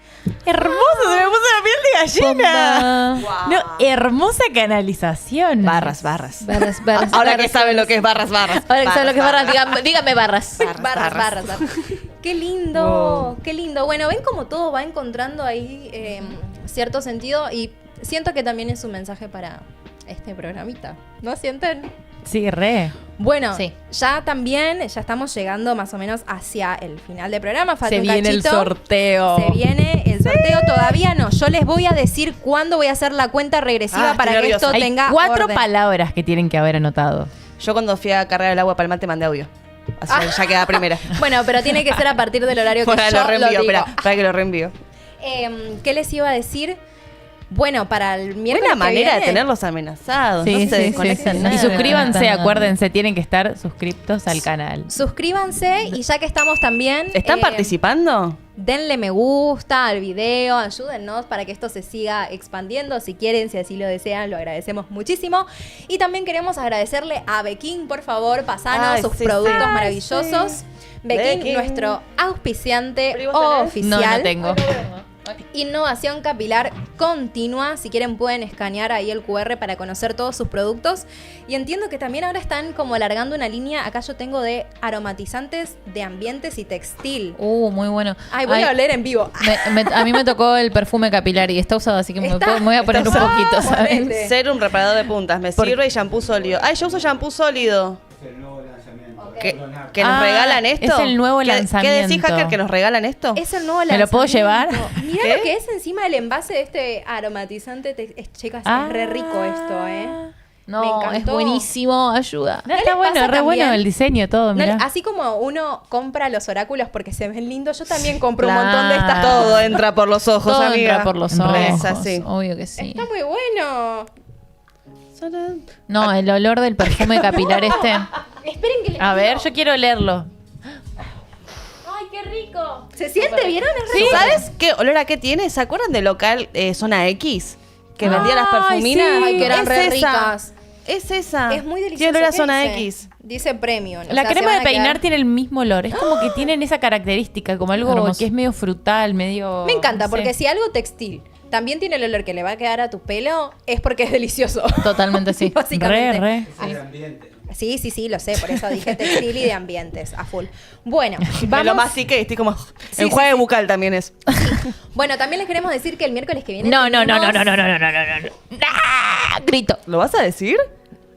Hermoso, se me puso la piel de gallina. Bomba. No, hermosa canalización. Barras. Barras, Ahora barras, que saben lo que es barras. Ahora que saben lo que es barras, dígame barras. Barras. Qué lindo, qué lindo. Bueno, ven cómo todo va encontrando ahí cierto sentido, y siento que también es un mensaje para este programita. ¿No sienten? Sí, re. Bueno, Sí. ya estamos llegando más o menos hacia el final del programa. Falta Se un viene el cachito. sorteo. Se viene el sorteo, todavía no. Yo les voy a decir cuándo voy a hacer la cuenta regresiva Ah, para estoy que esto nerviosa. Hay tenga 4 orden. palabras que tienen que haber anotado. Yo cuando fui a cargar el agua para el mate mandé audio. Así que ya queda primera. Bueno, pero tiene que ser a partir del horario que Bueno, yo lo reenvío, digo. espera que lo reenvío. ¿Qué les iba a decir? Bueno, para el miércoles Buena que manera de viene, tenerlos amenazados. Sí, no se sí, desconectan sí. nada. Y suscríbanse, Nada. acuérdense, tienen que estar suscriptos al canal. suscríbanse, y ya que estamos también... ¿Están participando? Denle me gusta al video, ayúdennos para que esto se siga expandiendo. Si quieren, si así lo desean, lo agradecemos muchísimo. Y también queremos agradecerle a Bequín, por favor, pasanos Ay, sus sí, productos sí. maravillosos. Bequín, Bequín. nuestro auspiciante ¿Pero vos tenés? oficial. No tengo. Innovación capilar continua. Si quieren pueden escanear ahí el QR para conocer todos sus productos. Y entiendo que también ahora están como alargando una línea. Acá yo tengo de aromatizantes de ambientes y textil. Muy bueno. Ay, voy a oler en vivo. A mí me tocó el perfume capilar y está usado, así que me voy a poner un usado. poquito, ¿sabes? Ponete. Serum reparador de puntas. Me sirve y shampoo sólido. Ay, yo uso shampoo sólido. ¿Que nos regalan esto? es el nuevo ¿Qué decís, lanzamiento. hacker, que nos regalan esto? Es el nuevo ¿Me lo puedo lanzamiento. llevar? Mirá ¿Qué? lo que es encima del envase de este aromatizante. Chicas, Ah. es re rico esto, ¿eh? No, Me es encantó. buenísimo, ayuda. No, ¿No está les bueno, pasa re bueno también? el diseño, todo, No, mirá. así como uno compra los oráculos porque se ven lindos, yo también compro un montón de estas Claro. cosas. Todo entra por los ojos, Todo amiga. entra por los Re. ojos, Es así. obvio que sí. Está muy bueno. No, el olor del perfume capilar este. Esperen que les A ver, digo. yo quiero leerlo. Ay, qué rico. ¿Se siente? ¿Vieron? Es re ¿Sabes qué olor a qué tiene? ¿Se acuerdan del local Zona X? Que vendía las perfuminas. sí. Ay, que eran Es re esa. ricas. Es esa. Es muy delicioso. Tiene olor a ¿Qué Zona dice? X. Dice premium. o La sea, se crema van de a peinar quedar- tiene el mismo olor. Es como que tienen esa característica, como algo Hermoso. que es medio frutal, medio... Me encanta, no sé. porque si algo textil también tiene el olor que le va a quedar a tu pelo, es porque es delicioso. Totalmente sí. Básicamente. Re. Sí, lo sé, por eso dije textil y de ambientes, a full. Bueno, Me lo vamos. mastiqué, estoy como... Sí, enjuague sí. bucal también es. Bueno, también les queremos decir que el miércoles que viene. No. tenemos- Grito. ¿Lo vas a decir?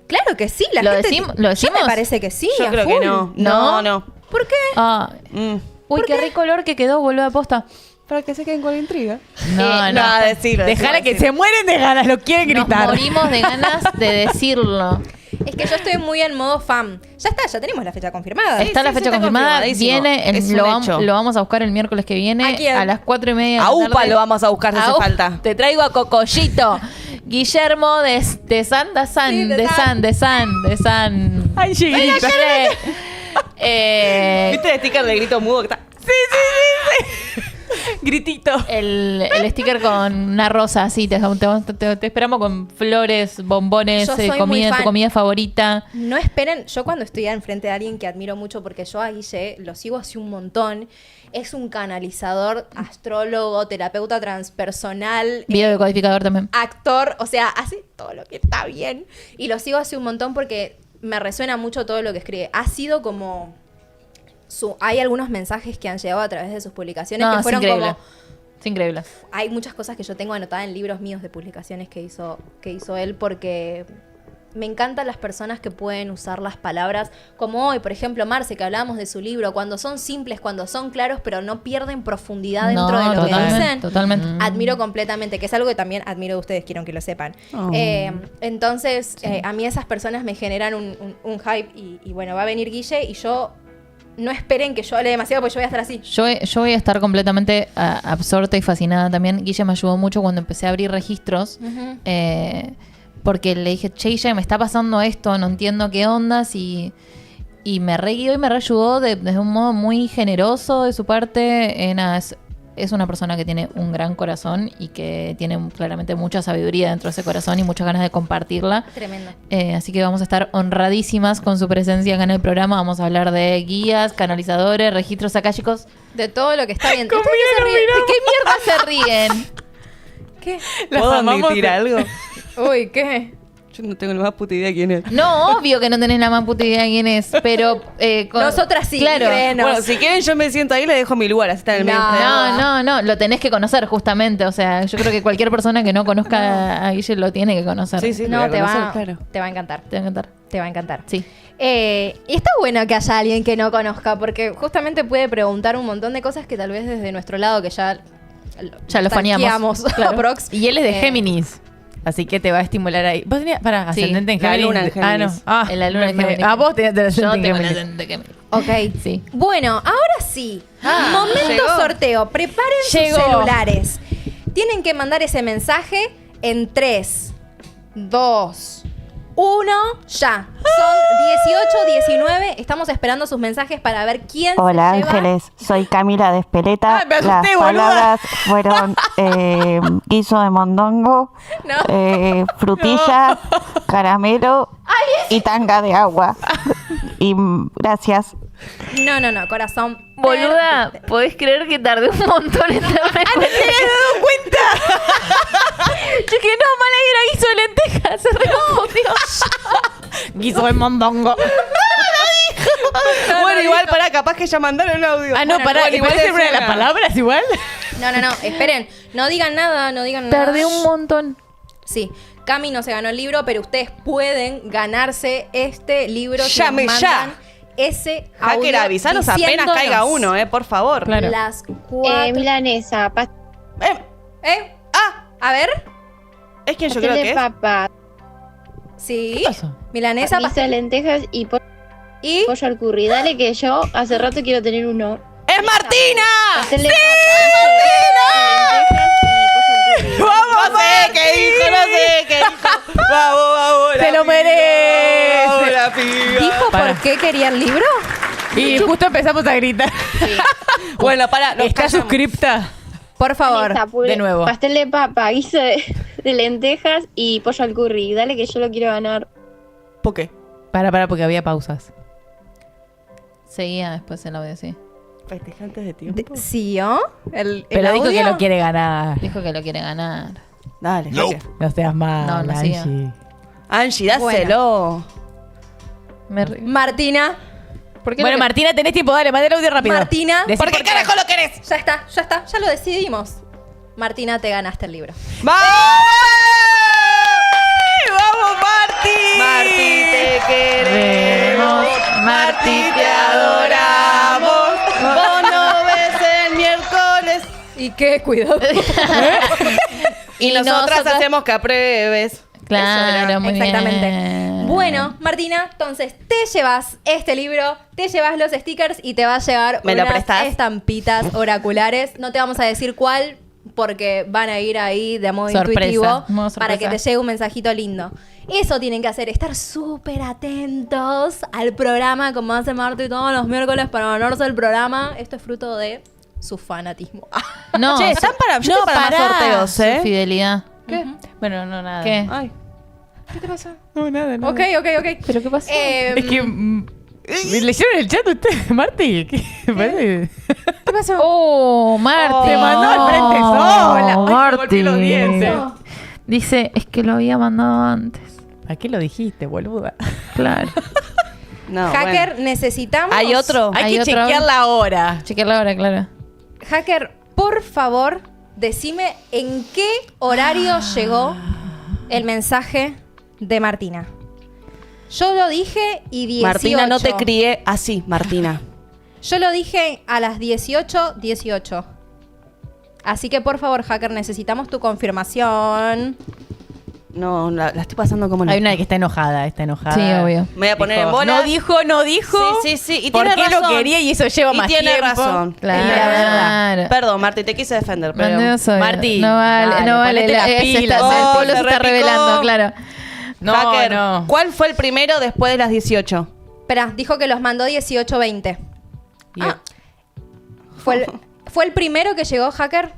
Claro que sí, la ¿Lo gente. decimos? Yo me parece que sí. Yo a creo que full. no. ¿No? No. ¿Por qué? Ah, Mm. uy, qué rico olor que quedó, boludo, de posta. Para que se queden con la intriga. No. decirlo. Dejala que se mueren de ganas, lo quieren Nos gritar. morimos de ganas de decirlo. Es que yo estoy muy en modo fan. Ya está, ya tenemos la fecha confirmada. Está la sí, fecha está confirmada. confirmadísimo. Viene, Es un hecho. lo vamos a buscar el miércoles que viene ¿A quién? las 4:30 A de la UPA tarde. lo vamos a buscar si hace A UPA. falta. Te traigo a Cocollito. Guillermo de San. Sí, de San. Ay, Giguito. ¿Viste el sticker de grito mudo que está? Gritito. El sticker con una rosa así, te esperamos con flores, bombones, Yo soy muy comida, tu fan. comida favorita. No esperen, yo cuando estoy enfrente de alguien que admiro mucho, porque yo a Guille lo sigo hace un montón, es un canalizador, astrólogo, terapeuta transpersonal, Video decodificador también. actor, o sea, hace todo lo que está bien. Y lo sigo hace un montón porque me resuena mucho todo lo que escribe. Ha sido como... hay algunos mensajes que han llegado a través de sus publicaciones No, que es fueron increíble. como... Es increíble. Hay muchas cosas que yo tengo anotadas en libros míos de publicaciones que hizo él porque me encantan las personas que pueden usar las palabras como hoy, por ejemplo, Marce, que hablábamos de su libro, cuando son simples, cuando son claros, pero no pierden profundidad dentro de lo que dicen. Totalmente. Admiro completamente, que es algo que también admiro de ustedes, quiero que lo sepan. Oh. Entonces, a mí esas personas me generan un hype y bueno, va a venir Guille y yo... No esperen que yo hable demasiado porque yo voy a estar así. Yo voy a estar completamente absorta y fascinada también. Guille me ayudó mucho cuando empecé a abrir registros. Porque le dije, che, Guille, me está pasando esto, no entiendo qué ondas. Y me re guió y me re ayudó desde un modo muy generoso de su parte. Es una persona que tiene un gran corazón y que tiene claramente mucha sabiduría dentro de ese corazón y muchas ganas de compartirla. Tremendo. Así que vamos a estar honradísimas con su presencia acá en el programa. Vamos a hablar de guías, canalizadores, registros acá, chicos. De todo lo que está bien. ¿De qué mierda se ríen? ¿Qué? ¿Puedo amamos admitir de- algo? Uy, ¿qué? Yo no tengo ni más puta idea quién es. No, obvio que no tenés la más puta idea de quién es, pero... Nosotras sí, Claro. créenos. Bueno, si quieren yo me siento ahí y le dejo mi lugar, así está en el medio. No, lo tenés que conocer justamente. O sea, yo creo que cualquier persona que no conozca a Guille lo tiene que conocer. Sí, sí, No, lo voy te a va, conocer, claro. te va a encantar. Te va a encantar. Te va a encantar. Sí. Y está bueno que haya alguien que no conozca, porque justamente puede preguntar un montón de cosas que tal vez desde nuestro lado, que ya lo faneamos. Claro. aprox. Y él es de Eh, Géminis. Así que te va a estimular ahí. ¿Vos tenías, para, Sí, ascendente en la Géminis? luna en Géminis. Ah, no. En la luna en Géminis. Ah, vos tenías el Yo ascendente en tengo Géminis. la de Géminis. Ok. Sí. Bueno, ahora sí. Momento llegó. sorteo. Preparen Llegó. sus celulares. Tienen que mandar ese mensaje en 3, 2, 1, ya. Son 18, 19. Estamos esperando sus mensajes para ver quién Hola se lleva. Ángeles, soy Camila de Espeleta. Ay, me asusté, Las boluda. palabras fueron guiso de mondongo, frutilla, caramelo y tanga de agua. Y gracias. No, corazón. Boluda, ¿podés creer que tardé un montón en darme cuenta? Yo que no, mala era guiso de lentejas, se reconfundió. Guiso de mondongo. Bueno, igual para capaz que ya mandaron el audio. Ah, no, pará. Bueno, ¿Igual igual es una de las suena. palabras igual? No, esperen. No digan nada, Tardé un montón. Sí, Cami no se ganó el libro, pero ustedes pueden ganarse este libro si Llame nos ya. mandan ese audio Hacker, avisanos apenas diciéndonos caiga uno, por favor. Claro. Las 4... Milanesa, A ver. Es quien yo creo pastel que de es. papa, Sí. ¿Qué pasó? Milanesa, guiso de lentejas y y... pollo al curry. Dale que yo hace rato quiero tener uno. ¡Es Martina! Pastel de papa, lentejas y pollo al curry. ¡Vamos! No sé qué dijo. Vamos. ¡Se lo merece! Vamos, la piba. ¿Dijo Para. por qué quería el libro? Y justo empezamos a gritar. Bueno, para, nos ¿Está callamos. suscripta? Por favor. Vanessa, puré, de nuevo. Pastel de papa, guiso de lentejas y pollo al curry. Dale que yo lo quiero ganar. ¿Por qué? Para, porque había pausas. Seguía después el audio, sí. Festejantes de tiempo. ¿Sí, o? Pero dijo que lo quiere ganar. Dijo que lo quiere ganar. Dale, Hacker. No seas mal, No, no siga. Angie. Angie, dáselo. Martina. ¿Por qué Bueno, lo que- Martina, tenés tiempo, dale, mandale audio rápido. Martina. Decí ¿Por qué carajo lo querés? Ya está, ya lo decidimos. Martina, te ganaste el libro. ¡Vamos! ¡Vamos, Marti! Marti, te queremos. Marti, te adoramos. Vos no ves el miércoles. ¿Y qué? Cuidado. Y nosotras hacemos que apruebes. Claro, muy Exactamente. bien. Bueno, Martina, entonces te llevas este libro, te llevas los stickers y te vas a llevar ¿Me lo unas prestás? estampitas oraculares. No te vamos a decir cuál porque van a ir ahí de modo Sorpresa, intuitivo modo para sorpresa. que te llegue un mensajito lindo. Eso tienen que hacer, estar súper atentos al programa como hace Marti todos los miércoles para ganarse el programa. Esto es fruto de su fanatismo. No, Che, están para, yo estoy para más sorteos, su ¿eh? fidelidad. ¿Qué? Bueno, no, nada. ¿Qué? Ay. ¿Qué te pasa? No, nada, nada. Ok. ¿Pero qué pasó? Es que... ¿me leyeron el chat ustedes, Marti? ¿Qué pasó? Oh, Marti. Te mandó al frente sola. Ay, me Marti. golpeé los dientes. Dice, es que lo había mandado antes. ¿Para qué lo dijiste, boluda? Claro. No, Hacker, bueno. necesitamos... ¿Hay otro? Hay ¿Hay que otro? chequear la hora. Chequear la hora, claro. Hacker, por favor, decime en qué horario llegó el mensaje de Martina. Yo lo dije y 18. Martina, no te crié así, Martina. Yo lo dije a las 18:18. Así que por favor, Hacker, necesitamos tu confirmación. No, la estoy pasando como Hay una que está enojada, Sí, obvio. Me voy a poner Dijo, en bolas. No dijo. Sí, sí, sí. Y ¿Por tiene qué razón. lo quería y eso lleva Y más tiene tiempo? razón. Claro. Es la verdad. Perdón, Marti, te quise defender, pero... Maldito soy. Marti, no vale, dale, no vale. ponete las Se pilas. está- Oh, Pablo se se está repicó. revelando, claro. No, Hacker, no. ¿cuál fue el primero después de las 18? Espera, dijo que los mandó 18:20. ¿Fue el primero que llegó, Hacker?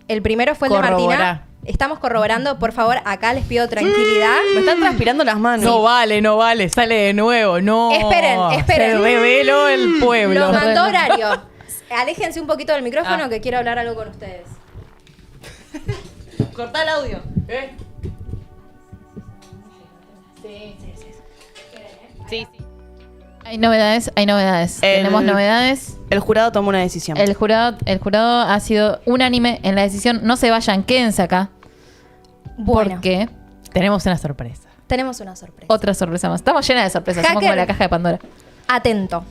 ¿El primero fue el de Corrobora. Martina? Estamos corroborando, por favor, acá les pido tranquilidad. Me están transpirando las manos. No vale, sale de nuevo, no. Esperen. Se reveló el pueblo. Lo mandó horario. Aléjense un poquito del micrófono que quiero hablar algo con ustedes. Cortá el audio. Sí. Hay novedades. Tenemos novedades. El jurado tomó una decisión. El jurado ha sido unánime en la decisión. No se vayan, quédense acá. Bueno, Porque Tenemos una sorpresa. tenemos una sorpresa. otra sorpresa más. Estamos llenas de sorpresas. Somos como Hacker. la caja de Pandora. Atento.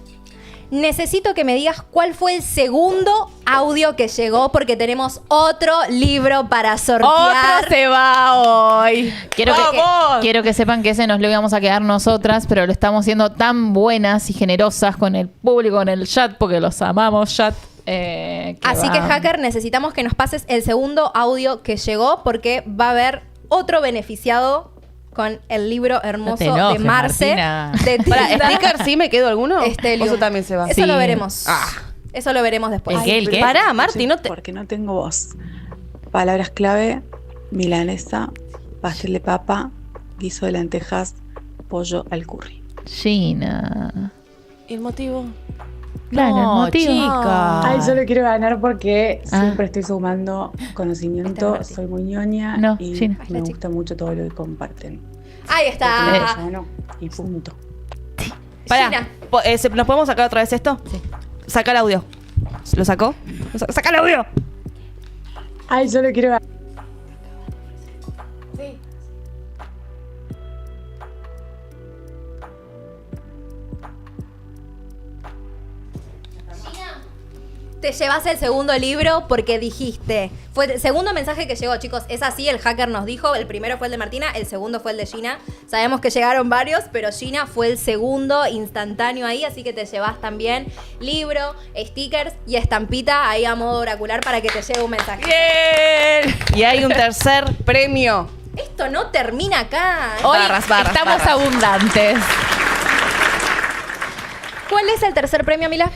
Necesito que me digas cuál fue el segundo audio que llegó porque tenemos otro libro para sortear. Otro se va hoy. Quiero que sepan que ese nos lo íbamos a quedar nosotras, pero lo estamos siendo tan buenas y generosas con el público, con el chat, porque los amamos, chat. Así que, Hacker, necesitamos que nos pases el segundo audio que llegó porque va a haber otro beneficiado con el libro hermoso No te enojes, de Marce. Martina. De Para, Tilda ¿sticker sí me quedo alguno? Estelium. ¿O eso también se va? Eso Sí. lo veremos. Ah. Eso lo veremos después. ¿El qué? Pará, Marti, no te... Porque no tengo voz. Palabras clave: milanesa, pastel de papa, guiso de lentejas, pollo al curry. Gina. ¿Y el motivo? Claro, el motivo. chica. Ay, yo lo quiero ganar porque Ah. siempre estoy sumando conocimiento, Este es soy muy ñoña No, y Gina. me gusta mucho todo lo que comparten. Ahí Porque está. yo gano y punto. Pará, Gina. ¿nos podemos sacar otra vez esto? Sí. Saca el audio. ¿Lo sacó? ¡Saca el audio! Ay, yo lo quiero ganar. Te llevas el segundo libro porque dijiste. Fue el segundo mensaje que llegó, chicos. Es así, el hacker nos dijo. El primero fue el de Martina, el segundo fue el de Gina. Sabemos que llegaron varios, pero Gina fue el segundo instantáneo ahí. Así que te llevas también libro, stickers y estampita ahí a modo oracular para que te llegue un mensaje. ¡Bien! Y hay un tercer premio. Esto no termina acá. Hoy Barras, estamos barras. abundantes. ¿Cuál es el tercer premio, Mila?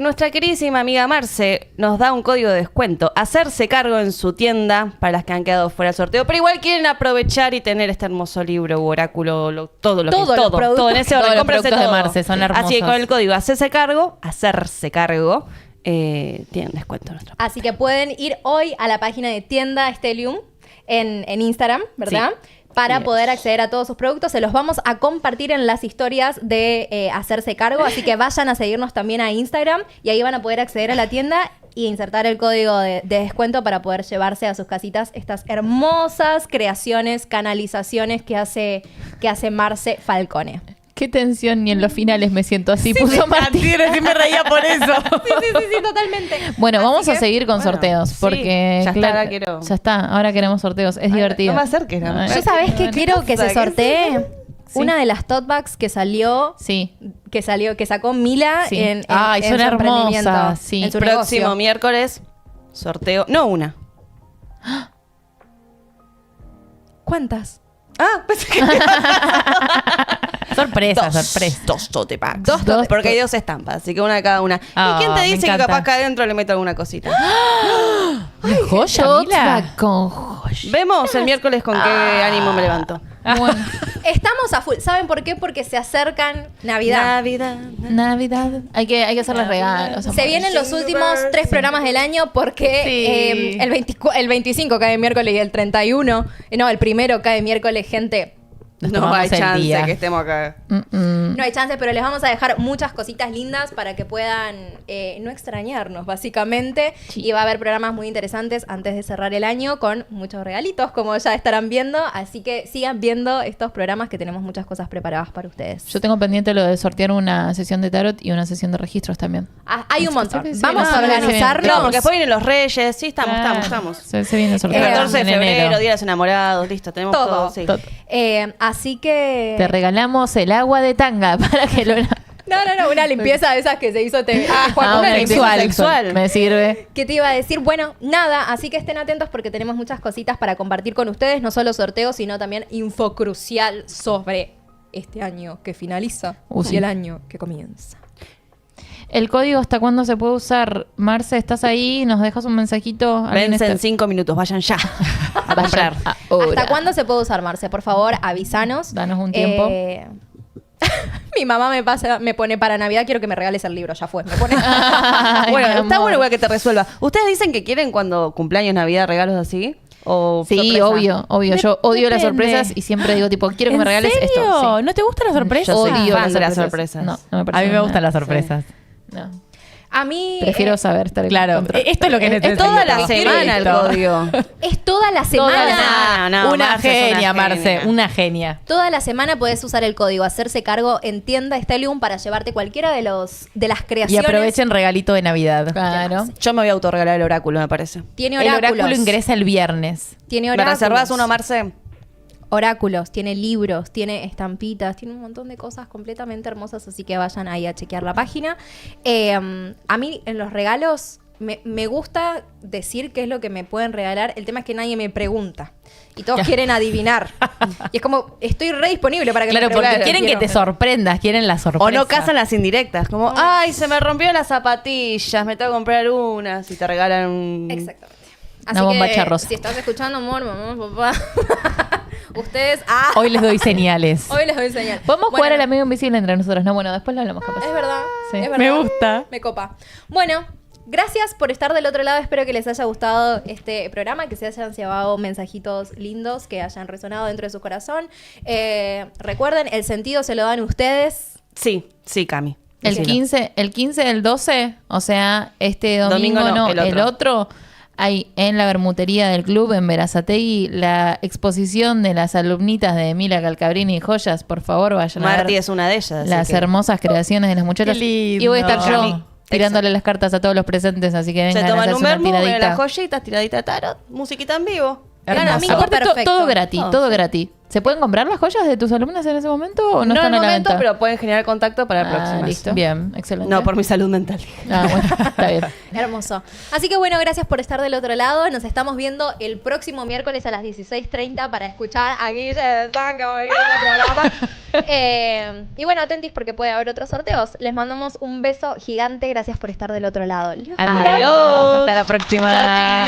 Nuestra queridísima amiga Marce nos da un código de descuento. Hacerse cargo en su tienda para las que han quedado fuera del sorteo. Pero igual quieren aprovechar y tener este hermoso libro u oráculo, todo en ese Todos orden. los Cómprense productos de todo. Marce son hermosos. Así que con el código hacerse cargo, tienen descuento. Así que pueden ir hoy a la página de Tienda Stellium en Instagram, ¿verdad? Para poder acceder a todos sus productos. Se los vamos a compartir en las historias de Hacerse Cargo. Así que vayan a seguirnos también a Instagram y ahí van a poder acceder a la tienda y insertar el código de descuento para poder llevarse a sus casitas estas hermosas creaciones, canalizaciones que hace Marce Falcone. Qué tensión, ni en los finales me siento así. Puso Martín. Sí me reía por eso. Sí, totalmente. Bueno, Así vamos a que, seguir con sorteos. Porque, ya está, ahora quiero. Ya está, ahora queremos sorteos. Es divertido. No me acerques, no. Ay, Yo sabés que quiero que se sortee una de las tote bags que salió, Sí. que sacó Mila Sí. en Ay, son su emprendimiento, hermosas, sí. en su Próximo negocio. miércoles, sorteo. No una. ¿Cuántas? Ah, pensé que Sorpresa. Dos tote bags. Dos tote- Porque hay 2 estampas, así que una de cada una. Ah, ¿Y quién te me dice que encanta. capaz que adentro le meto alguna cosita? Joya, Tote Mila. bag con joya. Vemos el miércoles con qué ánimo me levanto. Bueno, Estamos a full. ¿Saben por qué? Porque se acercan Navidad. Navidad. Navidad. Hay que hacerles regalos. Se vienen los últimos 3 programas del año porque el 25 cae miércoles y el 31, el primero cae miércoles, gente. Nos No tomamos hay el chance día. que estemos acá. No hay chance, pero les vamos a dejar muchas cositas lindas para que puedan no extrañarnos, básicamente. Sí. Y va a haber programas muy interesantes antes de cerrar el año con muchos regalitos, como ya estarán viendo. Así que sigan viendo estos programas que tenemos muchas cosas preparadas para ustedes. Yo tengo pendiente lo de sortear una sesión de tarot y una sesión de registros también. Hay un montón. Sí, sí, Vamos no, a se viene. organizarnos. Claro, porque después vienen los Reyes. Sí, estamos. Se viene el El sorteo. 14 de en febrero, enero. Día de los Enamorados, listo, tenemos Todo. todo. Sí. Todo. Así que... Te regalamos el agua de tanga para que lo... No, una limpieza de esas que se hizo Juan, una limpieza sexual. Me sirve. ¿Qué te iba a decir? Bueno, nada, así que estén atentos porque tenemos muchas cositas para compartir con ustedes, no solo sorteos, sino también info crucial sobre este año que finaliza Sí. y el año que comienza. El código, ¿hasta cuándo se puede usar? Marce, ¿estás ahí? ¿Nos dejas un mensajito? ¿Alguien Vence en está- 5 minutos, vayan ya a comprar. Ahora. ¿Hasta cuándo se puede usar, Marce? Por favor, avísanos. Danos un tiempo. Mi mamá me pone para Navidad, quiero que me regales el libro, ya fue. Me pone... Ay, Bueno, mi está amor. bueno igual que te resuelva. ¿Ustedes dicen que quieren cuando cumpleaños, Navidad, regalos así? ¿O Sí, sorpresa? obvio. Yo odio las Depende. sorpresas y siempre digo, tipo, quiero que me ¿En regales serio? esto. Sí. ¿No te gustan las sorpresas? Yo soy Odio fan de las sorpresas. No, no me parece A mí me nada. gustan las sorpresas. No. A mí... Prefiero saber estar en Claro, contra. esto es lo que Es necesito. toda la semana el Listo. código. es toda la semana. No, Una Marce es genia, una Marce, genia. una genia. Toda la semana puedes usar el código Hacerse Cargo en Tienda Stellium para llevarte cualquiera de las Y creaciones. aprovechen regalito de Navidad. Claro. Yo me voy a autorregalar el oráculo, me parece. Tiene El oráculos. oráculo ingresa el viernes. Tiene ¿Me oráculos. reservas uno, Marce? Oráculos, tiene libros, tiene estampitas, tiene un montón de cosas completamente hermosas, así que vayan ahí a chequear la página. A mí en los regalos me gusta decir qué es lo que me pueden regalar. El tema es que nadie me pregunta y todos quieren adivinar. Y es como, estoy re disponible para que Claro, me porque pregunten. quieren que te sorprendas, quieren la sorpresa. O no cazan las indirectas, como, ay, se me rompió las zapatillas, me tengo que comprar unas y te regalan un... Exactamente. Una bombacha rosa. Si estás escuchando, amor, mamá, papá, ustedes... Hoy les doy señales. Hoy les doy señal. Podemos jugar Bueno, al amigo invisible entre nosotros. No, bueno, después lo hablamos capaz. Es verdad, Sí. es verdad. Me gusta. Me copa. Bueno, gracias por estar del otro lado. Espero que les haya gustado este programa, que se hayan llevado mensajitos lindos, que hayan resonado dentro de su corazón. Recuerden, el sentido se lo dan ustedes. Sí, Cami. El Sí. 15 del 12, o sea, este domingo, Domingo no, no, el el otro, hay en la bermutería del club en Berazategui la exposición de las alumnitas de Mila Calcabrini y Joyas. Por favor, vayan a Marti ver es una de ellas. así las que- hermosas creaciones de las muchachas. Qué lindo. Y voy a estar yo Cami. tirándole las cartas a todos los presentes, así que Se vengan a toman hacerse un una vermú, ven tiradita. las joyitas, tiradita de tarot, musiquita en vivo. Hermoso. Ganan, Amigo, Aparte, perfecto. todo gratis, Oh, todo sí. gratis. ¿Se pueden comprar las joyas de tus alumnas en ese momento o no No en están el a la momento, venta? pero pueden generar contacto para la próxima. Listo. Bien, excelente. No, por mi salud mental. Ah, bueno, está bien. Hermoso. Así que bueno, gracias por estar del otro lado. Nos estamos viendo el próximo miércoles a las 16:30 para escuchar a Guille de Tango en el programa. Y bueno, atentis porque puede haber otros sorteos. Les mandamos un beso gigante. Gracias por estar del otro lado. Adiós. Hasta la próxima.